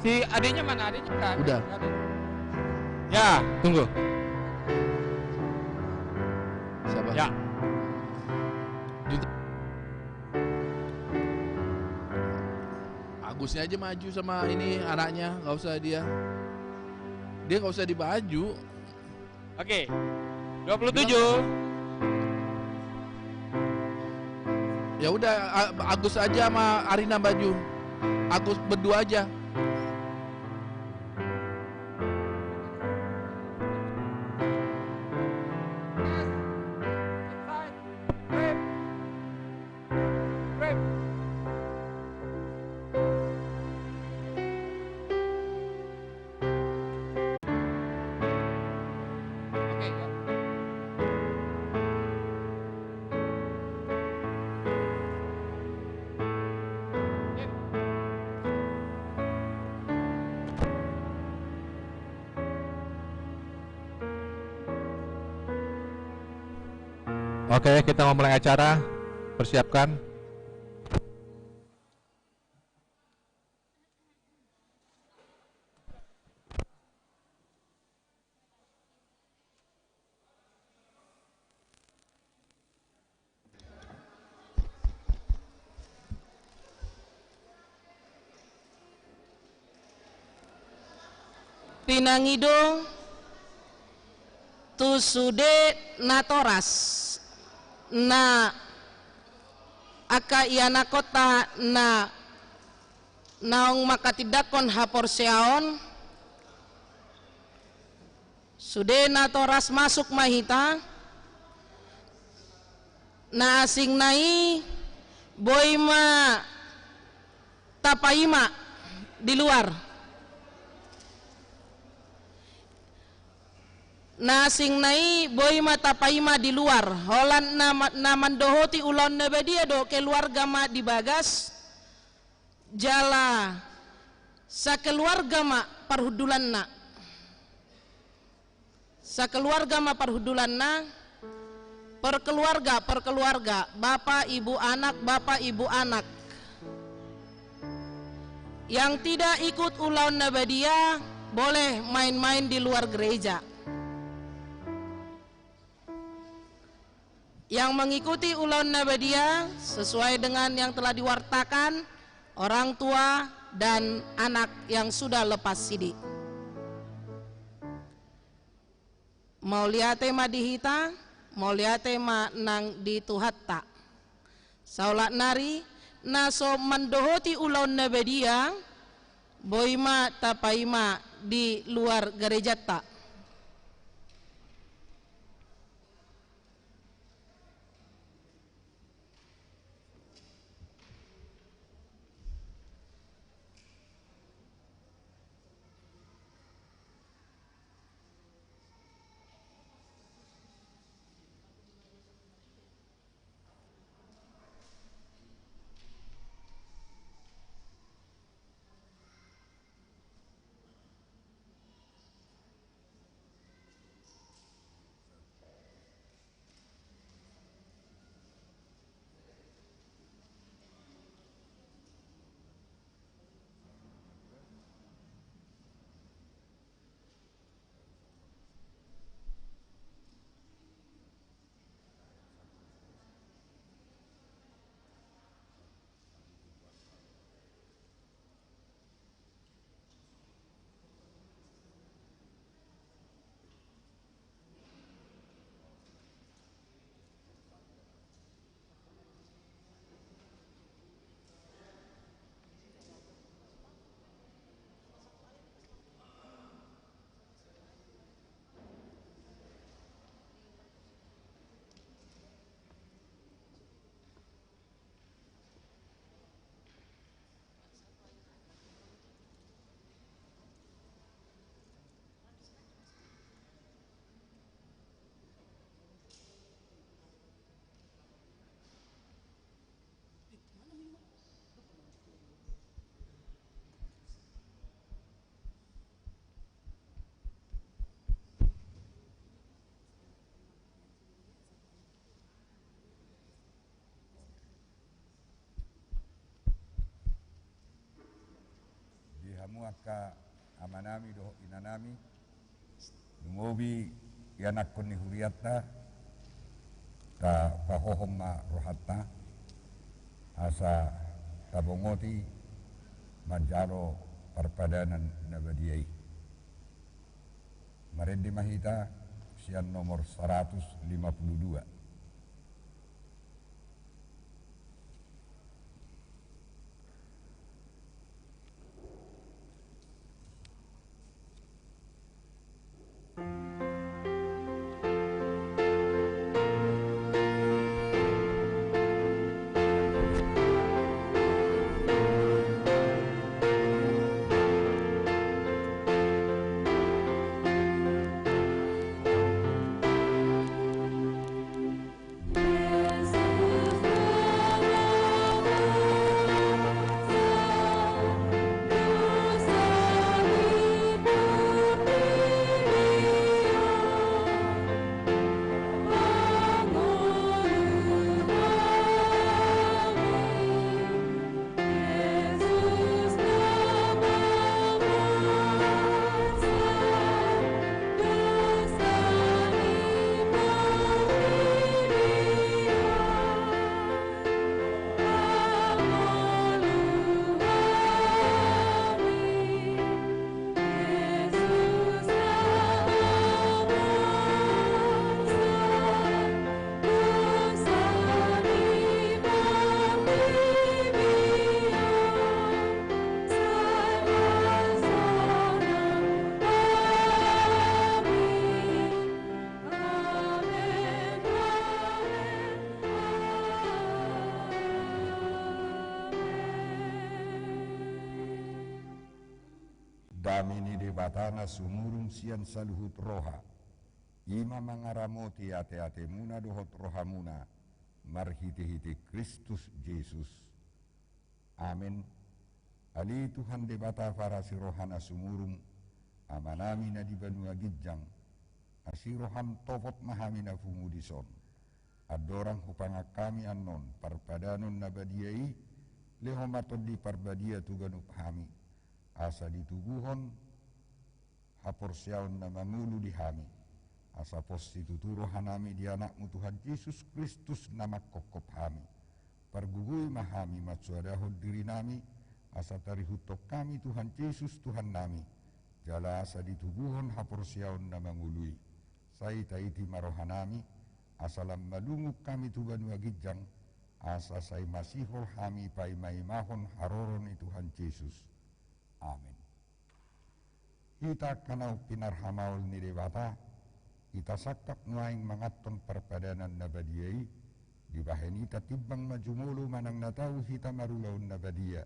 Si adiknya mana? Adiknya kan? Udah. Ya, tunggu. Siapa? Ya. Agusnya aja maju sama ini anaknya, nggak usah dia. Dia nggak usah dibaju. Oke. 27. Ya udah, Agus aja sama Arina baju. Agus berdua aja. Oke, kita mau mulai acara. Persiapkan. Pinangido tu sude natoras na aka iana kota na naong makatidakon haporseaon sude natoras masuk mahita na asing nai boy ma tapaima di luar nasing nai boy mata paima di luar holan na mandohoti ulon nebedia do keluarga ma di bagas jala sa keluarga ma parhudulan na perkeluarga bapak ibu anak yang tidak ikut ulon nebedia boleh main-main di luar gereja. Yang mengikuti ulon nabadia sesuai dengan yang telah diwartakan orang tua dan anak yang sudah lepas sidi. Mau lihat tema dihita, mau lihat tema nang dituhatta. Saulat nari naso mendohoti ulon nabadia boima tapaima di luar gereja tak. Muaka amanami doho inanami ngumobi yanak koni huriata ta pahohom ma rohatta asa tabongoti manjaro perpadanan nabadiyai Marendi Mahita sian nomor 152. damini debatana sumurung sian saluhut roha, ima mangaramoti ate-ate muna dohot rohamuna, marhiti-hiti Kristus Yesus. Amin. Ali Tuhan debata farasi rohana sumurung, amanami na di banua gijang, asiroham topot mahamina fumudison, adorang hupanga kami anon, parpadanon nabadiai, lehomatod di parbadia tuganup hami, asa dituguhon, haporsyaon na mangulu di hami, asa postituturo hanami di anakmu Tuhan Yesus Kristus nama kokop hami, pargugui mahami matsuadahod diri nami, asa tarihutok kami Tuhan Yesus Tuhan nami, jala asa dituguhon haporsyaon na mangului, say taiti marohanami, asalam malunguk kami Tuhan wagijang, asa say masihol hami paimaimahon haroron ni Tuhan Yesus. Amin. Kita kanau pinarhamaul ni dewata, kita sakap nuaing mangaton perpadanan nabadiyai, dibahenita timbang majumulu manang natau hita marulaun nabadiya,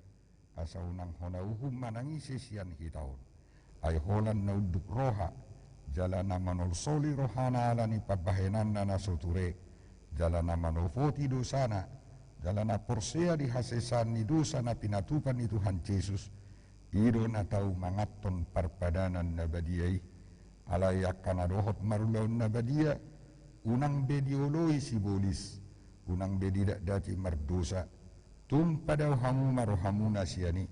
asa unang honauhum manangi sesian hitaun. Ay holan nauduk roha, jalana manol soli rohana alani pabahenan na soture, jalana manofoti dosana, jalana porsea di hasesan ni dosa na pinatupan ni Tuhan Yesus, ido na tau mangaton parpadanan nabadiyai, alayak kanadohot marulaun nabadiya, unang bedioloi sibolis, unang bedidak dati mardosa, tumpadaw hamu marohamuna siyani,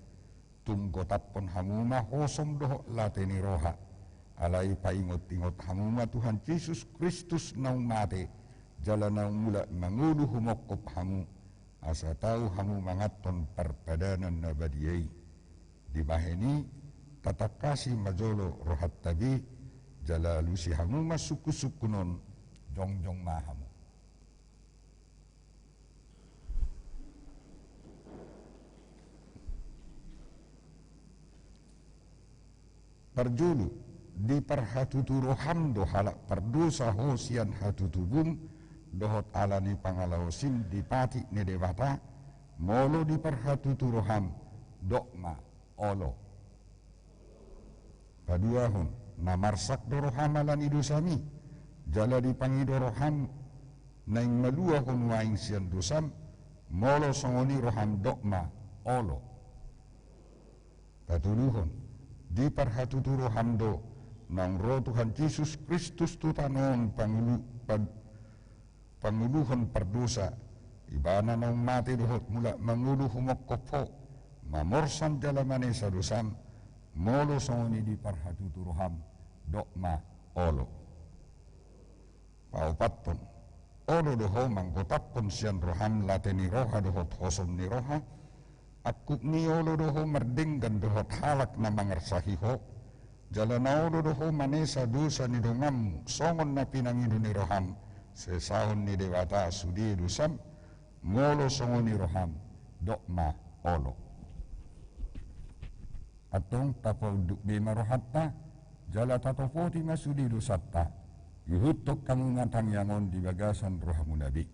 tungkotapon hamuma hosom doho lateni roha, alay paingot-ingot hamuma Tuhan Yesus Kristus naung mate, jala naung mula mangulu humokop hamu, asa tau hamu mangaton parpadanan nabadiyai. Dibaheni tatakasi majolo rohat tabi, jala lusi hamuma suku-sukunon, jongjong mahamu. Parjulu di parhatutu rohamdo halak pardosa hosian hatutubum dohot alani pangalaosin dipati nedewata molo di parhatutu roham dokma olo paduahun namarsak doroham alani dosami jala dipangido roham naing maluahun waing sian dosam molo songoni roham dokma olo patuluhun di parhatutu rohamdo nang roh Tuhan Yesus Kristus tutanon panguluhon pardosa ibana nang mati dohot mula mangulu humokkopo mamorsan dalamane sa dosam molo songoni di parhatutu roham dokma olo paupaton olo doho manggotapon sian roham lateni roha dohot hosom ni roha akuk ni olo doho merdenggan dohot halak na mangarsahiho, jalana olo doho manesa dosa ni dongam, songon na pinangido ni roham, sesahon ni dewata sudi dosam, ngolo songon ni roham, dokma olo. Atong tapaw dukbe marohatta, jala tatopoti masudi dosatta, yuhutok kamu ngatang yangon di bagasan rohamu nabi.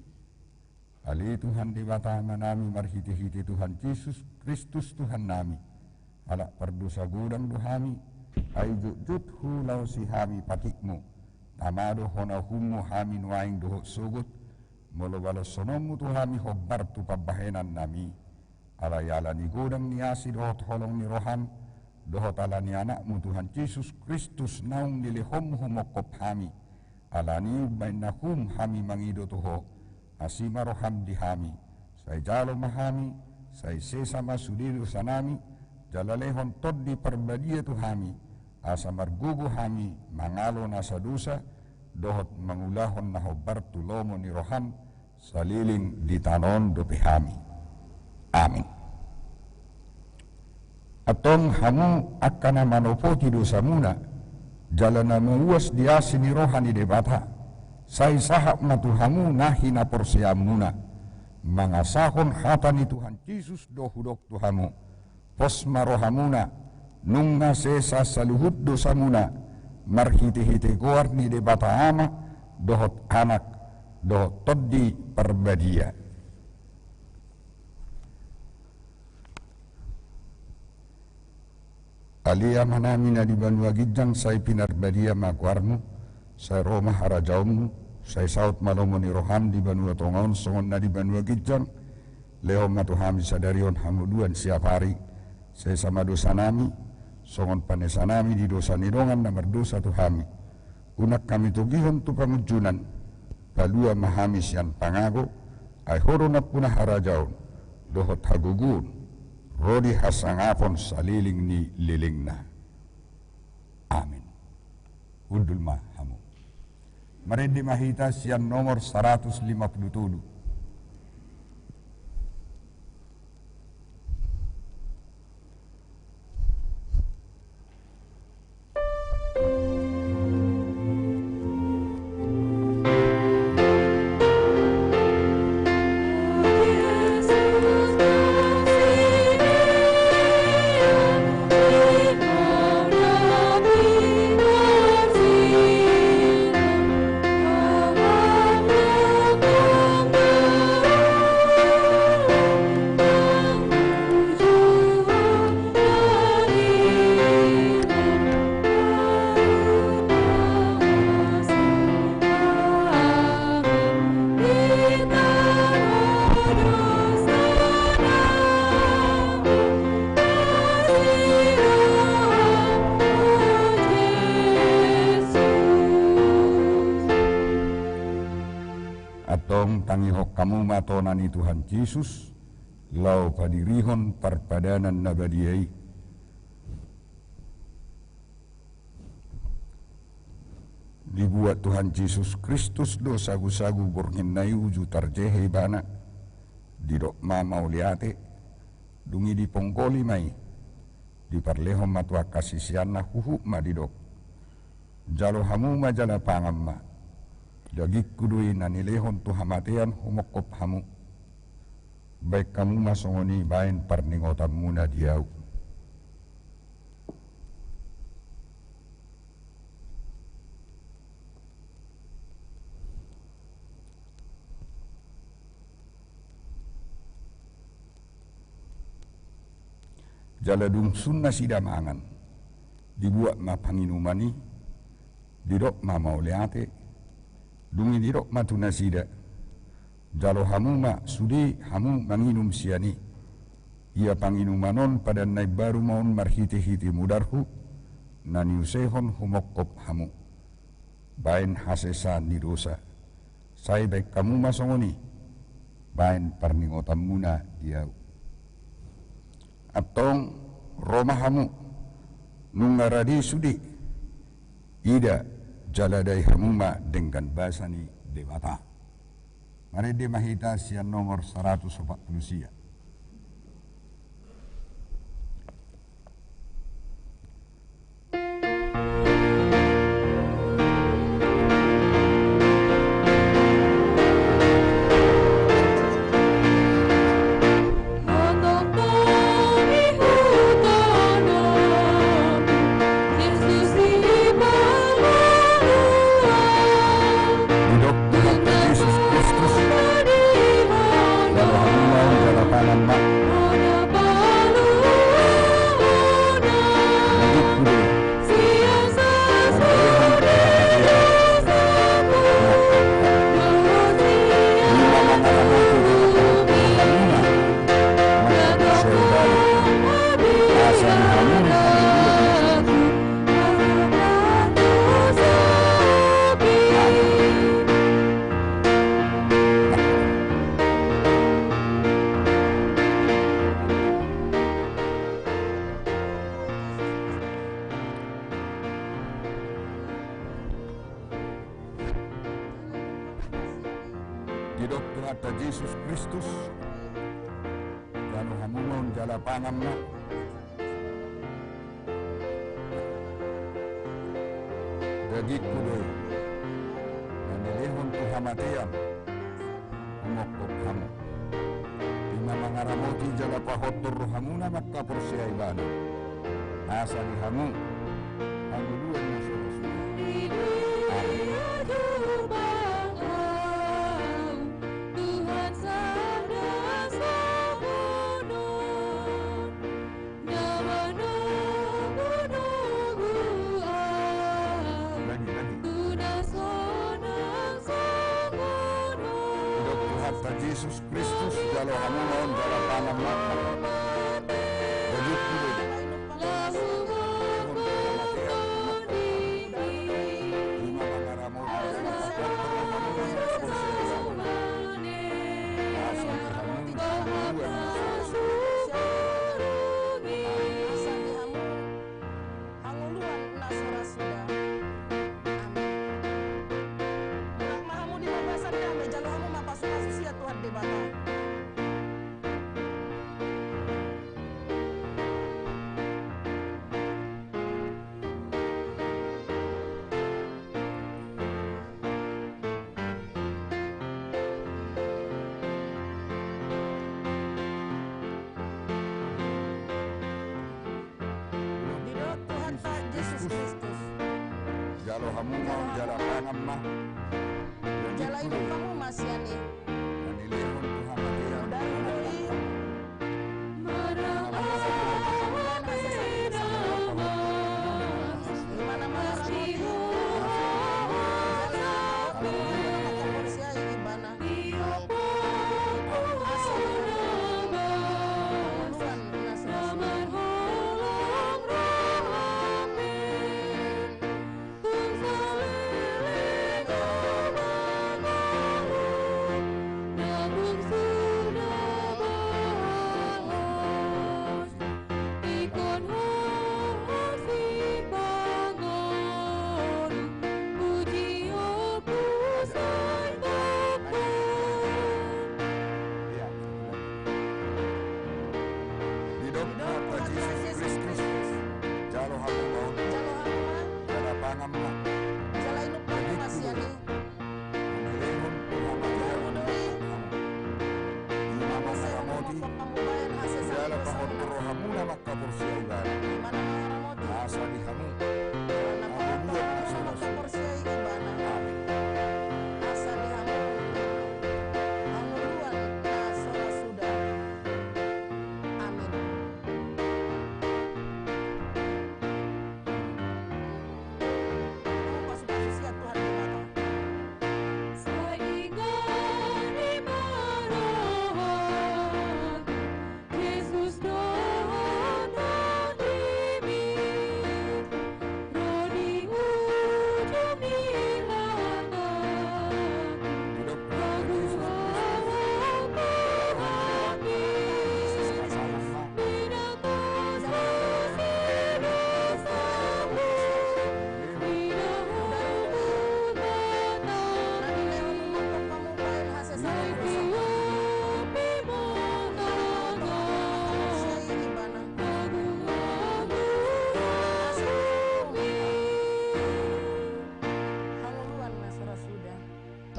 Ali Tuhan dewata manami marhiti-hiti Tuhan Yesus Kristus Tuhan nami, alak perdosa gudang dohami, ay jutjuthu lau si hami patikmu, tamado honahumu hami nuaing dohot sugut, molo balas sonomu tuhami hobbar tu pabahenan nami, alayala ni gudang niasi dohot holong ni roham, dohot ala ni anakmu Tuhan Yesus Kristus naung nilihom humokop hami, alani bainahum hami mangido toho, asima roham di hami, say jalo mahami, say sesama sudiru sanami, jalalehon tod di perbadia tu hami, asa margugu hami, mangalo nasa dosa, dohot mangulahon na hobar tulomo ni roham, saliling di tanon dopi hami. Amin. Atong hamu akana manopoti dosa muna, jalana menguas diasi ni rohan di debata, say sahab na tuhamu nahi na porsiamuna, mangasahon hata ni Tuhan Yesus dohudok tuhamu, pos marohamuna, nung nasesa saluhut dosamuna, marhiti-hiti goar ni debata ama, dohot anak, dohot toddi perbadia. Palia manami na di banua gijang say pinarbadia makuarmu, say Roma harajaummu, say saut malomo ni roham di banua tongaun songon na di banua gijang, leo matuhami sadarion hamuduan siap hari, say sama dosa nami, songon panesa nami di dosa nidongan na merdosa tuhami. Unak kami tugihon tu pamujunan, palua mahami sian pangago, ay horo na punah harajaun, dohot hagugun, rodi hasangapon saliling ni lilingna. Amin. Undul mahamu. Marindi mahita sian nomor 157. Atong tangihok kamu matonani Tuhan Yesus, lau padirihon parpadanan nabadiai. Dibuat Tuhan Yesus Kristus do sagu-sagu bornginai uju tarjehe bana, didok ma mauliate, dungi di pongkoli mai, di parlehom matua kasisiana huhu ma didok. Jalo hamu majala pangamma. Dagik kudui nanilehon tu hamatean humokop hamu. Baik kamu masongoni bain parningotam muna diau. Jaladung sunna sida mangan. Dibuat ma panginumani. Didok ma mauleate. Dungi dirok matuna sida. Jalo hamu ma sudi hamu manginum siani. Ia panginumanon pada naik baru maun marhiti-hiti mudarhu. Naniusehon humokop hamu. Bain hasesa nidosa. Sai baik kamu masongoni. Bain parningotam muna diau. Atong Roma hamu. Nungaradi sudi. Ida. Jaladai hamuma dengan basani dewata. Mari di mahita sian nomor 140. Didok Tuhan Yesus Kristus Janu hamungon jala pangamna Dagit kudoy Nanilihon tuhamatian Umokok hamu Ina mangaramoti jala pahotor hamuna makkaporsia ibana Asali hamu Hanguluan na surusuna Amin. jalo hamu mohon jala pangan mata wajib dulu jalo hamu mohon jala pangan mah Jala hidup kamu masih ani. anilehon Tuhan makia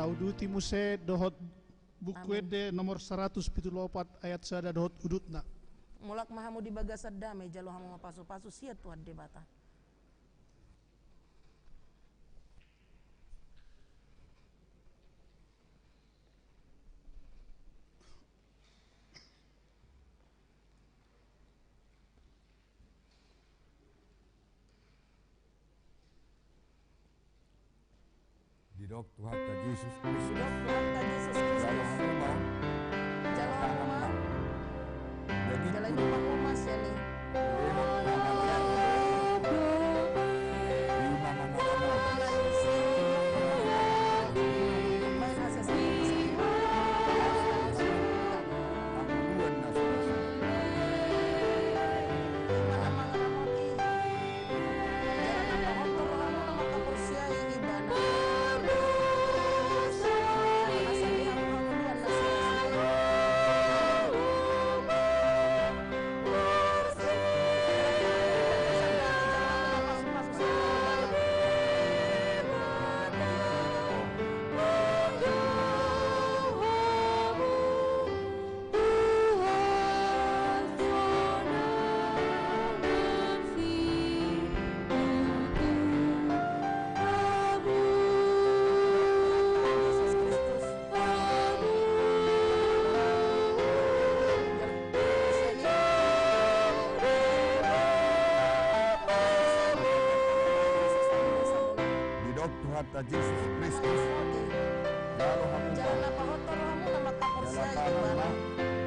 Tauduti muse dohot buku de nomor 174 ayat sada dohot udutna. Mulak mahamu di bagasad damai jalo hamu mapasu-pasu sia Tuhan debata. Didok Tuhan ka Yesus Kristus Dok Tuhan ka Yesus jalo Kristus. hamu mohon Jalo hamu ma. jadi Jalo hidup kamu mas ya nih. Tuhan Yesus Kristus jalo hamu Jalo na pahotor hamu na makaporsiya jala ibana. pangan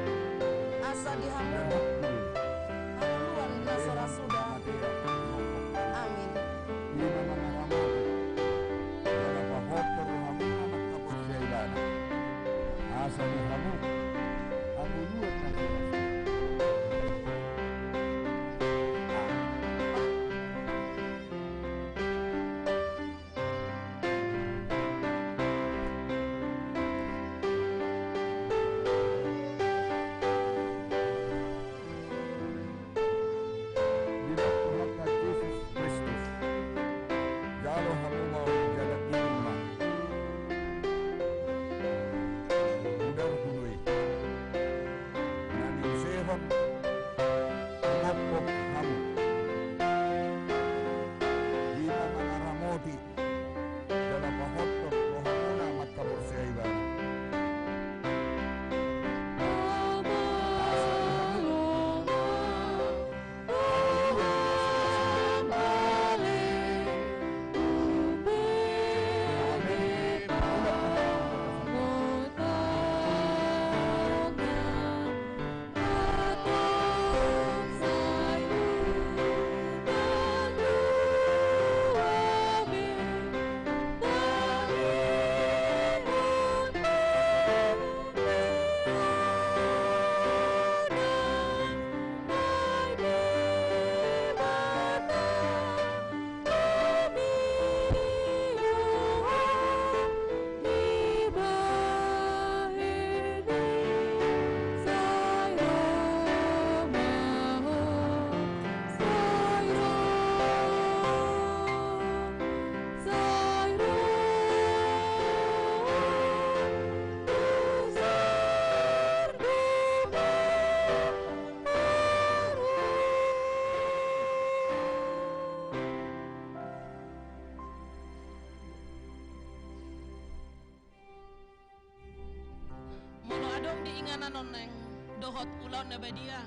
neng dohot ulau nabadia.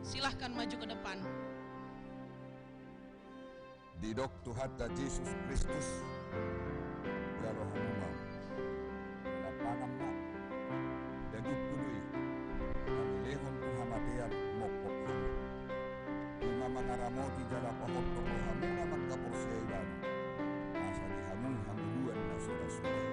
Silahkan maju ke depan. Didok Tuhan Yesus Kristus jalo hamumam lapangan mat dagit kului amilehon Muhammadian mokok hamu lima mangaramoti jala pahok toko hamuna magkaporsailan asa di hamun hamuluan na sudah-sudah.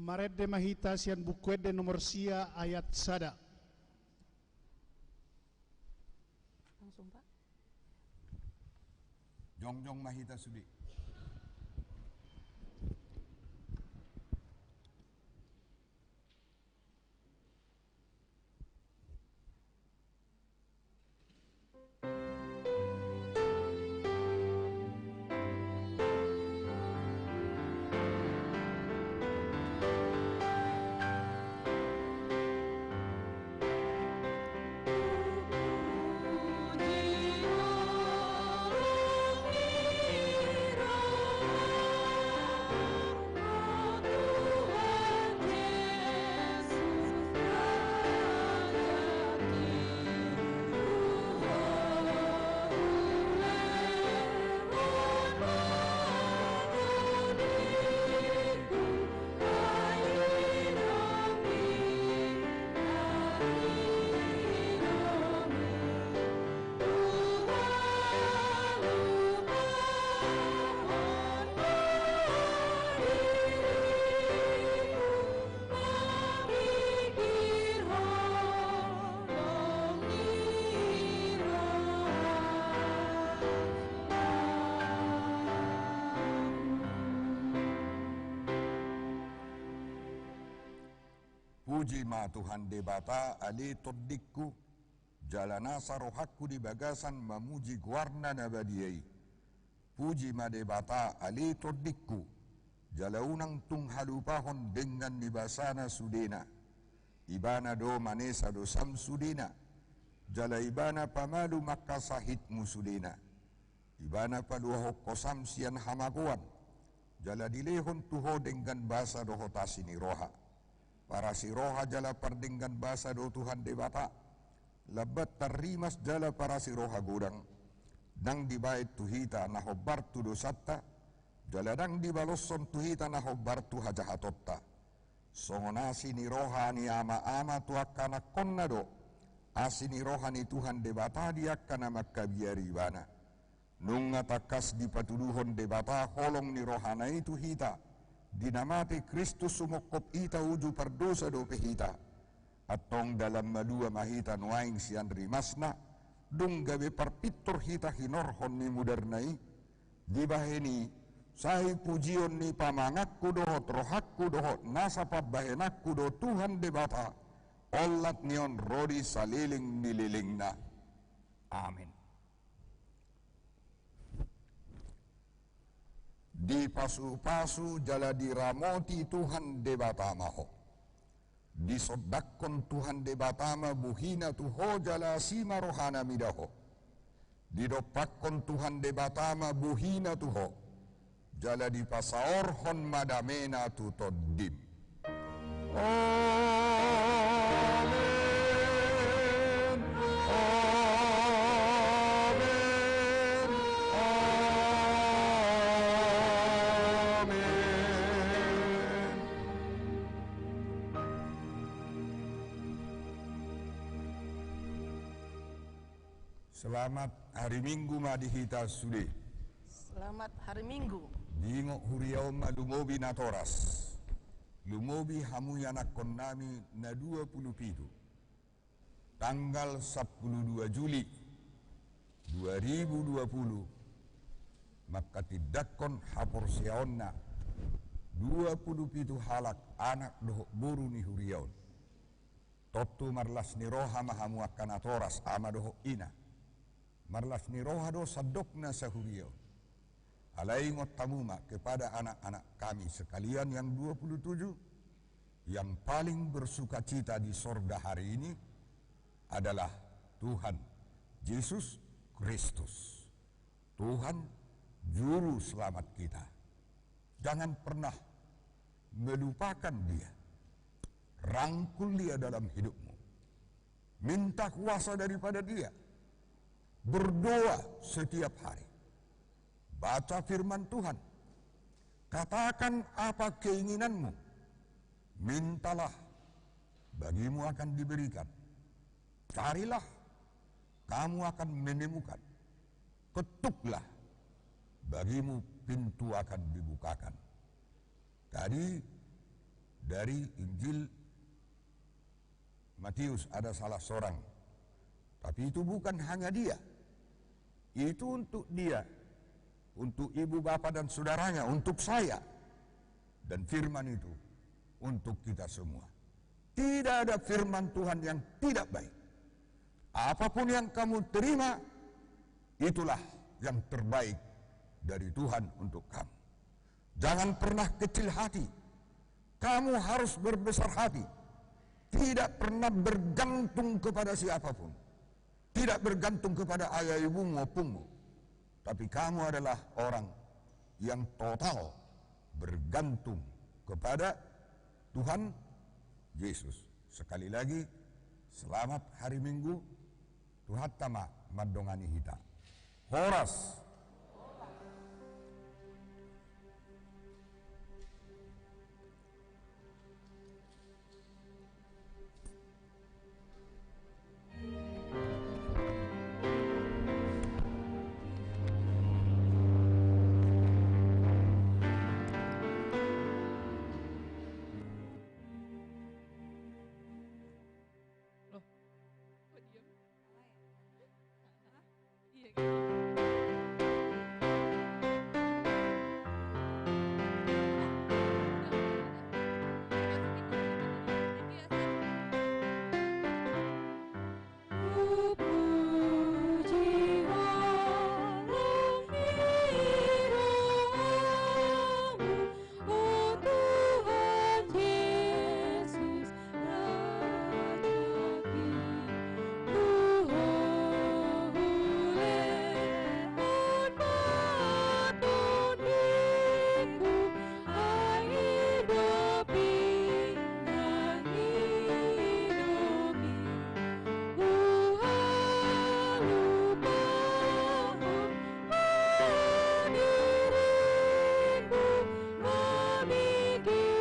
Maredde mahita sian bukuede nomor sia ayat sada. Langsung Pak. Jongjong mahita sudi. Puji ma Tuhan debata ali todikku jalana sarohakku di bagasan memuji guarna nabadiai. Puji ma debata ali todikku jalaunang tung halupahon dengan nibasana sudena. Ibana do manesa do sam sudena. Jala ibana pamalu maka sahitmu sudena. Ibana paluahok kosam sian hamakuan. Jala dilehon tuho dengan basa do hotasini roha. Para si roha jala pardinggan basa do Tuhan debata. Labat tarimas jala para si roha gudang. Nang dibait tuhita na hobbartu dosatta. Jala nang dibalosson tuhita na hobbartu hajahatotta. Songonasi ni roha ni ama-ama tuakkana konna do. Asi ni roha ni Tuhan debata diakkana makkabiaribana. Nunga takas di patuduhon debata holong ni rohana itu hita. Dinamati Kristus sumokop ita uju perdosa do pehita. Atong dalam madua mahita nuaing sian rimasna. Dung gawe perpitur hita hinorhon ni mudernai. Dibaheni sahi pujion ni pamangakku dohot rohakku dohot nasapa bahenakku do Tuhan debata. Olat nion rodi saliling nililingna. Amin. Di pasu-pasu jala diramoti Tuhan debatamaho. Di sodakon Tuhan debatama buhina tuho jala sima rohana midaho. Di dopakon Tuhan debatama buhina tuho. Jala di pasaorhon madamena tutodim. Selamat hari Minggu madihita sude. Selamat hari Minggu. Dingok huriau malumobi natoras. Lumobi hamuyanak konami na 27. Tanggal 12 Juli 2020. Maka tidakon hapor siaonna 27 halak anak dohok buru ni huriaun. Totu marlas ni roha mahamu akan atoras ama dohok ina. Marlas ni roha do sadokna sahuriaun. Alaingot tamuma kepada anak-anak kami sekalian yang 27 yang paling bersuka cita di sorga hari ini adalah Tuhan Yesus Kristus. Tuhan Juru Selamat kita. Jangan pernah melupakan Dia. Rangkul Dia dalam hidupmu. Minta kuasa daripada Dia. Berdoa setiap hari. Baca firman Tuhan. Katakan apa keinginanmu. Mintalah, bagimu akan diberikan. Carilah, kamu akan menemukan. Ketuklah, bagimu pintu akan dibukakan. Tadi dari Injil Matius ada salah seorang. Tapi itu bukan hanya dia. Itu untuk dia. Untuk ibu bapa dan saudaranya, untuk saya. Dan firman itu untuk kita semua. Tidak ada firman Tuhan yang tidak baik. Apapun yang kamu terima, itulah yang terbaik dari Tuhan untuk kamu. Jangan pernah kecil hati. Kamu harus berbesar hati. Tidak pernah bergantung kepada siapapun. Tidak bergantung kepada ayah ibumu maupun. Tapi kamu adalah orang yang total bergantung kepada Tuhan Yesus. Sekali lagi, selamat hari Minggu. Tuhan tama madongani hita. Horas. Begin.